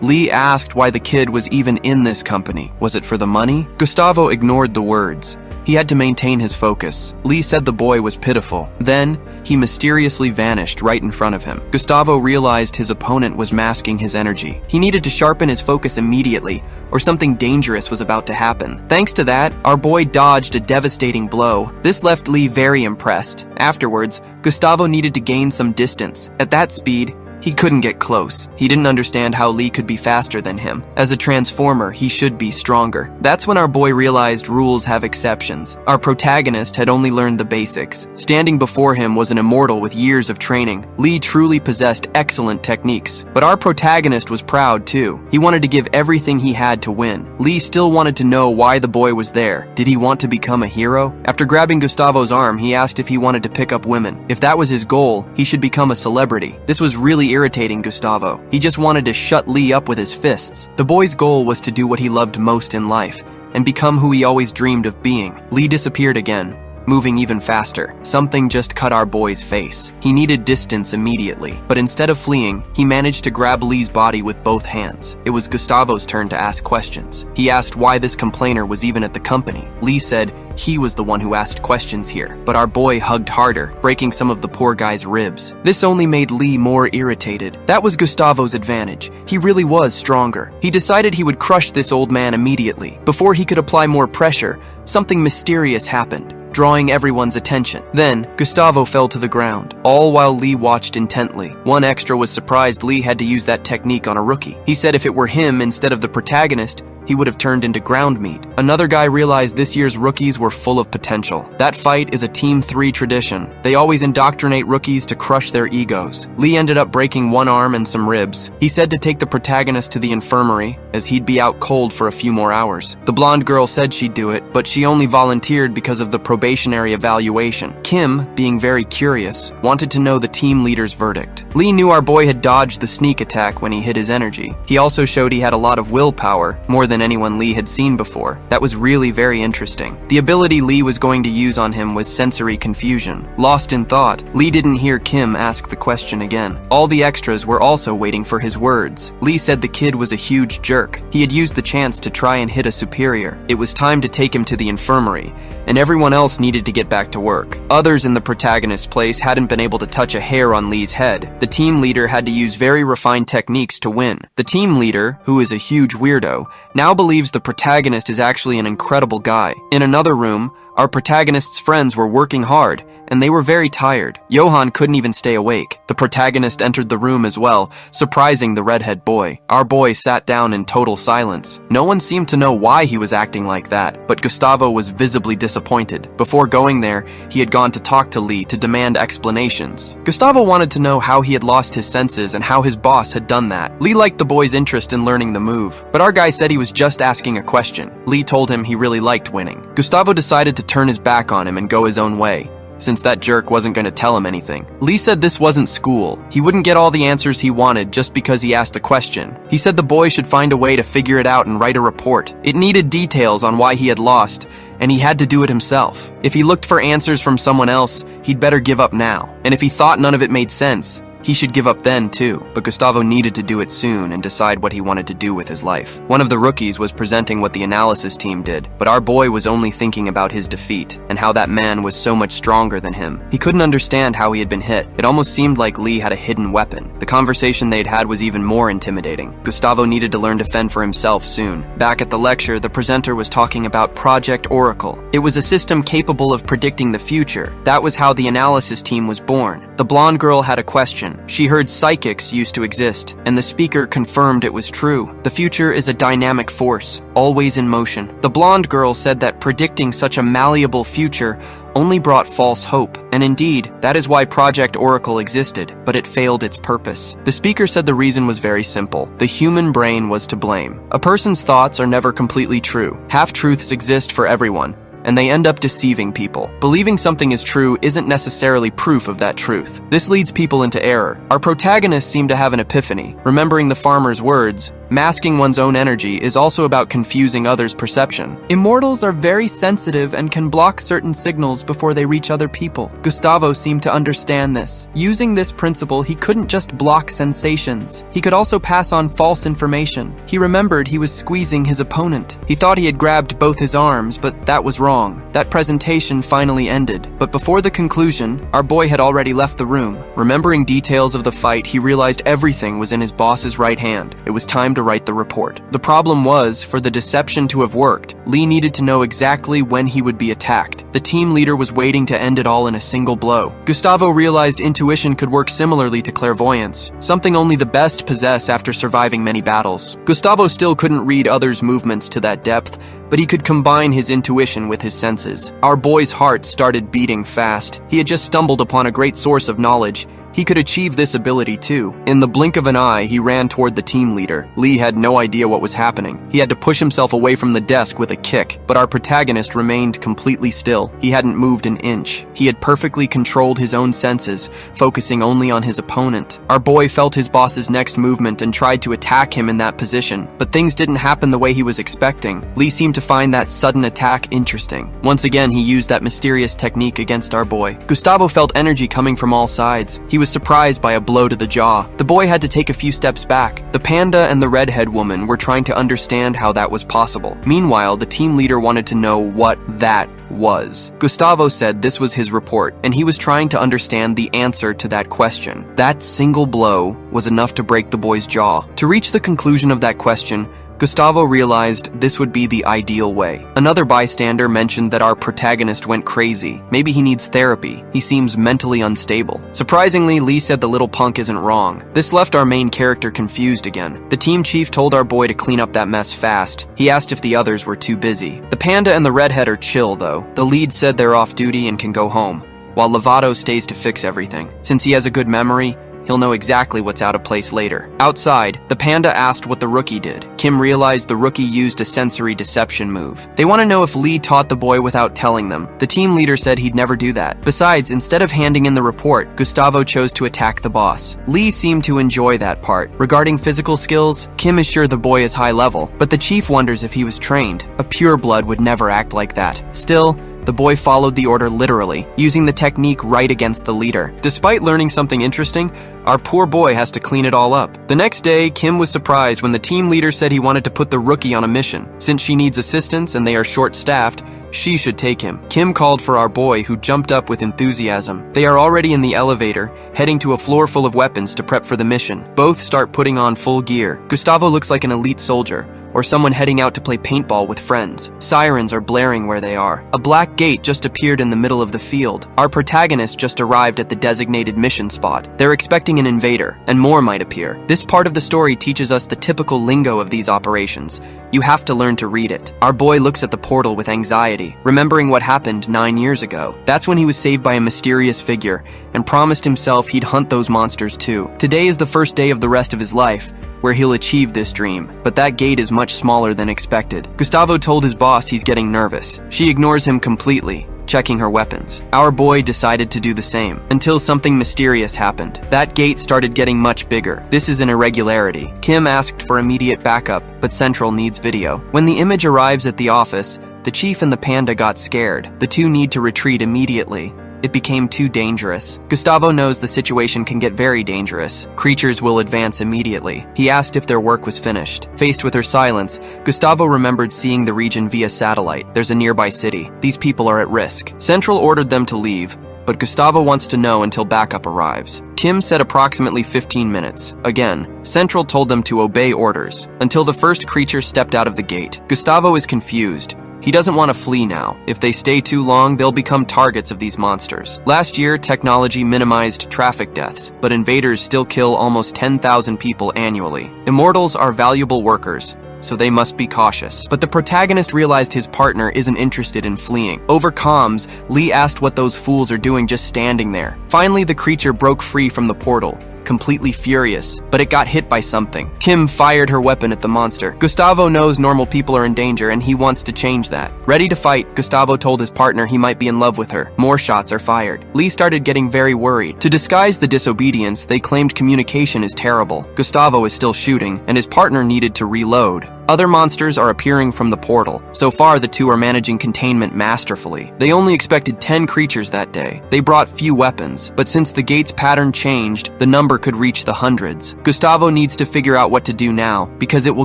[SPEAKER 1] Lee asked why the kid was even in this company. Was it for the money? Gustavo ignored the words. He had to maintain his focus. Lee said the boy was pitiful. Then, he mysteriously vanished right in front of him. Gustavo realized his opponent was masking his energy. He needed to sharpen his focus immediately, or something dangerous was about to happen. Thanks to that, our boy dodged a devastating blow. This left Lee very impressed. Afterwards, Gustavo needed to gain some distance. At that speed, he couldn't get close. He didn't understand how Lee could be faster than him. As a transformer, he should be stronger. That's when our boy realized rules have exceptions. Our protagonist had only learned the basics. Standing before him was an immortal with years of training. Lee truly possessed excellent techniques. But our protagonist was proud too. He wanted to give everything he had to win. Lee still wanted to know why the boy was there. Did he want to become a hero? After grabbing Gustavo's arm, he asked if he wanted to pick up women. If that was his goal, he should become a celebrity. This was really irritating Gustavo. He just wanted to shut Lee up with his fists. The boy's goal was to do what he loved most in life, and become who he always dreamed of being. Lee disappeared again, moving even faster. Something just cut our boy's face. He needed distance immediately, but instead of fleeing, he managed to grab Lee's body with both hands. It was Gustavo's turn to ask questions. He asked why this complainer was even at the company. Lee said he was the one who asked questions here, but our boy hugged harder, breaking some of the poor guy's ribs. This only made Lee more irritated. That was Gustavo's advantage. He really was stronger. He decided he would crush this old man immediately. Before he could apply more pressure, something mysterious happened, drawing everyone's attention. Then, Gustavo fell to the ground, all while Lee watched intently. One extra was surprised Lee had to use that technique on a rookie. He said if it were him instead of the protagonist, he would have turned into ground meat. Another guy realized this year's rookies were full of potential. That fight is a Team 3 tradition. They always indoctrinate rookies to crush their egos. Lee ended up breaking one arm and some ribs. He said to take the protagonist to the infirmary, as he'd be out cold for a few more hours. The blonde girl said she'd do it, but she only volunteered because of the probationary evaluation. Kim, being very curious, wanted to know the team leader's verdict. Lee knew our boy had dodged the sneak attack when he hid his energy. He also showed he had a lot of willpower, more than than anyone Lee had seen before. That was really very interesting. The ability Lee was going to use on him was sensory confusion. Lost in thought, Lee didn't hear Kim ask the question again. All the extras were also waiting for his words. Lee said the kid was a huge jerk. He had used the chance to try and hit a superior. It was time to take him to the infirmary, and everyone else needed to get back to work. Others in the protagonist's place hadn't been able to touch a hair on Lee's head. The team leader had to use very refined techniques to win. The team leader, who is a huge weirdo, now believes the protagonist is actually an incredible guy. In another room, our protagonist's friends were working hard, and they were very tired. Johan couldn't even stay awake. The protagonist entered the room as well, surprising the redhead boy. Our boy sat down in total silence. No one seemed to know why he was acting like that, but Gustavo was visibly disappointed. Before going there, he had gone to talk to Lee to demand explanations. Gustavo wanted to know how he had lost his senses and how his boss had done that. Lee liked the boy's interest in learning the move, but our guy said he was just asking a question. Lee told him he really liked winning. Gustavo decided to turn his back on him and go his own way, since that jerk wasn't going to tell him anything. Lee said this wasn't school. He wouldn't get all the answers he wanted just because he asked a question. He said the boy should find a way to figure it out and write a report. It needed details on why he had lost, and he had to do it himself. If he looked for answers from someone else, he'd better give up now. And if he thought none of it made sense, he should give up then too, but Gustavo needed to do it soon and decide what he wanted to do with his life. One of the rookies was presenting what the analysis team did, but our boy was only thinking about his defeat and how that man was so much stronger than him. He couldn't understand how he had been hit. It almost seemed like Lee had a hidden weapon. The conversation they'd had was even more intimidating. Gustavo needed to learn to fend for himself soon. Back at the lecture, the presenter was talking about Project Oracle. It was a system capable of predicting the future. That was how the analysis team was born. The blonde girl had a question. She heard psychics used to exist, and the speaker confirmed it was true. The future is a dynamic force, always in motion. The blonde girl said that predicting such a malleable future only brought false hope, and indeed, that is why Project Oracle existed, but it failed its purpose. The speaker said the reason was very simple. The human brain was to blame. A person's thoughts are never completely true. Half-truths exist for everyone, and they end up deceiving people. Believing something is true isn't necessarily proof of that truth. This leads people into error. Our protagonists seem to have an epiphany. Remembering the farmer's words, masking one's own energy is also about confusing others' perception. Immortals are very sensitive and can block certain signals before they reach other people. Gustavo seemed to understand this. Using this principle, he couldn't just block sensations. He could also pass on false information. He remembered he was squeezing his opponent. He thought he had grabbed both his arms, but that was wrong. That presentation finally ended, but before the conclusion, our boy had already left the room. Remembering details of the fight, he realized everything was in his boss's right hand. It was time to write the report. The problem was, for the deception to have worked, Lee needed to know exactly when he would be attacked. The team leader was waiting to end it all in a single blow. Gustavo realized intuition could work similarly to clairvoyance, something only the best possess after surviving many battles. Gustavo still couldn't read others' movements to that depth, but he could combine his intuition with his senses. Our boy's heart started beating fast. He had just stumbled upon a great source of knowledge. He could achieve this ability too. In the blink of an eye, he ran toward the team leader. Lee had no idea what was happening. He had to push himself away from the desk with a kick, but our protagonist remained completely still. He hadn't moved an inch. He had perfectly controlled his own senses, focusing only on his opponent. Our boy felt his boss's next movement and tried to attack him in that position, but things didn't happen the way he was expecting. Lee seemed to find that sudden attack interesting. Once again, he used that mysterious technique against our boy. Gustavo felt energy coming from all sides. He was surprised by a blow to the jaw. The boy had to take a few steps back. The panda and the redhead woman were trying to understand how that was possible. Meanwhile, the team leader wanted to know what that was. Gustavo said this was his report, and he was trying to understand the answer to that question. That single blow was enough to break the boy's jaw. To reach the conclusion of that question, Gustavo realized this would be the ideal way. Another bystander mentioned that our protagonist went crazy. Maybe he needs therapy. He seems mentally unstable. Surprisingly, Lee said the little punk isn't wrong. This left our main character confused again. The team chief told our boy to clean up that mess fast. He asked if the others were too busy. The panda and the redhead are chill though. The lead said they're off duty and can go home, while Lovato stays to fix everything. Since he has a good memory, he'll know exactly what's out of place later. Outside, the panda asked what the rookie did. Kim realized the rookie used a sensory deception move. They want to know if Lee taught the boy without telling them. The team leader said he'd never do that. Besides, instead of handing in the report, Gustavo chose to attack the boss. Lee seemed to enjoy that part. Regarding physical skills, Kim is sure the boy is high level, but the chief wonders if he was trained. A pureblood would never act like that. Still, the boy followed the order literally, using the technique right against the leader. Despite learning something interesting, our poor boy has to clean it all up. The next day, Kim was surprised when the team leader said he wanted to put the rookie on a mission. Since she needs assistance and they are short-staffed, she should take him. Kim called for our boy, who jumped up with enthusiasm. They are already in the elevator, heading to a floor full of weapons to prep for the mission. Both start putting on full gear. Gustavo looks like an elite soldier, or someone heading out to play paintball with friends. Sirens are blaring where they are. A black gate just appeared in the middle of the field. Our protagonist just arrived at the designated mission spot. They're expecting an invader, and more might appear. This part of the story teaches us the typical lingo of these operations. You have to learn to read it. Our boy looks at the portal with anxiety, remembering what happened 9 years ago. That's when he was saved by a mysterious figure, and promised himself he'd hunt those monsters too. Today is the first day of the rest of his life, where he'll achieve this dream, but that gate is much smaller than expected. Gustavo told his boss he's getting nervous. She ignores him completely, checking her weapons. Our boy decided to do the same, until something mysterious happened. That gate started getting much bigger. This is an irregularity. Kim asked for immediate backup, but Central needs video. When the image arrives at the office, the chief and the panda got scared. The two need to retreat immediately. It became too dangerous. Gustavo knows the situation can get very dangerous. Creatures will advance immediately. He asked if their work was finished. Faced with her silence, Gustavo remembered seeing the region via satellite. There's a nearby city. These people are at risk. Central ordered them to leave, but Gustavo wants to know until backup arrives. Kim said approximately 15 minutes. Again, Central told them to obey orders, until the first creature stepped out of the gate. Gustavo is confused. He doesn't want to flee now. If they stay too long, they'll become targets of these monsters. Last year, technology minimized traffic deaths, but invaders still kill almost 10,000 people annually. Immortals are valuable workers, so they must be cautious. But the protagonist realized his partner isn't interested in fleeing. Over comms, Lee asked what those fools are doing just standing there. Finally, the creature broke free from the portal, completely furious, but it got hit by something. Kim fired her weapon at the monster. Gustavo knows normal people are in danger and he wants to change that. Ready to fight, Gustavo told his partner he might be in love with her. More shots are fired. Lee started getting very worried. To disguise the disobedience, they claimed communication is terrible. Gustavo is still shooting, and his partner needed to reload. Other monsters are appearing from the portal. So far, the two are managing containment masterfully. They only expected 10 creatures that day. They brought few weapons, but since the gate's pattern changed, the number could reach the hundreds. Gustavo needs to figure out what to do now, because it will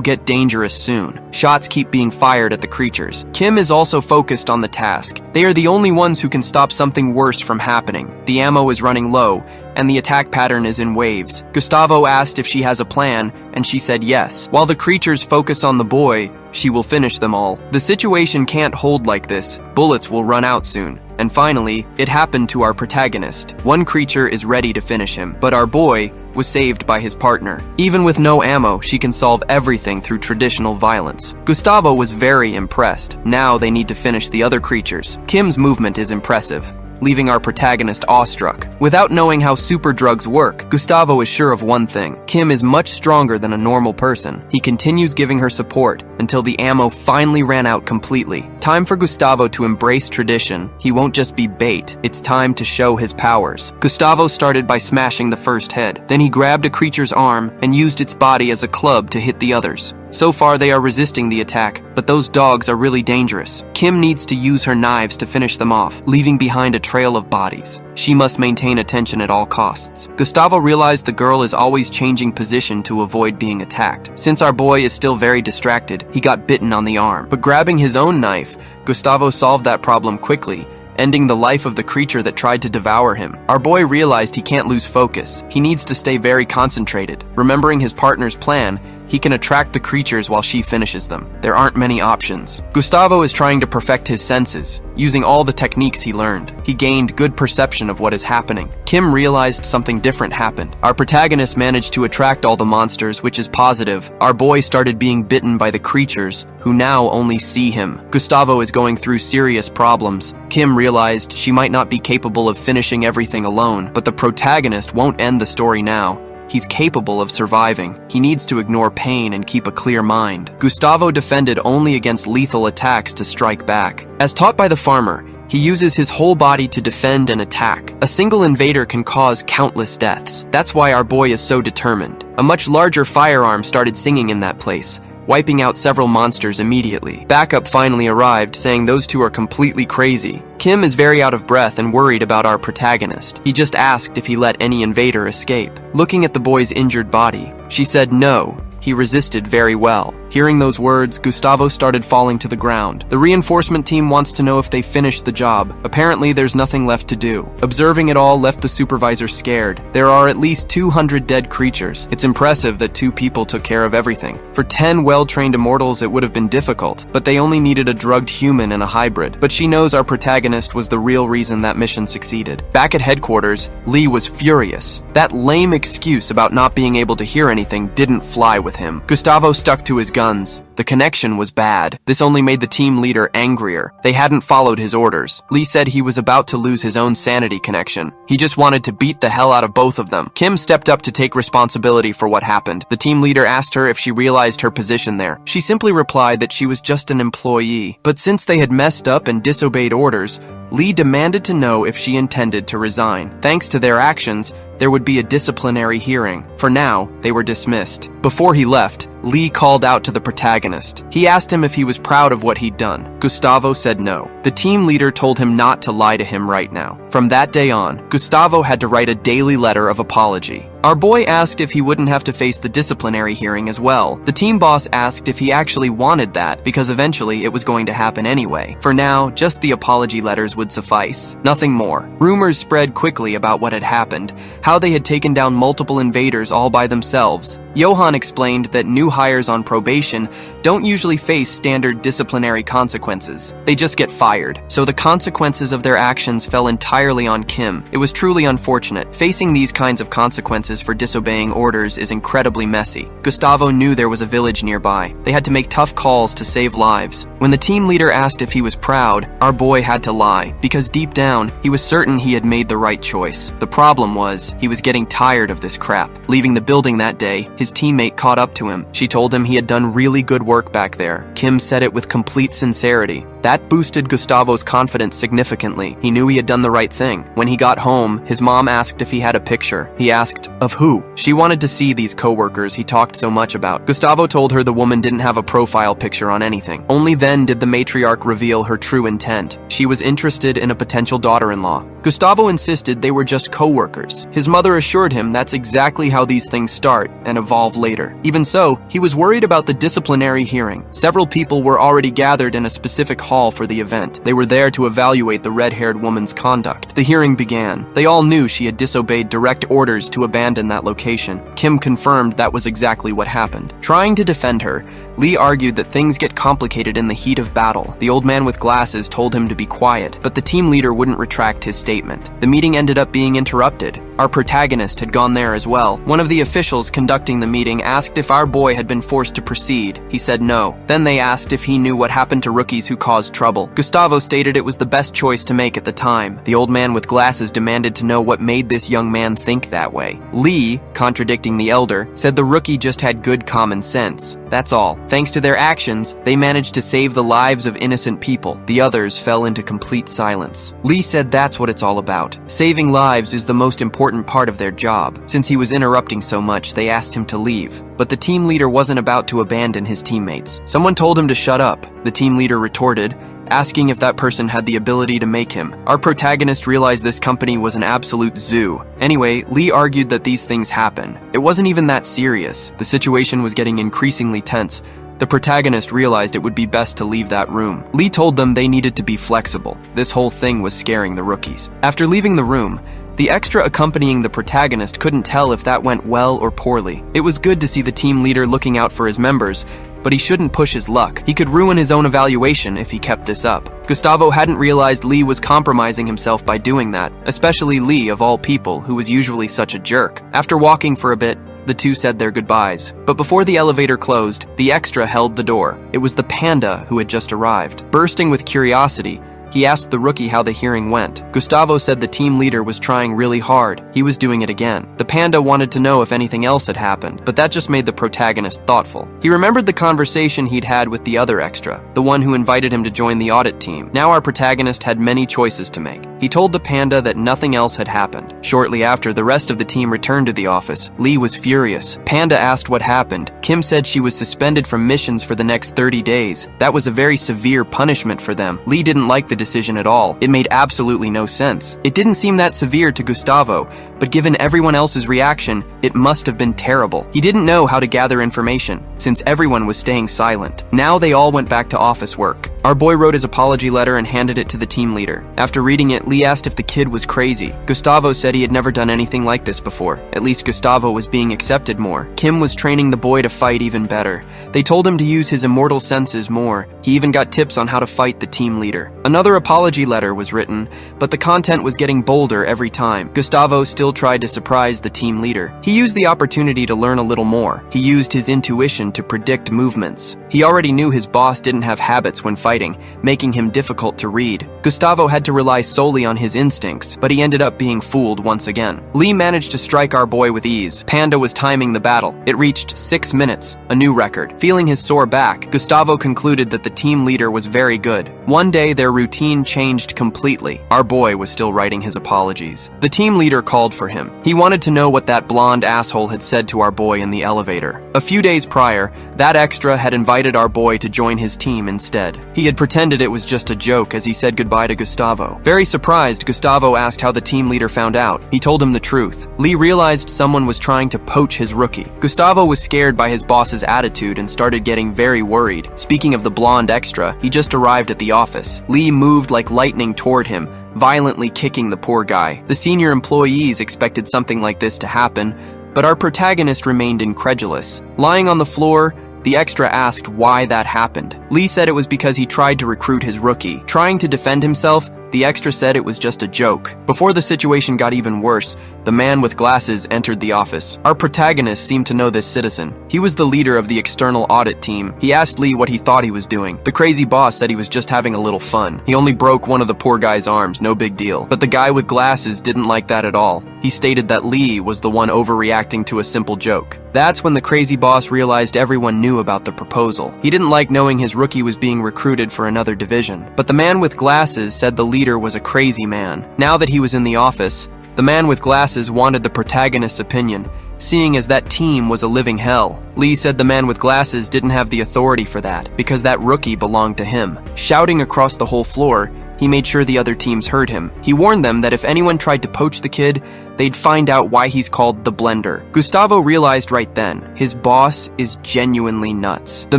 [SPEAKER 1] get dangerous soon. Shots keep being fired at the creatures. Kim is also focused on the task. They are the only ones who can stop something worse from happening. The ammo is running low, and the attack pattern is in waves. Gustavo asked if she has a plan, and she said yes. While the creatures focus on the boy, she will finish them all. The situation can't hold like this. Bullets will run out soon. And finally, it happened to our protagonist. One creature is ready to finish him, but our boy was saved by his partner. Even with no ammo, she can solve everything through traditional violence. Gustavo was very impressed. Now they need to finish the other creatures. Kim's movement is impressive, leaving our protagonist awestruck. Without knowing how super drugs work, Gustavo is sure of one thing: Kim is much stronger than a normal person. He continues giving her support until the ammo finally ran out completely. Time for Gustavo to embrace tradition. He won't just be bait. It's time to show his powers. Gustavo started by smashing the first head. Then he grabbed a creature's arm and used its body as a club to hit the others. So far, they are resisting the attack, but those dogs are really dangerous. Kim needs to use her knives to finish them off, leaving behind a trail of bodies. She must maintain attention at all costs. Gustavo realized the girl is always changing position to avoid being attacked. Since our boy is still very distracted, he got bitten on the arm. But grabbing his own knife, Gustavo solved that problem quickly, ending the life of the creature that tried to devour him. Our boy realized he can't lose focus. He needs to stay very concentrated. Remembering his partner's plan, He can attract the creatures while she finishes them. There aren't many options. Gustavo is trying to perfect his senses, using all the techniques he learned. He gained good perception of what is happening. Kim realized something different happened. Our protagonist managed to attract all the monsters, which is positive. Our boy started being bitten by the creatures, who now only see him. Gustavo is going through serious problems. Kim realized she might not be capable of finishing everything alone, but the protagonist won't end the story now. He's capable of surviving. He needs to ignore pain and keep a clear mind. Gustavo defended only against lethal attacks to strike back. As taught by the farmer, he uses his whole body to defend and attack. A single invader can cause countless deaths. That's why our boy is so determined. A much larger firearm started singing in that place, wiping out several monsters immediately. Backup finally arrived, saying those two are completely crazy. Kim is very out of breath and worried about our protagonist. He just asked if he let any invader escape. Looking at the boy's injured body, she said no. He resisted very well. Hearing those words, Gustavo started falling to the ground. The reinforcement team wants to know if they finished the job. Apparently, there's nothing left to do. Observing it all left the supervisor scared. There are at least 200 dead creatures. It's impressive that 2 people took care of everything. For 10 well-trained immortals, it would have been difficult, but they only needed a drugged human and a hybrid. But she knows our protagonist was the real reason that mission succeeded. Back at headquarters, Lee was furious. That lame excuse about not being able to hear anything didn't fly with him. Gustavo stuck to his guns. The connection was bad. This only made the team leader angrier. They hadn't followed his orders. Lee said he was about to lose his own sanity connection. He just wanted to beat the hell out of both of them. Kim stepped up to take responsibility for what happened. The team leader asked her if she realized her position there. She simply replied that she was just an employee. But since they had messed up and disobeyed orders, Lee demanded to know if she intended to resign. Thanks to their actions, there would be a disciplinary hearing. For now, they were dismissed. Before he left, Lee called out to the protagonist. He asked him if he was proud of what he'd done. Gustavo said no. The team leader told him not to lie to him right now. From that day on, Gustavo had to write a daily letter of apology. Our boy asked if he wouldn't have to face the disciplinary hearing as well. The team boss asked if he actually wanted that, because eventually it was going to happen anyway. For now, just the apology letters would suffice. Nothing more. Rumors spread quickly about what had happened, how they had taken down multiple invaders all by themselves. Johan explained that new hires on probation don't usually face standard disciplinary consequences. They just get fired. So the consequences of their actions fell entirely on Kim. It was truly unfortunate. Facing these kinds of consequences for disobeying orders is incredibly messy. Gustavo knew there was a village nearby. They had to make tough calls to save lives. When the team leader asked if he was proud, our boy had to lie, because deep down, he was certain he had made the right choice. The problem was, he was getting tired of this crap. Leaving the building that day, his teammate caught up to him. She told him he had done really good work back there. Kim said it with complete sincerity. That boosted Gustavo's confidence significantly. He knew he had done the right thing. When he got home, his mom asked if he had a picture. He asked, of who? She wanted to see these coworkers he talked so much about. Gustavo told her the woman didn't have a profile picture on anything. Only then did the matriarch reveal her true intent. She was interested in a potential daughter-in-law. Gustavo insisted they were just coworkers. His mother assured him that's exactly how these things start and evolve later. Even so, he was worried about the disciplinary hearing. Several people were already gathered in a specific hall for the event. They were there to evaluate the red-haired woman's conduct. The hearing began. They all knew she had disobeyed direct orders to abandon that location. Kim confirmed that was exactly what happened. Trying to defend her, Lee argued that things get complicated in the heat of battle. The old man with glasses told him to be quiet, but the team leader wouldn't retract his statement. The meeting ended up being interrupted. Our protagonist had gone there as well. One of the officials conducting the meeting asked if our boy had been forced to proceed. He said no. Then they asked if he knew what happened to rookies who caused trouble. Gustavo stated it was the best choice to make at the time. The old man with glasses demanded to know what made this young man think that way. Lee, contradicting the elder, said the rookie just had good common sense. That's all. Thanks to their actions, they managed to save the lives of innocent people. The others fell into complete silence. Lee said that's what it's all about. Saving lives is the most important part of their job. Since he was interrupting so much, they asked him to leave. But the team leader wasn't about to abandon his teammates. Someone told him to shut up. The team leader retorted, asking if that person had the ability to make him. Our protagonist realized this company was an absolute zoo. Anyway, Lee argued that these things happen. It wasn't even that serious. The situation was getting increasingly tense. The protagonist realized it would be best to leave that room. Lee told them they needed to be flexible. This whole thing was scaring the rookies. After leaving the room, The extra accompanying the protagonist couldn't tell if that went well or poorly. It was good to see the team leader looking out for his members, but he shouldn't push his luck. He could ruin his own evaluation if he kept this up. Gustavo hadn't realized Lee was compromising himself by doing that, especially Lee of all people, who was usually such a jerk. After walking for a bit, the two said their goodbyes. But before the elevator closed, the extra held the door. It was the panda who had just arrived. Bursting with curiosity, he asked the rookie how the hearing went. Gustavo said the team leader was trying really hard. He was doing it again. The panda wanted to know if anything else had happened, but that just made the protagonist thoughtful. He remembered the conversation he'd had with the other extra, the one who invited him to join the audit team. Now our protagonist had many choices to make. He told the panda that nothing else had happened. Shortly after, the rest of the team returned to the office. Lee was furious. Panda asked what happened. Kim said she was suspended from missions for the next 30 days. That was a very severe punishment for them. Lee didn't like the decision at all. It made absolutely no sense. It didn't seem that severe to Gustavo, but given everyone else's reaction, it must have been terrible. He didn't know how to gather information, since everyone was staying silent. Now they all went back to office work. Our boy wrote his apology letter and handed it to the team leader. After reading it, Lee asked if the kid was crazy. Gustavo said he had never done anything like this before. At least Gustavo was being accepted more. Kim was training the boy to fight even better. They told him to use his immortal senses more. He even got tips on how to fight the team leader. Another apology letter was written, but the content was getting bolder every time. Gustavo still tried to surprise the team leader. He used the opportunity to learn a little more. He used his intuition to predict movements. He already knew his boss didn't have habits when fighting, making him difficult to read. Gustavo had to rely solely on his instincts, but he ended up being fooled once again. Lee managed to strike our boy with ease. Panda was timing the battle. It reached 6 minutes, a new record. Feeling his sore back, Gustavo concluded that the team leader was very good. One day, their routine changed completely. Our boy was still writing his apologies. The team leader called for him. He wanted to know what that blonde asshole had said to our boy in the elevator. A few days prior, that extra had invited our boy to join his team instead. He had pretended it was just a joke as he said goodbye to Gustavo. Very surprised, Gustavo asked how the team leader found out. He told him the truth. Lee realized someone was trying to poach his rookie. Gustavo was scared by his boss's attitude and started getting very worried. Speaking of the blonde extra, he just arrived at the office. Lee moved like lightning toward him, violently kicking the poor guy. The senior employees expected something like this to happen, but our protagonist remained incredulous. Lying on the floor, the extra asked why that happened. Lee said it was because he tried to recruit his rookie. Trying to defend himself, the extra said it was just a joke. Before the situation got even worse, the man with glasses entered the office. Our protagonist seemed to know this citizen. He was the leader of the external audit team. He asked Lee what he thought he was doing. The crazy boss said he was just having a little fun. He only broke one of the poor guy's arms, no big deal. But the guy with glasses didn't like that at all. He stated that Lee was the one overreacting to a simple joke. That's when the crazy boss realized everyone knew about the proposal. He didn't like knowing his rookie was being recruited for another division. But the man with glasses said the leader was a crazy man. Now that he was in the office, the man with glasses wanted the protagonist's opinion, seeing as that team was a living hell. Lee said the man with glasses didn't have the authority for that, because that rookie belonged to him. Shouting across the whole floor, he made sure the other teams heard him. He warned them that if anyone tried to poach the kid, they'd find out why he's called the Blender. Gustavo realized right then, his boss is genuinely nuts. The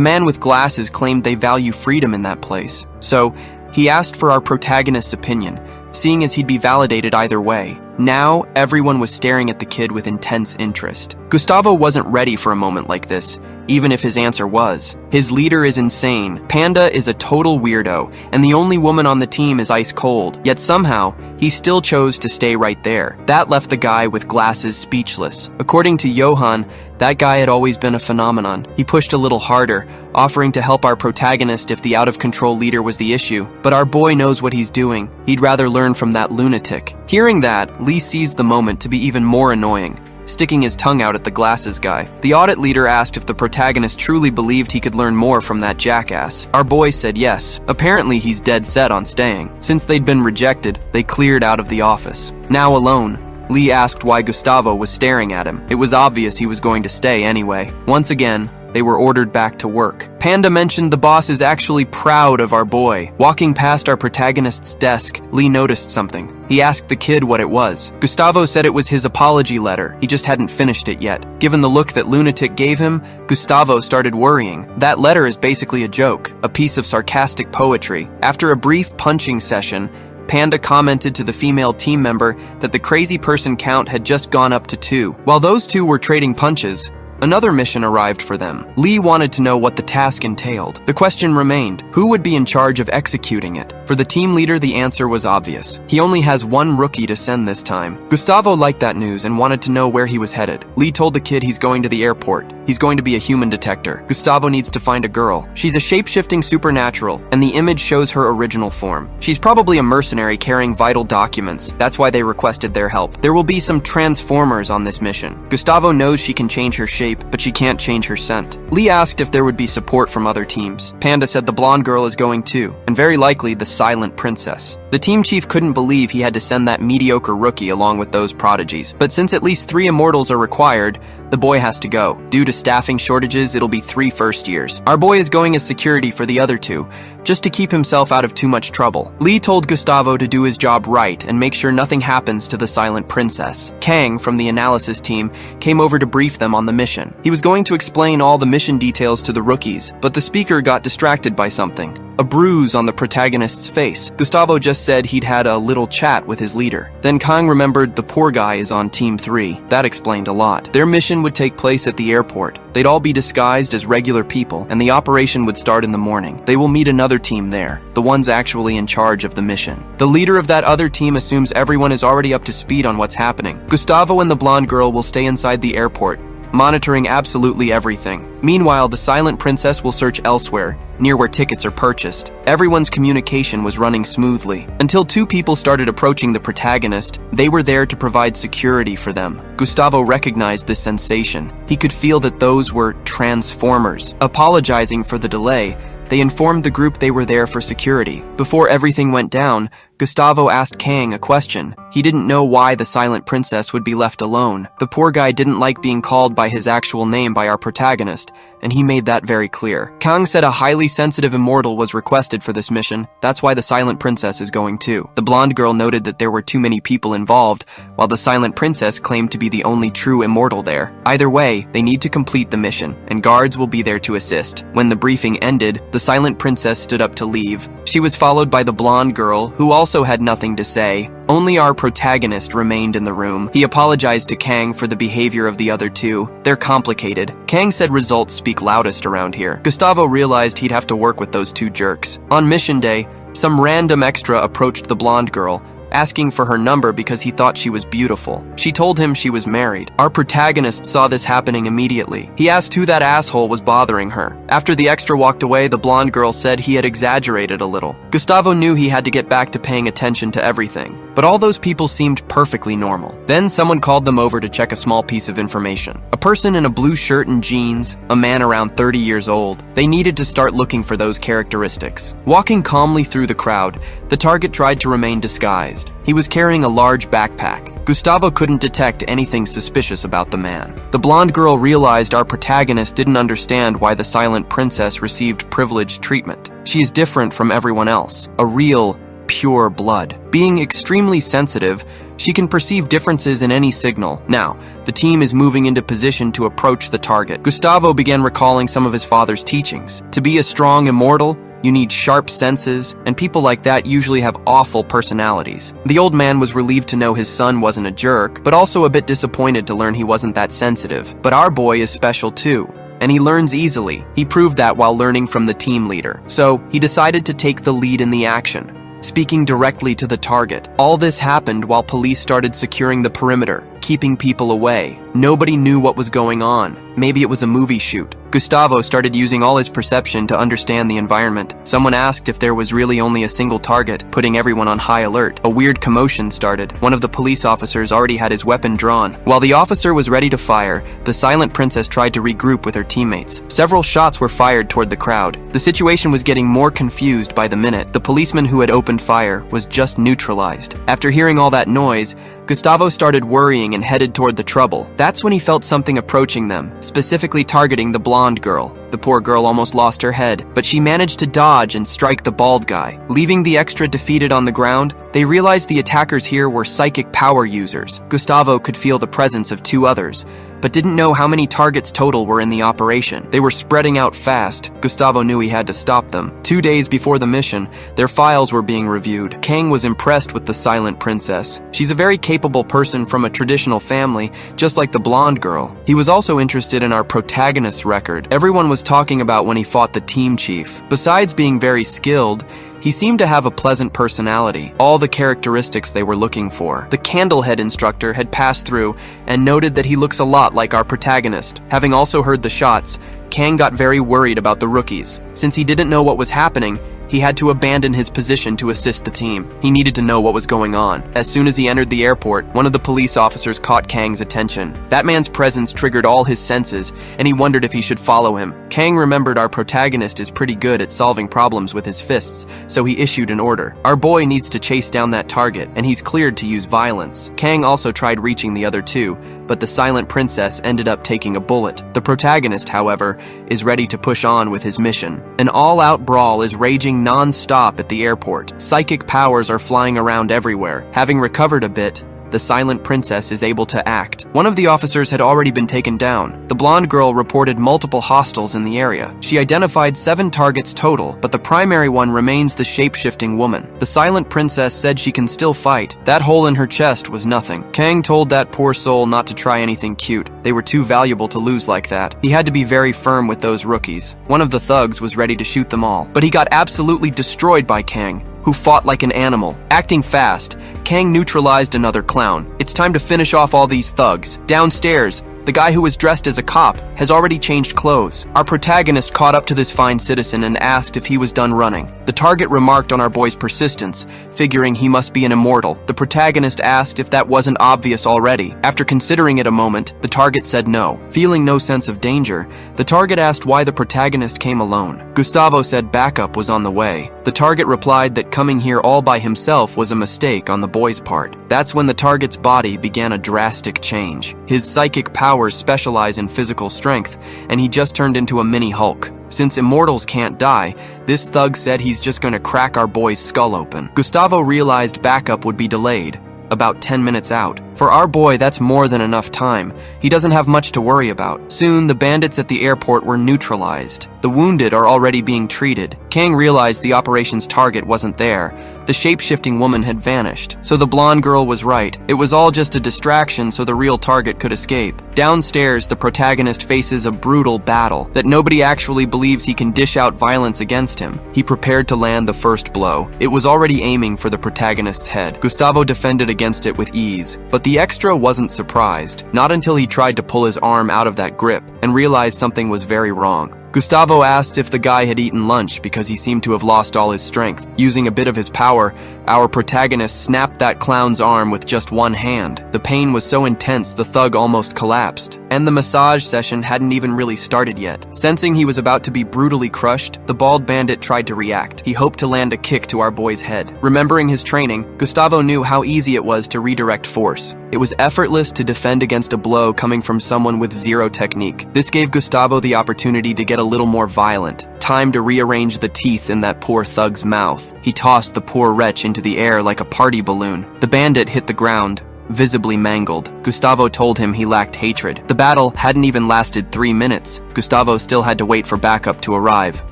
[SPEAKER 1] man with glasses claimed they value freedom in that place. So, he asked for our protagonist's opinion, seeing as he'd be validated either way. Now, everyone was staring at the kid with intense interest. Gustavo wasn't ready for a moment like this, even if his answer was. His leader is insane, Panda is a total weirdo, and the only woman on the team is ice cold. Yet somehow, he still chose to stay right there. That left the guy with glasses speechless. According to Johan, that guy had always been a phenomenon. He pushed a little harder, offering to help our protagonist if the out-of-control leader was the issue. But our boy knows what he's doing. He'd rather learn from that lunatic. Hearing that, Lee seized the moment to be even more annoying, sticking his tongue out at the glasses guy. The audit leader asked if the protagonist truly believed he could learn more from that jackass. Our boy said yes. Apparently he's dead set on staying. Since they'd been rejected, they cleared out of the office. Now alone, Lee asked why Gustavo was staring at him. It was obvious he was going to stay anyway. Once again, they were ordered back to work. Panda mentioned the boss is actually proud of our boy. Walking past our protagonist's desk, Lee noticed something. He asked the kid what it was. Gustavo said it was his apology letter. He just hadn't finished it yet. Given the look that Lunatic gave him, Gustavo started worrying. That letter is basically a joke, a piece of sarcastic poetry. After a brief punching session, Panda commented to the female team member that the crazy person count had just gone up to 2. While those two were trading punches, another mission arrived for them. Lee wanted to know what the task entailed. The question remained, who would be in charge of executing it? For the team leader, the answer was obvious. He only has one rookie to send this time. Gustavo liked that news and wanted to know where he was headed. Lee told the kid he's going to the airport. He's going to be a human detector. Gustavo needs to find a girl. She's a shape-shifting supernatural, and the image shows her original form. She's probably a mercenary carrying vital documents. That's why they requested their help. There will be some transformers on this mission. Gustavo knows she can change her shape, but she can't change her scent. Lee asked if there would be support from other teams. Panda said the blonde girl is going too, and very likely the silent princess. The team chief couldn't believe he had to send that mediocre rookie along with those prodigies, but since at least 3 immortals are required, the boy has to go. Due to staffing shortages, it'll be 3 first years. Our boy is going as security for the other 2, just to keep himself out of too much trouble. Lee told Gustavo to do his job right and make sure nothing happens to the silent princess. Kang, from the analysis team, came over to brief them on the mission. He was going to explain all the mission details to the rookies, but the speaker got distracted by something. A bruise on the protagonist's face. Gustavo just said he'd had a little chat with his leader. Then Kang remembered the poor guy is on Team 3. That explained a lot. Their mission would take place at the airport. They'd all be disguised as regular people, and the operation would start in the morning. They will meet another team there, the ones actually in charge of the mission. The leader of that other team assumes everyone is already up to speed on what's happening. Gustavo and the blonde girl will stay inside the airport, monitoring absolutely everything. Meanwhile, the silent princess will search elsewhere, near where tickets are purchased. Everyone's communication was running smoothly, until 2 people started approaching the protagonist. They were there to provide security for them. Gustavo recognized this sensation. He could feel that those were transformers. Apologizing for the delay, they informed the group they were there for security. Before everything went down, Gustavo asked Kang a question. He didn't know why the silent princess would be left alone. The poor guy didn't like being called by his actual name by our protagonist, and he made that very clear. Kang said a highly sensitive immortal was requested for this mission. That's why the silent princess is going too. The blonde girl noted that there were too many people involved, while the silent princess claimed to be the only true immortal there. Either way, they need to complete the mission, and guards will be there to assist. When the briefing ended, the silent princess stood up to leave. She was followed by the blonde girl, who also had nothing to say. Only our protagonist remained in the room. He apologized to Kang for the behavior of the other 2. They're complicated. Kang said results speak loudest around here. Gustavo realized he'd have to work with those 2 jerks. On mission day, some random extra approached the blonde girl, asking for her number because he thought she was beautiful. She told him she was married. Our protagonist saw this happening immediately. He asked who that asshole was bothering her. After the extra walked away, the blonde girl said he had exaggerated a little. Gustavo knew he had to get back to paying attention to everything, but all those people seemed perfectly normal. Then someone called them over to check a small piece of information. A person in a blue shirt and jeans, a man around 30 years old. They needed to start looking for those characteristics. Walking calmly through the crowd, the target tried to remain disguised. He was carrying a large backpack. Gustavo couldn't detect anything suspicious about the man. The blonde girl realized our protagonist didn't understand why the silent princess received privileged treatment. She is different from everyone else, a real, pure blood. Being extremely sensitive, she can perceive differences in any signal. Now, the team is moving into position to approach the target. Gustavo began recalling some of his father's teachings. To be a strong immortal, you need sharp senses, and people like that usually have awful personalities. The old man was relieved to know his son wasn't a jerk, but also a bit disappointed to learn he wasn't that sensitive. But our boy is special too, and he learns easily. He proved that while learning from the team leader. So, he decided to take the lead in the action, speaking directly to the target. All this happened while police started securing the perimeter, keeping people away. Nobody knew what was going on. Maybe it was a movie shoot. Gustavo started using all his perception to understand the environment. Someone asked if there was really only a single target, putting everyone on high alert. A weird commotion started. One of the police officers already had his weapon drawn. While the officer was ready to fire, the silent princess tried to regroup with her teammates. Several shots were fired toward the crowd. The situation was getting more confused by the minute. The policeman who had opened fire was just neutralized. After hearing all that noise, Gustavo started worrying and headed toward the trouble. That's when he felt something approaching them, specifically targeting the blonde girl. The poor girl almost lost her head, but she managed to dodge and strike the bald guy. Leaving the extra defeated on the ground, they realized the attackers here were psychic power users. Gustavo could feel the presence of 2 others, but didn't know how many targets total were in the operation. They were spreading out fast. Gustavo knew he had to stop them. 2 days before the mission, their files were being reviewed. Kang was impressed with the silent princess. She's a very capable person from a traditional family, just like the blonde girl. He was also interested in our protagonist's record. Everyone was talking about when he fought the team chief. Besides being very skilled, he seemed to have a pleasant personality, all the characteristics they were looking for. The Candlehead instructor had passed through and noted that he looks a lot like our protagonist. Having also heard the shots, Kang got very worried about the rookies. Since he didn't know what was happening, he had to abandon his position to assist the team. He needed to know what was going on. As soon as he entered the airport, one of the police officers caught Kang's attention. That man's presence triggered all his senses, and he wondered if he should follow him. Kang remembered our protagonist is pretty good at solving problems with his fists, so he issued an order. Our boy needs to chase down that target, and he's cleared to use violence. Kang also tried reaching the other two, but the silent princess ended up taking a bullet. The protagonist, however, is ready to push on with his mission. An all-out brawl is raging non-stop at the airport. Psychic powers are flying around everywhere. Having recovered a bit, the silent princess is able to act. One of the officers had already been taken down. The blonde girl reported multiple hostiles in the area. She identified 7 targets total, but the primary one remains the shape-shifting woman. The silent princess said she can still fight. That hole in her chest was nothing. Kang told that poor soul not to try anything cute. They were too valuable to lose like that. He had to be very firm with those rookies. One of the thugs was ready to shoot them all, but he got absolutely destroyed by Kang, who fought like an animal. Acting fast, Kang neutralized another clown. It's time to finish off all these thugs. Downstairs, the guy who was dressed as a cop has already changed clothes. Our protagonist caught up to this fine citizen and asked if he was done running. The target remarked on our boy's persistence, figuring he must be an immortal. The protagonist asked if that wasn't obvious already. After considering it a moment, the target said no. Feeling no sense of danger, the target asked why the protagonist came alone. Gustavo said backup was on the way. The target replied that coming here all by himself was a mistake on the boy's part. That's when the target's body began a drastic change. His psychic powers specialize in physical strength, and he just turned into a mini Hulk. Since immortals can't die, this thug said he's just gonna crack our boy's skull open. Gustavo realized backup would be delayed, about 10 minutes out. For our boy, that's more than enough time. He doesn't have much to worry about. Soon, the bandits at the airport were neutralized. The wounded are already being treated. Kang realized the operation's target wasn't there. The shape-shifting woman had vanished. So the blonde girl was right. It was all just a distraction so the real target could escape. Downstairs, the protagonist faces a brutal battle that nobody actually believes he can dish out violence against him. He prepared to land the first blow. It was already aiming for the protagonist's head. Gustavo defended against it with ease, but the extra wasn't surprised, not until he tried to pull his arm out of that grip and realized something was very wrong. Gustavo asked if the guy had eaten lunch because he seemed to have lost all his strength. Using a bit of his power, our protagonist snapped that clown's arm with just one hand. The pain was so intense the thug almost collapsed, and the massage session hadn't even really started yet. Sensing he was about to be brutally crushed, the bald bandit tried to react. He hoped to land a kick to our boy's head. Remembering his training, Gustavo knew how easy it was to redirect force. It was effortless to defend against a blow coming from someone with zero technique. This gave Gustavo the opportunity to get a little more violent. Time to rearrange the teeth in that poor thug's mouth. He tossed the poor wretch into the air like a party balloon. The bandit hit the ground, visibly mangled. Gustavo told him he lacked hatred. The battle hadn't even lasted 3 minutes. Gustavo still had to wait for backup to arrive.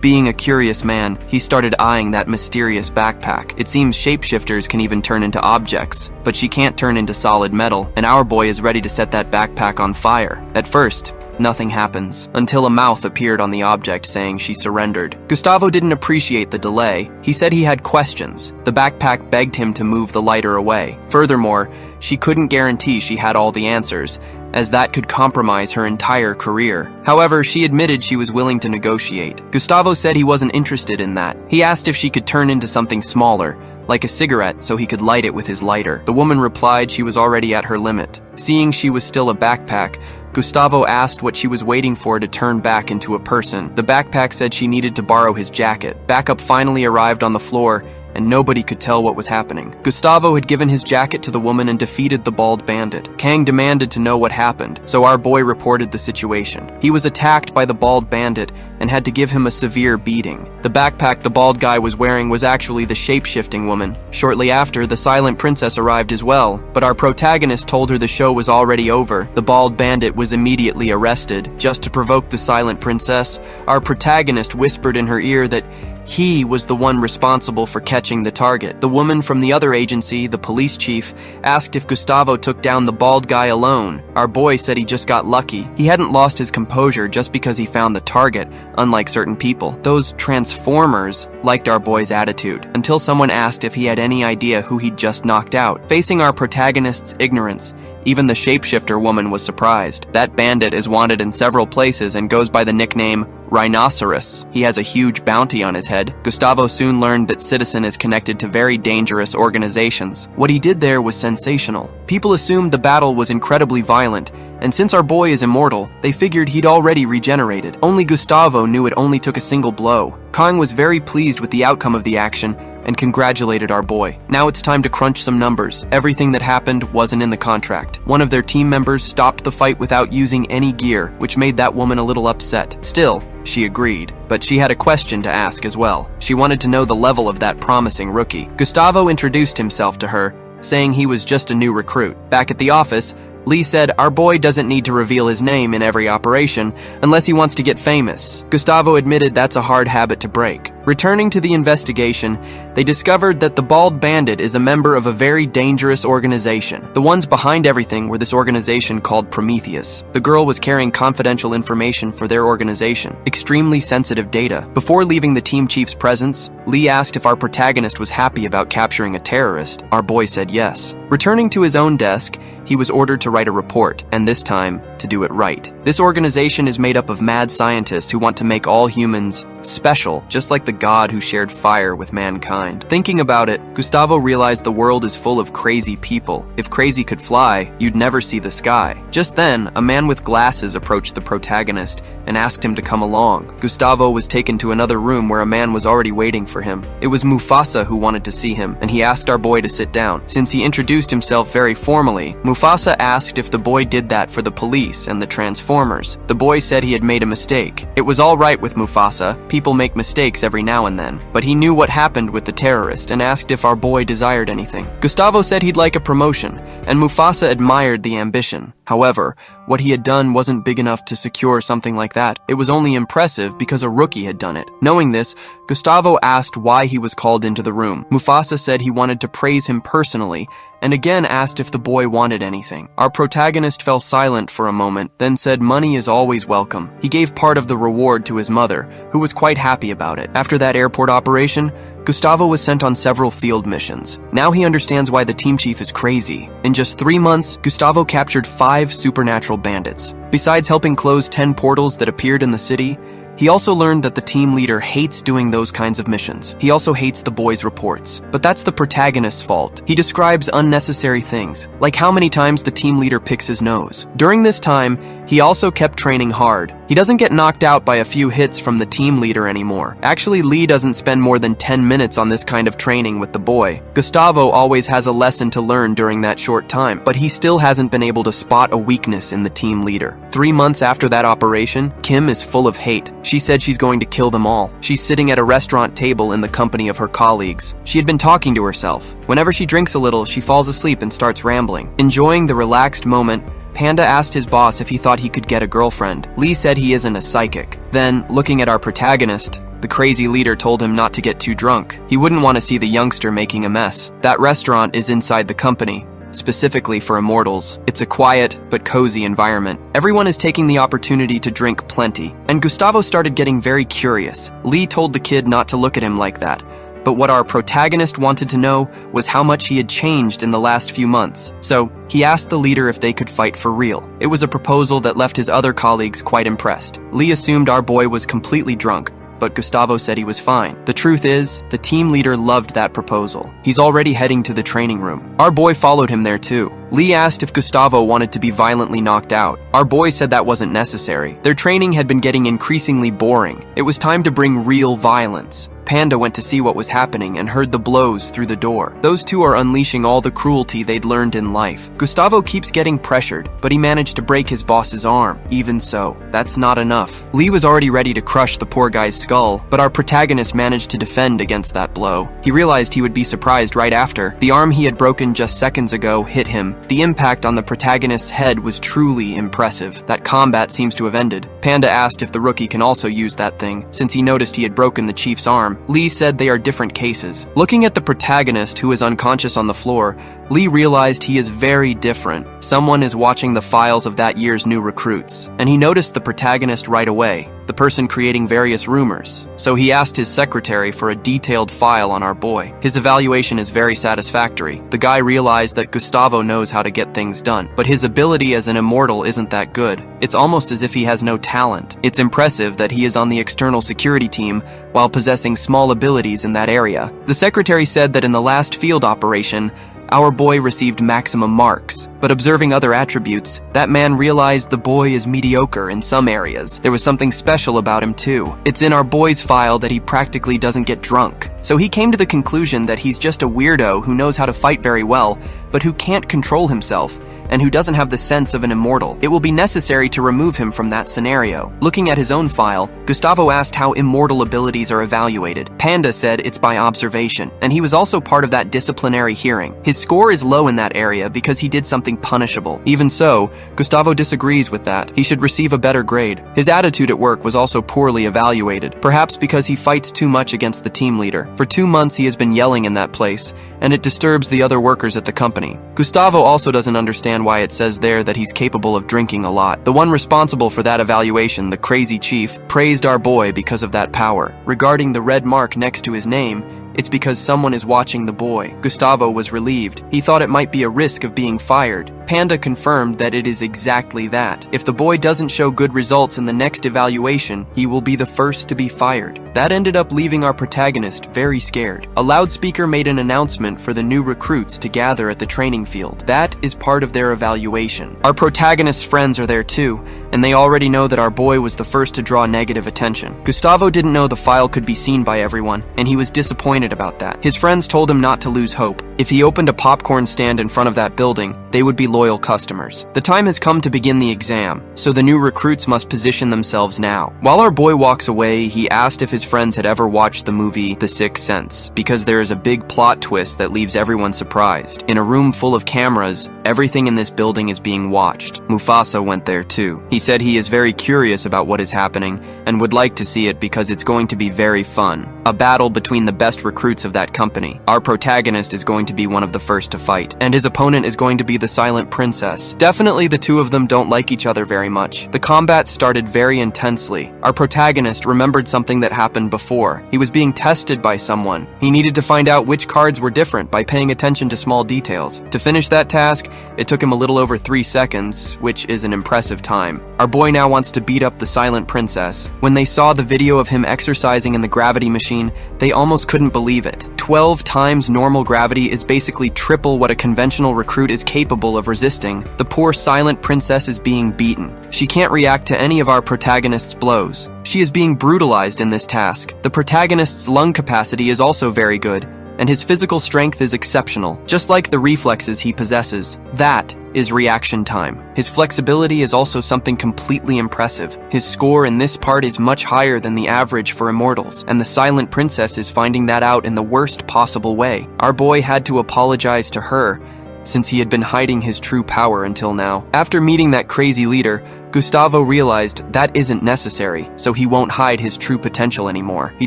[SPEAKER 1] Being a curious man, he started eyeing that mysterious backpack. It seems shapeshifters can even turn into objects, but she can't turn into solid metal, and our boy is ready to set that backpack on fire. At first, nothing happens, until a mouth appeared on the object saying she surrendered. Gustavo didn't appreciate the delay. He said he had questions. The backpack begged him to move the lighter away. Furthermore, she couldn't guarantee she had all the answers, as that could compromise her entire career. However, she admitted she was willing to negotiate. Gustavo said he wasn't interested in that. He asked if she could turn into something smaller, like a cigarette, so he could light it with his lighter. The woman replied she was already at her limit. Seeing she was still a backpack, Gustavo asked what she was waiting for to turn back into a person. The backpack said she needed to borrow his jacket. Backup finally arrived on the floor, and nobody could tell what was happening. Gustavo had given his jacket to the woman and defeated the bald bandit. Kang demanded to know what happened, so our boy reported the situation. He was attacked by the bald bandit and had to give him a severe beating. The backpack the bald guy was wearing was actually the shape-shifting woman. Shortly after, the silent princess arrived as well, but our protagonist told her the show was already over. The bald bandit was immediately arrested. Just to provoke the silent princess, our protagonist whispered in her ear that he was the one responsible for catching the target. The woman from the other agency, the police chief, asked if Gustavo took down the bald guy alone. Our boy said he just got lucky. He hadn't lost his composure just because he found the target, unlike certain people. Those transformers liked our boy's attitude, until someone asked if he had any idea who he'd just knocked out. Facing our protagonist's ignorance, even the shapeshifter woman was surprised. That bandit is wanted in several places and goes by the nickname Rhinoceros. He has a huge bounty on his head. Gustavo soon learned that Citizen is connected to very dangerous organizations. What he did there was sensational. People assumed the battle was incredibly violent, and since our boy is immortal, they figured he'd already regenerated. Only Gustavo knew it only took a single blow. Kang was very pleased with the outcome of the action and congratulated our boy. Now it's time to crunch some numbers. Everything that happened wasn't in the contract. One of their team members stopped the fight without using any gear, which made that woman a little upset. Still, she agreed, but she had a question to ask as well. She wanted to know the level of that promising rookie. Gustavo introduced himself to her, saying he was just a new recruit. Back at the office, Lee said our boy doesn't need to reveal his name in every operation unless he wants to get famous. Gustavo admitted that's a hard habit to break. Returning to the investigation, they discovered that the bald bandit is a member of a very dangerous organization. The ones behind everything were this organization called Prometheus. The girl was carrying confidential information for their organization, extremely sensitive data. Before leaving the team chief's presence, Lee asked if our protagonist was happy about capturing a terrorist. Our boy said yes. Returning to his own desk, he was ordered to write a report, and this time, to do it right. This organization is made up of mad scientists who want to make all humans special, just like the god who shared fire with mankind. Thinking about it, Gustavo realized the world is full of crazy people. If crazy could fly, you'd never see the sky. Just then, a man with glasses approached the protagonist and asked him to come along. Gustavo was taken to another room where a man was already waiting for him. It was Mufasa who wanted to see him, and he asked our boy to sit down. Since he introduced himself very formally, Mufasa asked if the boy did that for the police and the Transformers. The boy said he had made a mistake. It was all right with Mufasa. People make mistakes every now and then, but he knew what happened with the terrorist and asked if our boy desired anything. Gustavo said he'd like a promotion, and Mufasa admired the ambition. However, what he had done wasn't big enough to secure something like that. It was only impressive because a rookie had done it. Knowing this, Gustavo asked why he was called into the room. Mufasa said he wanted to praise him personally, and again asked if the boy wanted anything. Our protagonist fell silent for a moment, then said money is always welcome. He gave part of the reward to his mother, who was quite happy about it. After that airport operation, Gustavo was sent on several field missions. Now he understands why the team chief is crazy. In just 3 months, Gustavo captured 5 supernatural bandits. Besides helping close 10 portals that appeared in the city, he also learned that the team leader hates doing those kinds of missions. He also hates the boy's reports. But that's the protagonist's fault. He describes unnecessary things, like how many times the team leader picks his nose. During this time, he also kept training hard. He doesn't get knocked out by a few hits from the team leader anymore. Actually, Lee doesn't spend more than 10 minutes on this kind of training with the boy. Gustavo always has a lesson to learn during that short time, but he still hasn't been able to spot a weakness in the team leader. 3 months after that operation, Kim is full of hate. She said she's going to kill them all. She's sitting at a restaurant table in the company of her colleagues. She had been talking to herself. Whenever she drinks a little, she falls asleep and starts rambling. Enjoying the relaxed moment, Panda asked his boss if he thought he could get a girlfriend. Lee said he isn't a psychic. Then, looking at our protagonist, the crazy leader told him not to get too drunk. He wouldn't want to see the youngster making a mess. That restaurant is inside the company, specifically for immortals. It's a quiet but cozy environment. Everyone is taking the opportunity to drink plenty, and Gustavo started getting very curious. Lee told the kid not to look at him like that, but what our protagonist wanted to know was how much he had changed in the last few months. So, he asked the leader if they could fight for real. It was a proposal that left his other colleagues quite impressed. Lee assumed our boy was completely drunk, but Gustavo said he was fine. The truth is, the team leader loved that proposal. He's already heading to the training room. Our boy followed him there too. Lee asked if Gustavo wanted to be violently knocked out. Our boy said that wasn't necessary. Their training had been getting increasingly boring. It was time to bring real violence. Panda went to see what was happening and heard the blows through the door. Those two are unleashing all the cruelty they'd learned in life. Gustavo keeps getting pressured, but he managed to break his boss's arm. Even so, that's not enough. Lee was already ready to crush the poor guy's skull, but our protagonist managed to defend against that blow. He realized he would be surprised right after. The arm he had broken just seconds ago hit him. The impact on the protagonist's head was truly impressive. That combat seems to have ended. Panda asked if the rookie can also use that thing, since he noticed he had broken the chief's arm. Lee said they are different cases. Looking at the protagonist, who is unconscious on the floor, Lee realized he is very different. Someone is watching the files of that year's new recruits, and he noticed the protagonist right away, the person creating various rumors. So he asked his secretary for a detailed file on our boy. His evaluation is very satisfactory. The guy realized that Gustavo knows how to get things done, but his ability as an immortal isn't that good. It's almost as if he has no talent. It's impressive that he is on the external security team while possessing small abilities in that area. The secretary said that in the last field operation, our boy received maximum marks, but observing other attributes, that man realized the boy is mediocre in some areas. There was something special about him too. It's in our boy's file that he practically doesn't get drunk. So he came to the conclusion that he's just a weirdo who knows how to fight very well, but who can't control himself, and who doesn't have the sense of an immortal. It will be necessary to remove him from that scenario. Looking at his own file, Gustavo asked how immortal abilities are evaluated. Panda said it's by observation, and he was also part of that disciplinary hearing. His score is low in that area because he did something punishable. Even so, Gustavo disagrees with that. He should receive a better grade. His attitude at work was also poorly evaluated, perhaps because he fights too much against the team leader. For 2 months he has been yelling in that place, and it disturbs the other workers at the company. Gustavo also doesn't understand why it says there that he's capable of drinking a lot. The one responsible for that evaluation, the crazy chief, praised our boy because of that power. Regarding the red mark next to his name, it's because someone is watching the boy. Gustavo was relieved. He thought it might be a risk of being fired. Panda confirmed that it is exactly that. If the boy doesn't show good results in the next evaluation, he will be the first to be fired. That ended up leaving our protagonist very scared. A loudspeaker made an announcement for the new recruits to gather at the training field. That is part of their evaluation. Our protagonist's friends are there too, and they already know that our boy was the first to draw negative attention. Gustavo didn't know the file could be seen by everyone, and he was disappointed about that. His friends told him not to lose hope. If he opened a popcorn stand in front of that building, they would be loyal customers. The time has come to begin the exam, so the new recruits must position themselves now. While our boy walks away, he asked if his friends had ever watched the movie The Sixth Sense, because there is a big plot twist that leaves everyone surprised. In a room full of cameras, everything in this building is being watched. Mufasa went there too. He said he is very curious about what is happening and would like to see it because it's going to be very fun. A battle between the best recruits of that company. Our protagonist is going to be one of the first to fight, and his opponent is going to be the Silent Princess. Definitely the two of them don't like each other very much. The combat started very intensely. Our protagonist remembered something that happened before. He was being tested by someone. He needed to find out which cards were different by paying attention to small details. To finish that task, it took him a little over 3 seconds, which is an impressive time. Our boy now wants to beat up the Silent Princess. When they saw the video of him exercising in the gravity machine, they almost couldn't believe it. 12 times normal gravity is basically triple what a conventional recruit is capable of resisting. The poor Silent Princess is being beaten. She can't react to any of our protagonist's blows. She is being brutalized in this task. The protagonist's lung capacity is also very good, and his physical strength is exceptional, just like the reflexes he possesses. That is reaction time. His flexibility is also something completely impressive. His score in this part is much higher than the average for immortals, and the Silent Princess is finding that out in the worst possible way. Our boy had to apologize to her, since he had been hiding his true power until now. After meeting that crazy leader, Gustavo realized that isn't necessary, so he won't hide his true potential anymore. He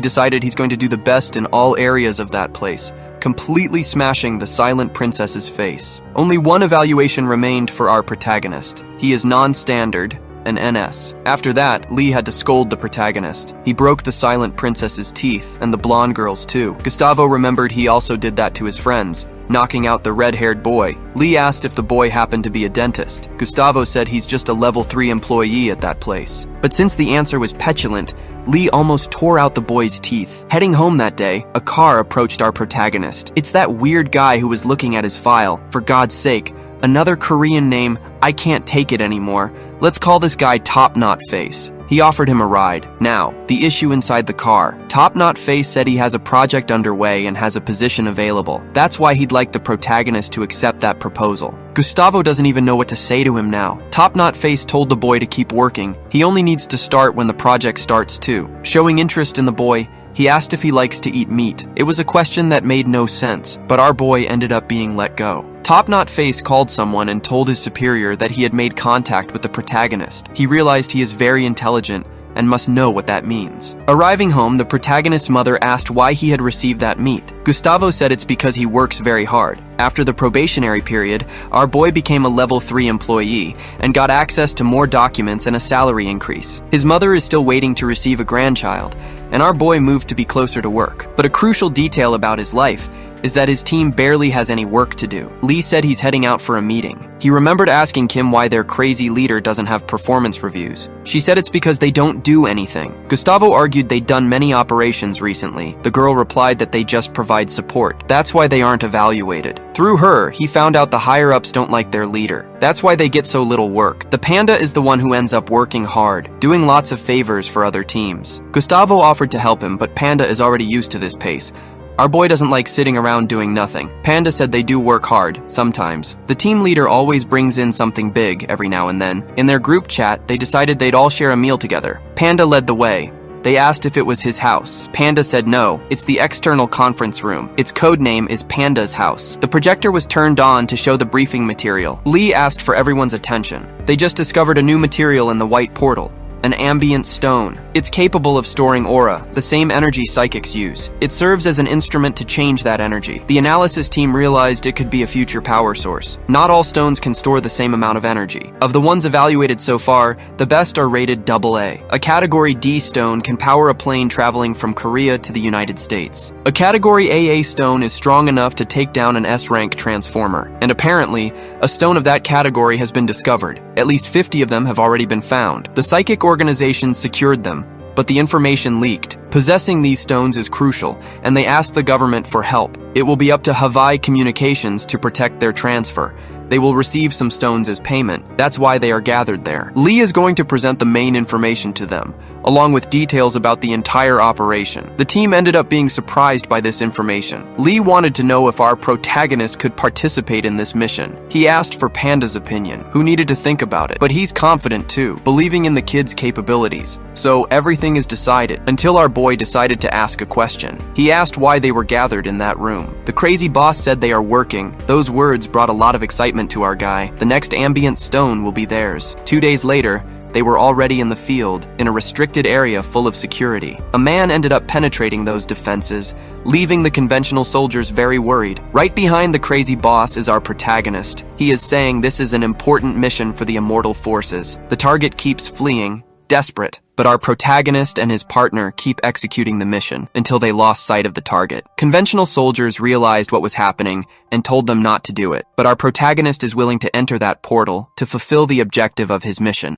[SPEAKER 1] decided he's going to do the best in all areas of that place, completely smashing the Silent Princess's face. Only one evaluation remained for our protagonist. He is non-standard, an NS. After that, Lee had to scold the protagonist. He broke the Silent Princess's teeth, and the blonde girl's too. Gustavo remembered he also did that to his friends, knocking out the red-haired boy. Lee asked if the boy happened to be a dentist. Gustavo said he's just a level 3 employee at that place. But since the answer was petulant, Lee almost tore out the boy's teeth. Heading home that day, a car approached our protagonist. It's that weird guy who was looking at his file. For God's sake, another Korean name, I can't take it anymore. Let's call this guy Top Knot Face. He offered him a ride. Now, the issue inside the car. Top Knot Face said he has a project underway and has a position available. That's why he'd like the protagonist to accept that proposal. Gustavo doesn't even know what to say to him now. Top Knot Face told the boy to keep working. He only needs to start when the project starts too. Showing interest in the boy, he asked if he likes to eat meat. It was a question that made no sense, but our boy ended up being let go. Top Knot Face called someone and told his superior that he had made contact with the protagonist. He realized he is very intelligent and must know what that means. Arriving home, the protagonist's mother asked why he had received that meat. Gustavo said it's because he works very hard. After the probationary period, our boy became a level 3 employee and got access to more documents and a salary increase. His mother is still waiting to receive a grandchild, and our boy moved to be closer to work. But a crucial detail about his life is that his team barely has any work to do. Lee said he's heading out for a meeting. He remembered asking Kim why their crazy leader doesn't have performance reviews. She said it's because they don't do anything. Gustavo argued they'd done many operations recently. The girl replied that they just provide support. That's why they aren't evaluated. Through her, he found out the higher-ups don't like their leader. That's why they get so little work. The panda is the one who ends up working hard, doing lots of favors for other teams. Gustavo offered to help him, but Panda is already used to this pace. Our boy doesn't like sitting around doing nothing. Panda said they do work hard, sometimes. The team leader always brings in something big every now and then. In their group chat, they decided they'd all share a meal together. Panda led the way. They asked if it was his house. Panda said no, it's the external conference room. Its code name is Panda's house. The projector was turned on to show the briefing material. Lee asked for everyone's attention. They just discovered a new material in the white portal. An ambient stone. It's capable of storing aura, the same energy psychics use. It serves as an instrument to change that energy. The analysis team realized it could be a future power source. Not all stones can store the same amount of energy. Of the ones evaluated so far, the best are rated AA. A Category D stone can power a plane traveling from Korea to the United States. A Category AA stone is strong enough to take down an S-rank transformer. And apparently, a stone of that category has been discovered. At least 50 of them have already been found. The psychic organization secured them, but the information leaked. Possessing these stones is crucial, and they asked the government for help. It will be up to Hawaii Communications to protect their transfer. They will receive some stones as payment. That's why they are gathered there. Lee is going to present the main information to them, along with details about the entire operation. The team ended up being surprised by this information. Lee wanted to know if our protagonist could participate in this mission. He asked for Panda's opinion, who needed to think about it. But he's confident too, believing in the kid's capabilities. So everything is decided, until our boy decided to ask a question. He asked why they were gathered in that room. The crazy boss said they are working. Those words brought a lot of excitement to our guy. The next ambient stone will be theirs. 2 days later, they were already in the field, in a restricted area full of security. A man ended up penetrating those defenses, leaving the conventional soldiers very worried. Right behind the crazy boss is our protagonist. He is saying this is an important mission for the immortal forces. The target keeps fleeing, desperate, but our protagonist and his partner keep executing the mission until they lost sight of the target. Conventional soldiers realized what was happening and told them not to do it, but our protagonist is willing to enter that portal to fulfill the objective of his mission.